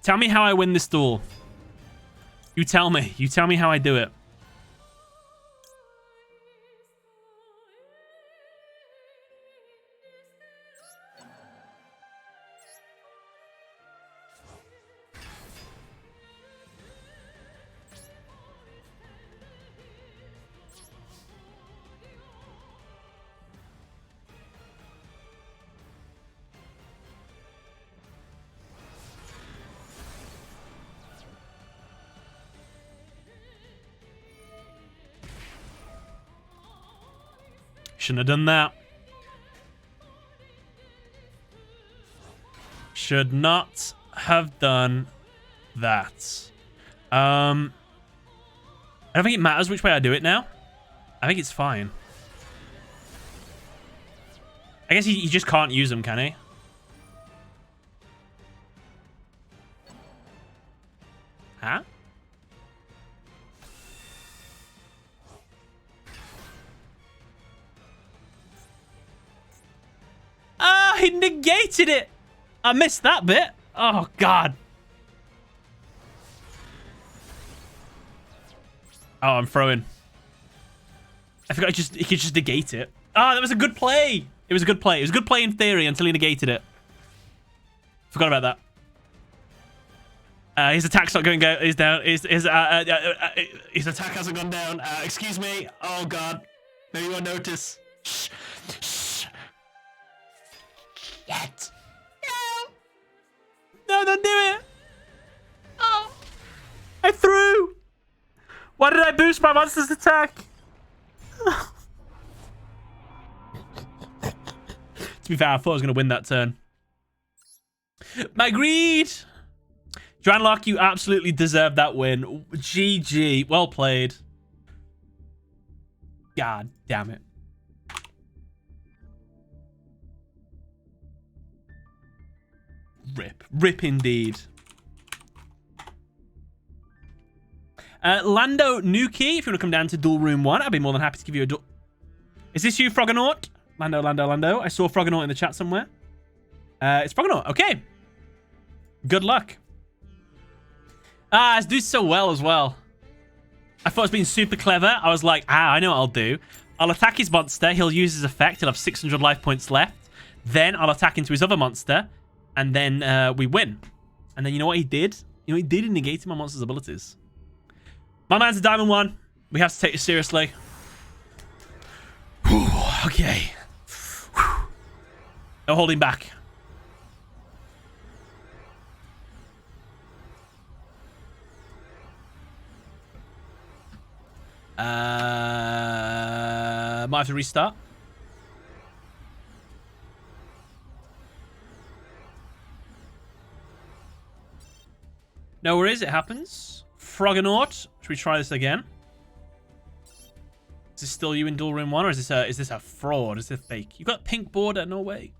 S1: Tell me how I win this duel. You tell me. You tell me how I do it. Shouldn't have done that. Should not have done that. I don't think it matters which way I do it now. I think it's fine. I guess he just can't use them, can he? Huh? Ah, he negated it. I missed that bit. Oh, God. Oh, I'm throwing. I forgot he could just negate it. Ah, that was a good play. It was a good play. It was a good play in theory until he negated it. Forgot about that. His attack's not going to go. He's down. His attack hasn't gone down. Excuse me. Oh, God. Maybe you won't notice. Shh. Shh. Yet. No, don't do it. Oh. I threw. Why did I boost my monster's attack? To be fair, I thought I was going to win that turn. My greed. Dranlock, you absolutely deserve that win. GG. Well played. God damn it. Rip. Rip indeed. Lando Nuki, if you want to come down to Duel Room 1, I'd be more than happy to give you a duel. Is this you, Froganaut? Lando. I saw Froganaut in the chat somewhere. It's Froganaut. Okay. Good luck. Ah, it's doing so well as well. I thought it was being super clever. I was like, I know what I'll do. I'll attack his monster. He'll use his effect. He'll have 600 life points left. Then I'll attack into his other monster. And then we win. And then you know what he did? You know what he did? He negated my monster's abilities. My man's a Diamond 1. We have to take this seriously. Whew, okay. Whew. No holding back. Might have to restart. No worries, it happens. Froganaut, should we try this again? Is this still you in Duel Room 1, or is this a fraud? Is this a fake? You got pink border? No way.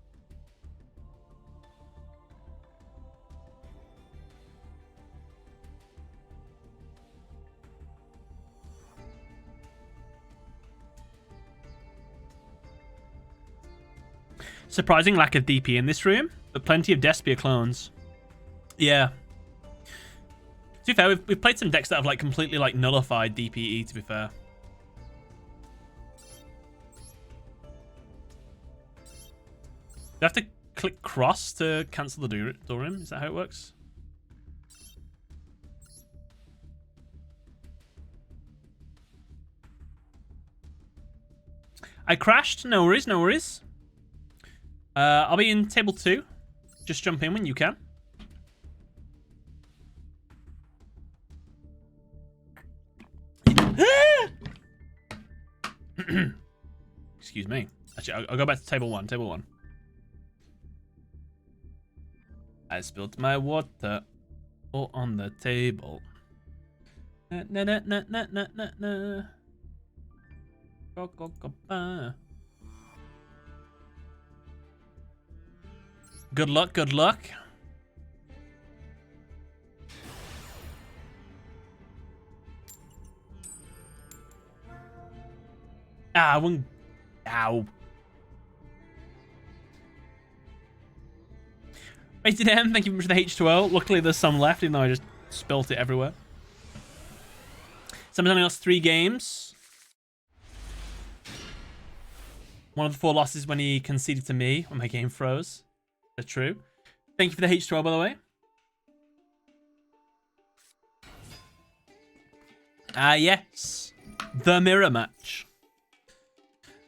S1: Surprising lack of DP in this room, but plenty of Despia clones. Yeah. To be fair, we've played some decks that have like completely like nullified DPE, to be fair. Do I have to click cross to cancel the door room? Is that how it works? I crashed. No worries, no worries. I'll be in table 2. Just jump in when you can. Excuse me. Actually, I'll go back to table 1. Table 1. I spilled my water all on the table. Na na na na na na na na. Go go go ba. Good luck, good luck. Ah, I wouldn't. Ow. Rated M, thank you very much for the H2O. Luckily, there's some left, even though I just spilt it everywhere. Someone's only lost 3 games. One of the 4 losses when he conceded to me when my game froze. That's true. Thank you for the H2O, by the way. Yes. The mirror match.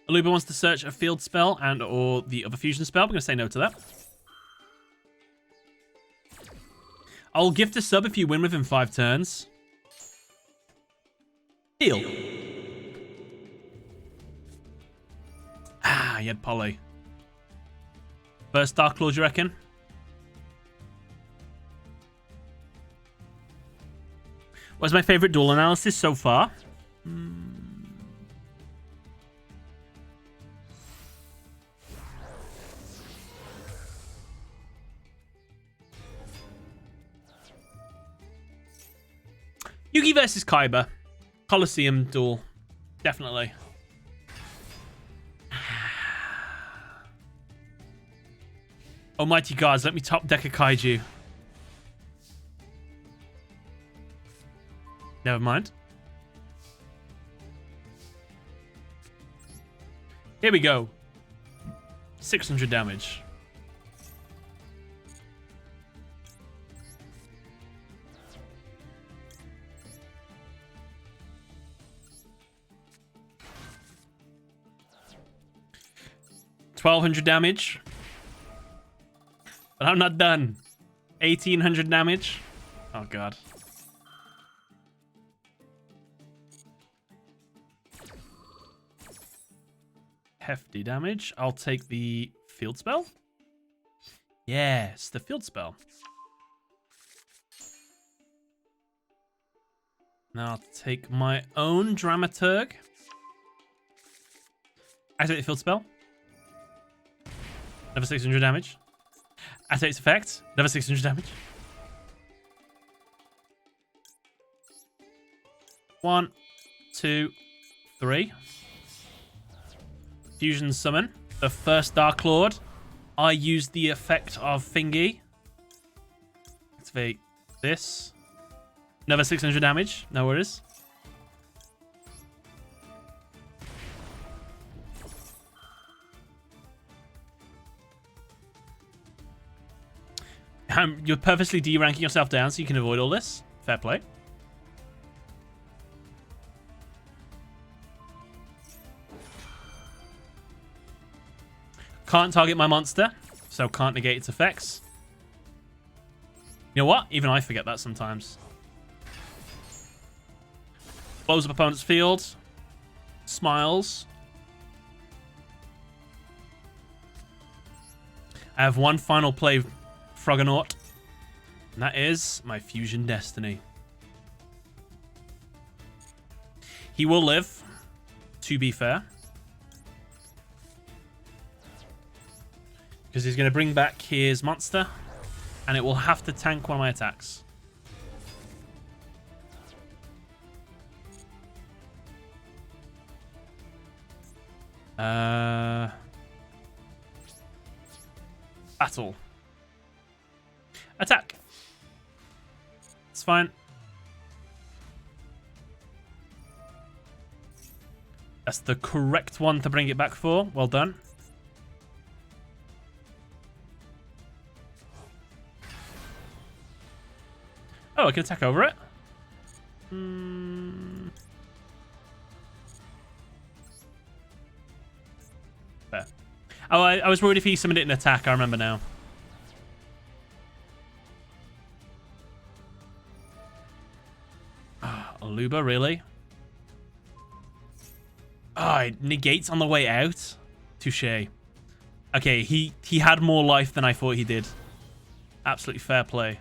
S1: Aluba wants to search a field spell and or the other fusion spell. We're going to say no to that. I'll gift a sub if you win within 5 turns. Deal. Ah, he had Poly. First Dark Lord, you reckon? What's my favorite duel analysis so far? Yugi versus Kaiba. Coliseum duel. Definitely. Almighty gods, let me top deck a kaiju. Never mind. Here we go. 600 damage. $1,200 damage. But I'm not done. 1,800 damage. Oh, God. Hefty damage. I'll take the field spell. Yes, the field spell. Now I'll take my own dramaturg. Activate the field spell. Another 600 damage. Activate its effect. Another 600 damage. 1, 2, 3. Fusion summon. The first Dark Lord. I use the effect of Thingy. Activate this. Another 600 damage. No worries. You're purposely de-ranking yourself down so you can avoid all this. Fair play. Can't target my monster, so can't negate its effects. You know what? Even I forget that sometimes. Blows up opponent's field. Smiles. I have one final play, Froggernaut. And that is my Fusion Destiny. He will live, to be fair. Because he's going to bring back his monster. And it will have to tank one of my attacks. Battle. Attack. It's fine. That's the correct one to bring it back for. Well done. Oh, I can attack over it. Fair. Oh, I was worried if he summoned it in attack. I remember now. Aluba, really? Oh, it negates on the way out? Touché. Okay, he had more life than I thought he did. Absolutely fair play.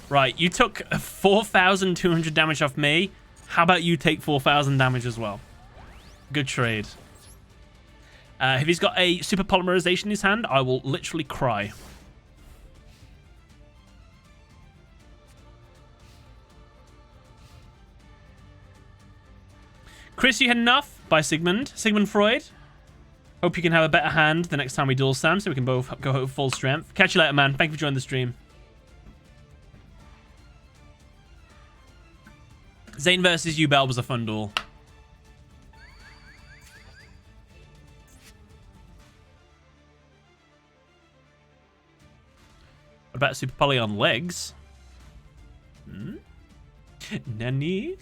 S1: Right, you took 4,200 damage off me. How about you take 4,000 damage as well? Good trade. If he's got a super polymerization in his hand, I will literally cry. Chris, you had enough by Sigmund Freud. Hope you can have a better hand the next time we duel, Sam, so we can both go full strength. Catch you later, man. Thank you for joining the stream. Zane versus Ubel was a fun duel. What about Super Poly on legs? Nani?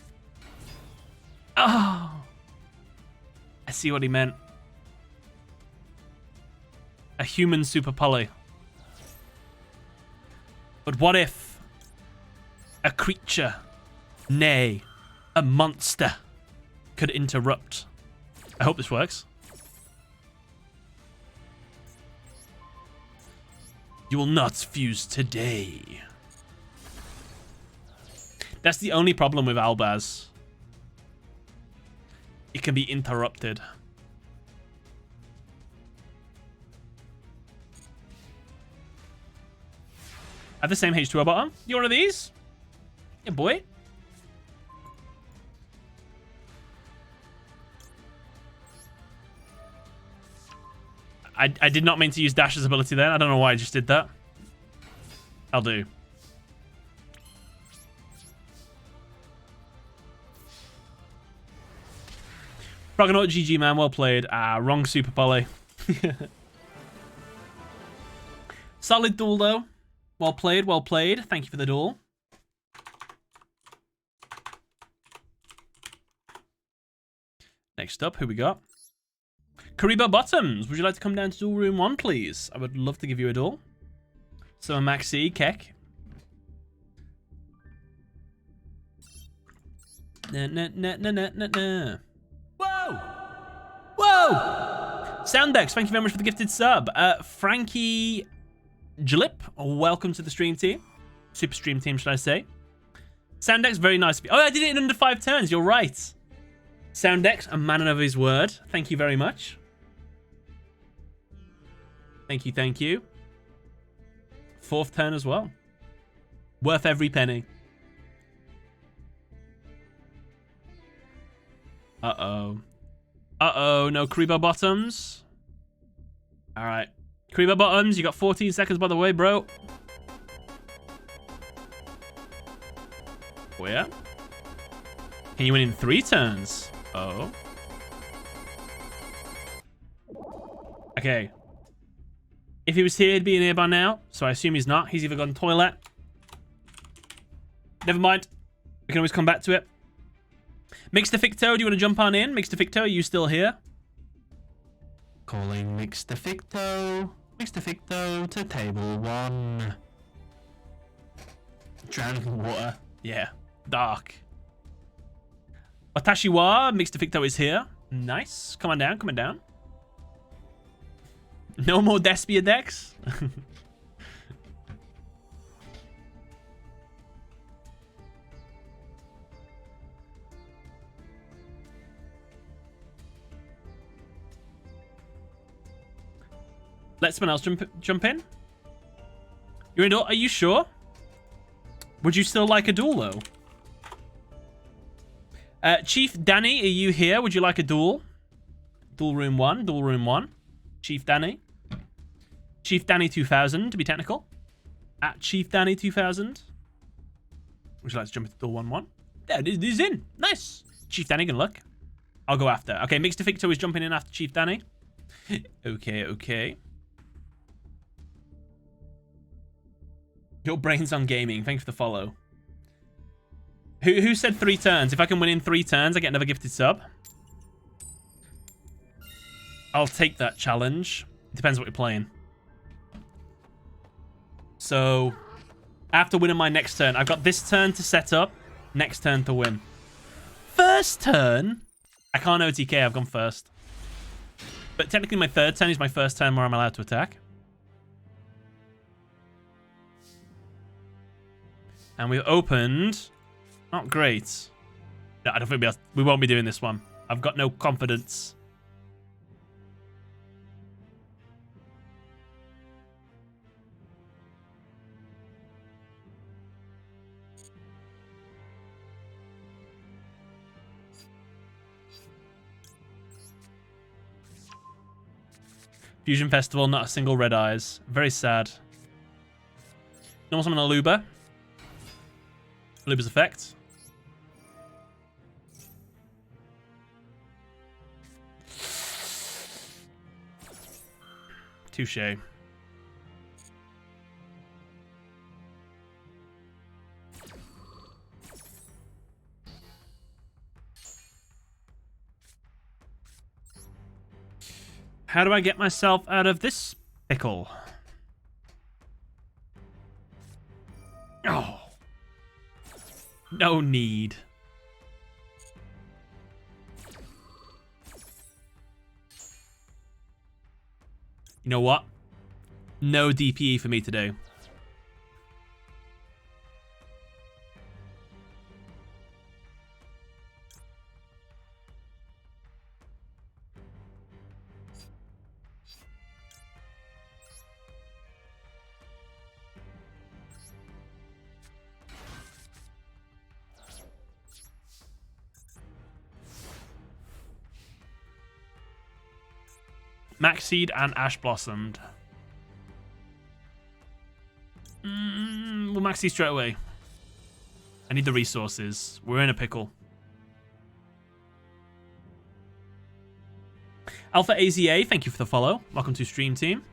S1: Oh! I see what he meant. A human Super Poly. But what if a creature, nay, a monster, could interrupt. I hope this works. You will not fuse today. That's the only problem with Albaz. It can be interrupted. I have the same H2O bottom. You want one of these? Yeah, boy. I did not mean to use Dash's ability then. I don't know why I just did that. I'll do. Froganaut, GG, man. Well played. Ah, wrong Super Poly. Solid duel, though. Well played, well played. Thank you for the duel. Next up, who we got? Kariba Bottoms, would you like to come down to Duel Room 1, please? I would love to give you a duel. So, Maxi, Keck. Whoa! Whoa! Soundex, thank you very much for the gifted sub. Frankie Jlip, welcome to the stream team. Super stream team, should I say. Soundex, very nice. Oh, I did it in under 5 turns. You're right. Soundex, a man of his word. Thank you very much. Thank you, thank you. 4th turn as well. Worth every penny. Uh-oh. Uh-oh, no Kariba Bottoms. All right. Kariba Bottoms, you got 14 seconds by the way, bro. Where? Can you win in 3 turns? Oh. Okay. If he was here, he'd be in here by now. So I assume he's not. He's either gone toilet. Never mind. We can always come back to it. Mixed Ficto, do you want to jump on in? Mixed Ficto, are you still here?
S4: Calling Mixed Ficto to table 1.
S1: Drowning in water. Yeah. Dark. Watashiwa, Mixed Ficto is here. Nice. Come on down, come on down. No more Despia decks? Let someone else jump in. You're in duel? Are you sure? Would you still like a duel, though? Chief Danny, are you here? Would you like a duel? Duel room 1, duel room 1. Chief Danny. Chief Danny 2000, to be technical. At Chief Danny 2000. Would you like to jump into duel 1-1? There, he's in. Nice. Chief Danny, good luck. I'll go after. Okay, Mixed Ficto is jumping in after Chief Danny. Okay, okay. Your brain's on gaming. Thanks for the follow. Who said 3 turns? If I can win in 3 turns, I get another gifted sub. I'll take that challenge. It depends what you're playing. So, after winning my next turn, I've got this turn to set up, next turn to win. First turn? I can't OTK, I've gone first. But technically my 3rd turn is my first turn where I'm allowed to attack. And we've opened... Not great. No, I don't think we won't be doing this one. I've got no confidence. Fusion Festival, not a single red eyes. Very sad. Normal summon Aluba. Aluba's effect. Touché. How do I get myself out of this pickle? Oh. No need. You know what? No DPE for me to do. Max Seed and Ash Blossomed. We'll max Seed straight away. I need the resources. We're in a pickle. Alpha AZA, thank you for the follow. Welcome to Stream Team.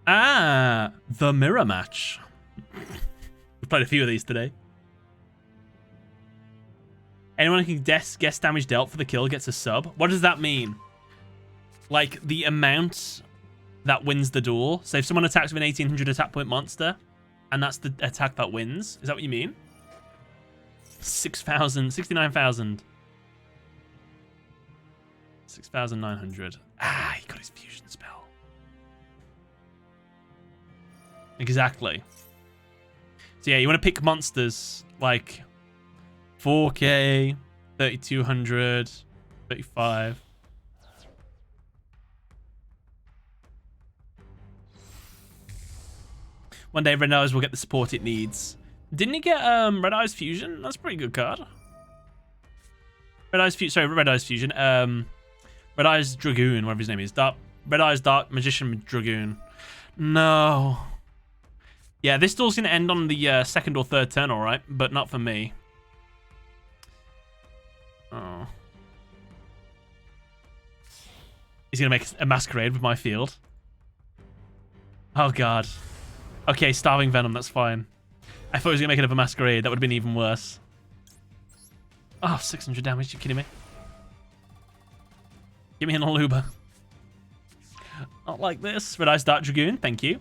S1: Ah, the mirror match. We've played a few of these today. Anyone who can guess damage dealt for the kill gets a sub. What does that mean? Like the amount that wins the duel. So if someone attacks with an 1800 attack point monster, and that's the attack that wins, is that what you mean? 6,000, 69,000. 6,900. Ah, he got his fusion spell. Exactly. So yeah, you want to pick monsters like 4K, 3,200, 35. One day Red Eyes will get the support it needs. Didn't he get Red Eyes Fusion? That's a pretty good card. Red Eyes Fusion. Red Eyes Dragoon, whatever his name is. Red Eyes Dark Magician Dragoon. No. Yeah, this duel's going to end on the second or third turn, alright, but not for me. Oh. He's going to make a masquerade with my field. Oh, God. Okay, Starving Venom, that's fine. I thought he was going to make it of a masquerade. That would have been even worse. Oh, 600 damage. You kidding me? Give me an Aluba. Not like this. Red Eyes Dark Dragoon, thank you.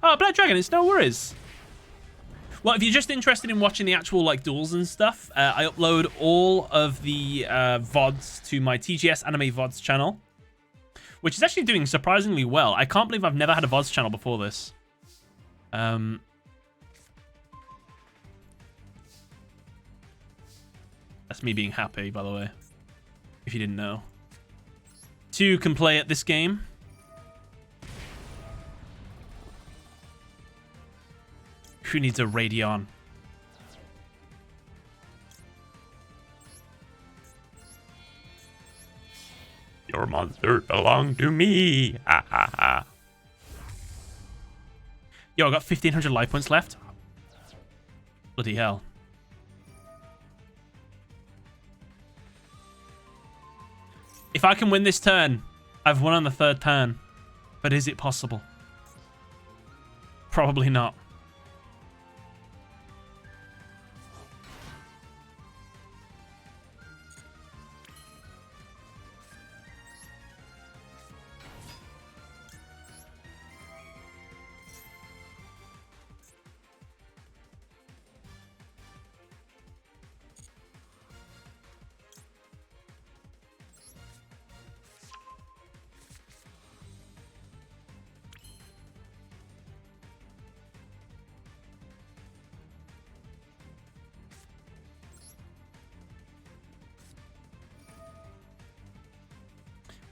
S1: Oh, Black Dragon, it's no worries. Well, if you're just interested in watching the actual like duels and stuff, I upload all of the VODs to my TGS Anime VODs channel, which is actually doing surprisingly well. I can't believe I've never had a VODs channel before this. That's me being happy, by the way, if you didn't know. 2 can play at this game. Who needs a Radeon?
S5: Your monsters belong to me. Ha ha ha.
S1: Yo, I got 1,500 life points left. Bloody hell. If I can win this turn, I've won on the 3rd turn. But is it possible? Probably not.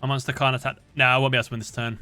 S1: My monster can't attack. No, I won't be able to win this turn.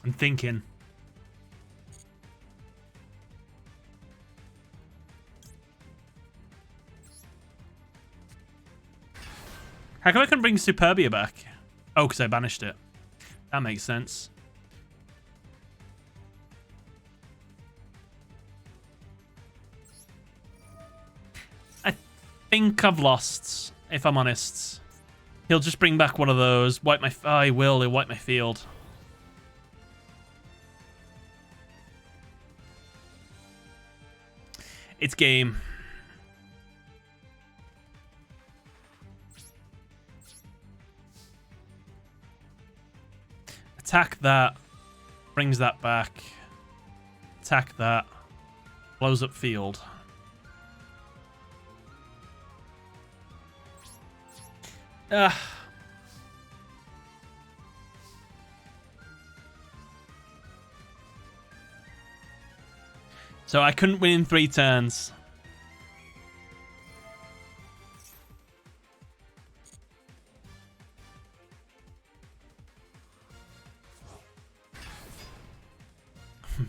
S1: I'm thinking. How come I can bring Superbia back? Oh, because I banished it. That makes sense. I think I've lost, if I'm honest. He'll just bring back one of those. Wipe my... Oh, he will. He'll wipe my field. It's game. Attack that. Brings that back. Attack that. Blows up field. So I couldn't win in 3 turns.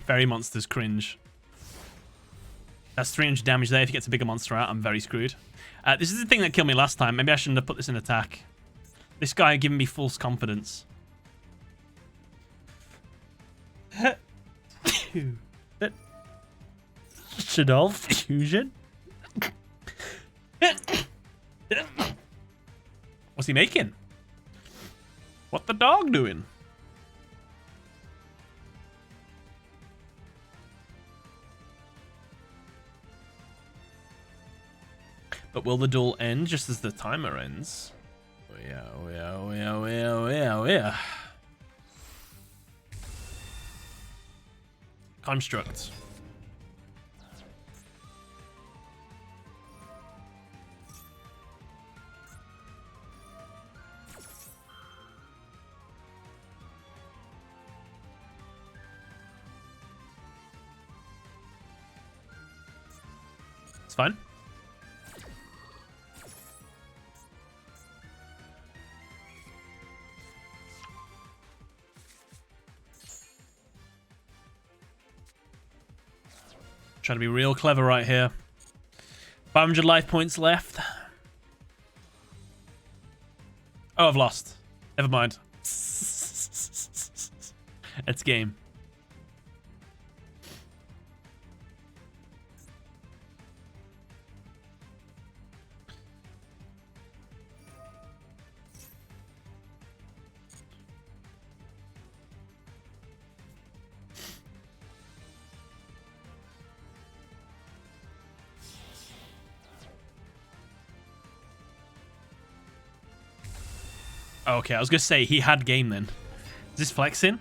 S1: Very monsters cringe. That's 300 damage there. If he gets a bigger monster out, I'm very screwed. This is the thing that killed me last time. Maybe I shouldn't have put this in attack. This guy giving me false confidence. Shadol fusion? What's he making? What the dog doing? But will the duel end just as the timer ends? Oh yeah, oh yeah, oh yeah, oh yeah, oh yeah, oh yeah. Construct. It's fine. Trying to be real clever right here. 500 life points left. Oh, I've lost. Never mind. It's game. Okay, I was going to say he had game then. Is this flexing?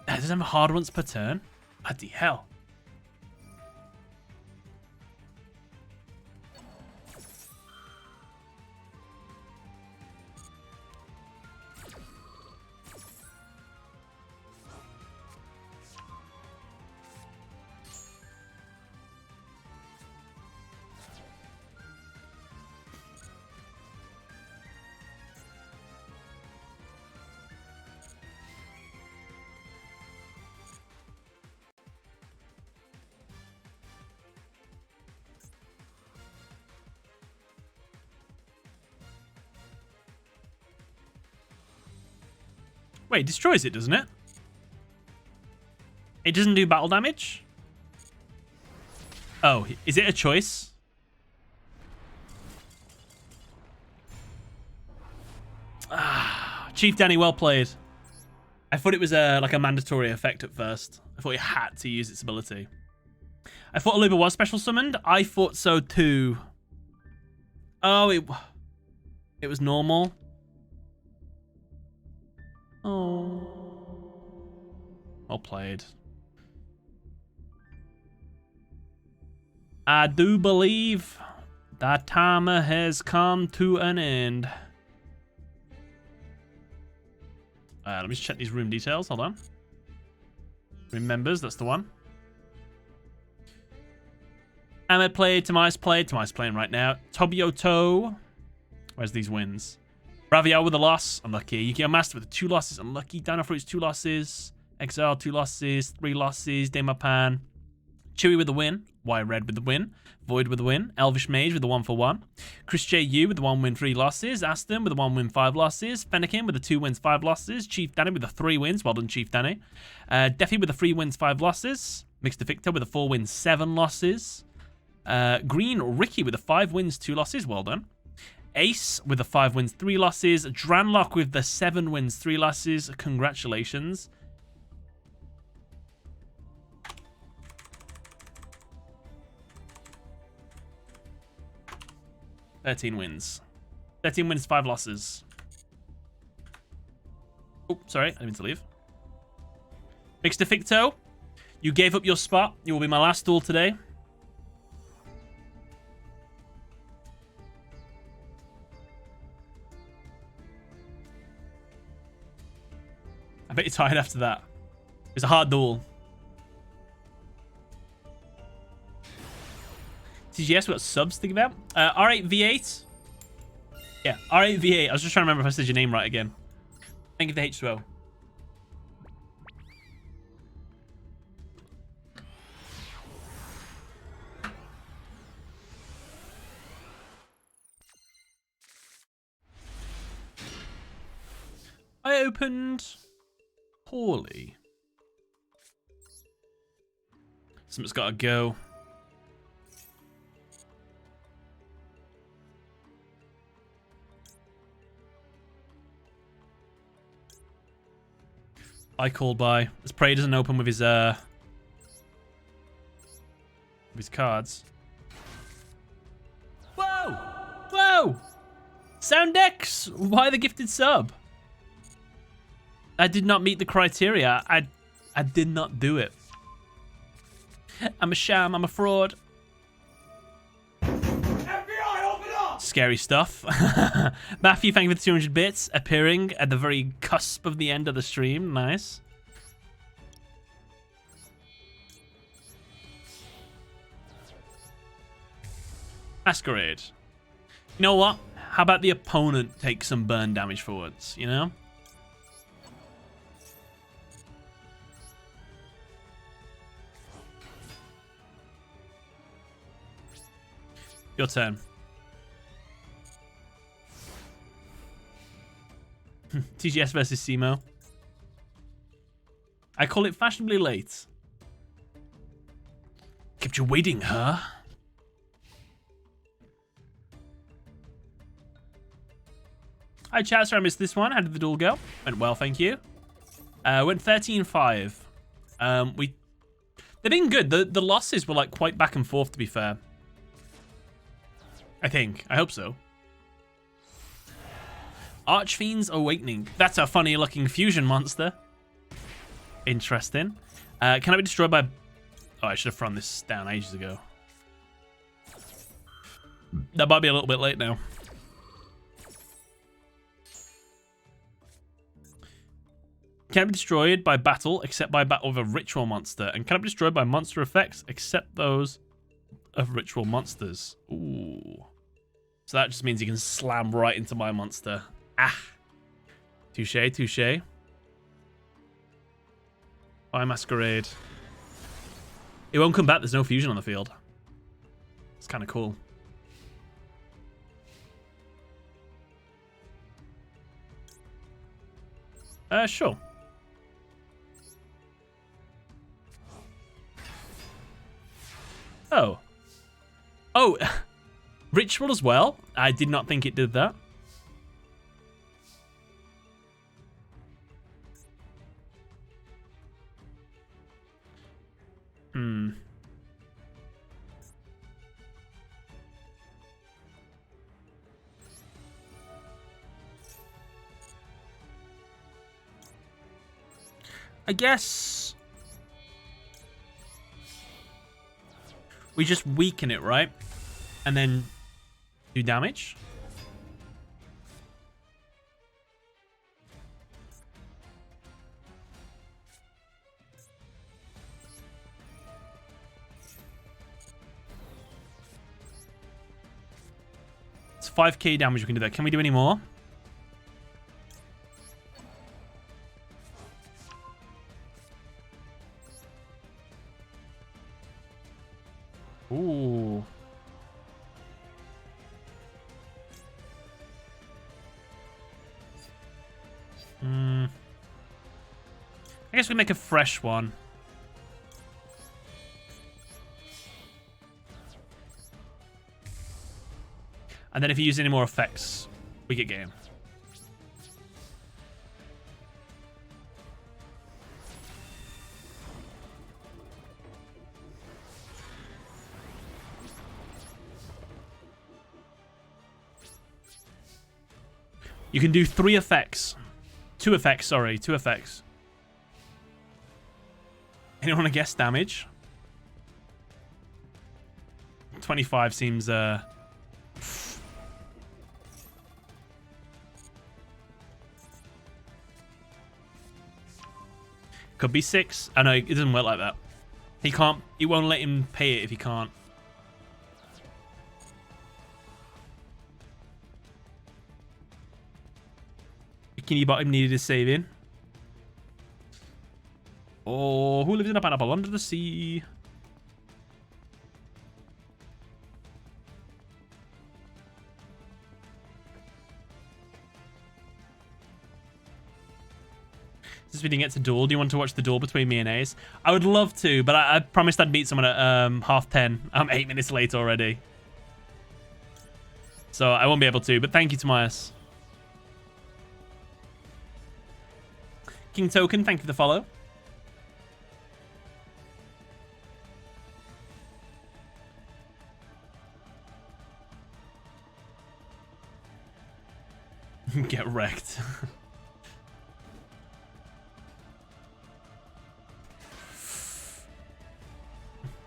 S1: Does it have hard once per turn? Bloody hell. Wait, it destroys it, doesn't it? It doesn't do battle damage? Oh, is it a choice? Ah, Chief Danny, well played. I thought it was like a mandatory effect at first. I thought it had to use its ability. I thought Aluba was special summoned. I thought so too. Oh, it was normal. Oh. Well played. I do believe that timer has come to an end. Let me just check these room details. Hold on. Room members, that's the one. Ahmed played, Tamais played. Tamais playing right now. Tobioto. Where's these wins? Raviel with a loss. Unlucky. Yu-Gi-Oh! Master with 2 losses. Unlucky. Dino Fruits 2 losses. Exile 2 losses. 3 losses. Demapan. Chewy with the win. Y Red with the win. Void with the win. Elvish Mage with the 1-for-1. Chris J. U with the 1 win, 3 losses. Aston with the 1 win, 5 losses. Fennekin with the 2 wins, 5 losses. Chief Danny with the 3 wins. Well done, Chief Danny. Deffy with the 3 wins, 5 losses. Mixed Victor with the 4 wins, 7 losses. Green Ricky with the 5 wins, 2 losses. Well done. Ace with the 5 wins, 3 losses. Dranlock with the 7 wins, 3 losses. Congratulations. $13 wins. 13 wins, 5 losses. Oh, sorry. I didn't mean to leave. Mixed Ficto, you gave up your spot. You will be my last duel today. I bet you're tired after that. It's a hard duel. TGS, we got subs to think about. R8V8. Yeah, R8V8. I was just trying to remember if I said your name right again. Thank you for the H2O. I opened poorly. Something's got to go. I called by. This Prey doesn't open with his cards. Whoa! Whoa! Soundex! Why the gifted sub? I did not meet the criteria. I did not do it. I'm a sham. I'm a fraud.
S3: FBI, open up!
S1: Scary stuff. Matthew, thank you for the 200 bits. Appearing at the very cusp of the end of the stream. Nice. Masquerade. You know what? How about the opponent take some burn damage forwards, you know? Your turn. TGS versus Simo. I call it fashionably late. Kept you waiting, huh? Hi, chat. Sorry I missed this one. How did the duel go? Went well, thank you. Went 13-5. They've been good. The losses were like quite back and forth, to be fair. I think. I hope so. Archfiend's Awakening. That's a funny looking fusion monster. Interesting. Can I be destroyed by... Oh, I should have thrown this down ages ago. That might be a little bit late now. Can be destroyed by battle, except by battle of a ritual monster. And can be destroyed by monster effects, except those of ritual monsters. Ooh. So that just means you can slam right into my monster. Ah. Touche, touche. Bye, Masquerade. It won't come back. There's no fusion on the field. It's kind of cool. Sure. Oh. Oh. Ritual as well? I did not think it did that. I guess we just weaken it, right? And then do damage. It's 5k damage we can do that. Can we do any more? I guess we make a fresh one. And then if you use any more effects, we get game. You can do 3 effects. 2 effects, sorry. 2 effects. Anyone want to guess damage? 25 seems, Could be 6. I know, it doesn't work like that. He can't, he won't let him pay it if he can't. Bikini Bottom needed his saving. Oh, who lives in a pineapple under the sea? Since we didn't get to Duel, do you want to watch the duel between me and Ace? I would love to, but I promised I'd beat someone at 10:30. I'm 8 minutes late already. So I won't be able to, but thank you, Tomias. King Token, thank you for the follow. Get wrecked.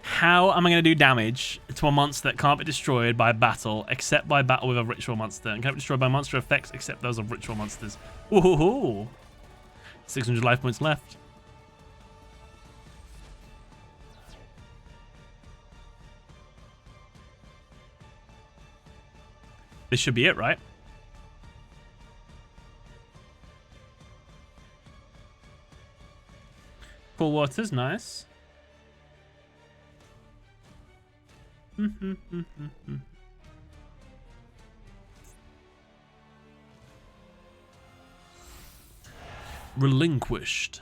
S1: How am I going to do damage to a monster that can't be destroyed by battle, except by battle with a ritual monster? And can't be destroyed by monster effects, except those of ritual monsters. Ooh. 600 life points left. This should be it, right? Cool waters, nice. Relinquished.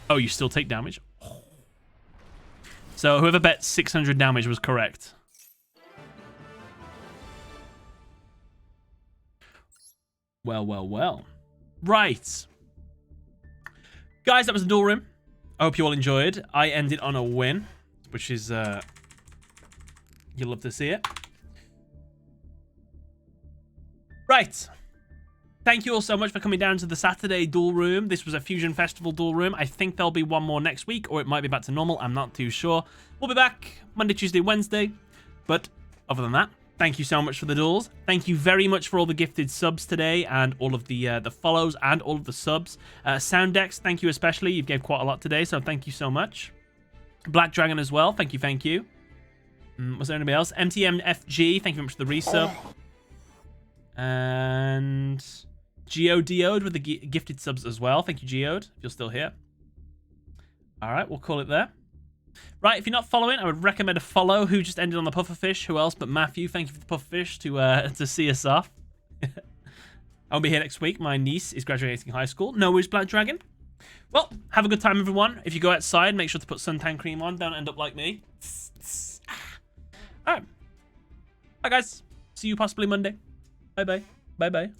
S1: Oh, you still take damage? Oh. So whoever bet 600 damage was correct. Well. Right. Guys, that was the duel room. I hope you all enjoyed. I ended on a win, which is, you'll love to see it. Right. Thank you all so much for coming down to the Saturday duel room. This was a Fusion Festival duel room. I think there'll be one more next week, or it might be back to normal. I'm not too sure. We'll be back Monday, Tuesday, Wednesday. But other than that, thank you so much for the duels. Thank you very much for all the gifted subs today and all of the follows and all of the subs. Soundex, thank you especially. You've gave quite a lot today, so thank you so much. Black Dragon as well. Thank you. Was there anybody else? MTMFG, thank you very much for the resub. And Geodeode with the gifted subs as well. Thank you, Geode, if you're still here. All right, we'll call it there. Right, if you're not following, I would recommend a follow. Who just ended on the pufferfish? Who else but Matthew? Thank you for the pufferfish to see us off. I'll be here next week. My niece is graduating high school. No worries, Black Dragon. Well, have a good time, everyone. If you go outside, make sure to put suntan cream on. Don't end up like me. All right. Bye, guys. See you possibly Monday. Bye-bye. Bye-bye.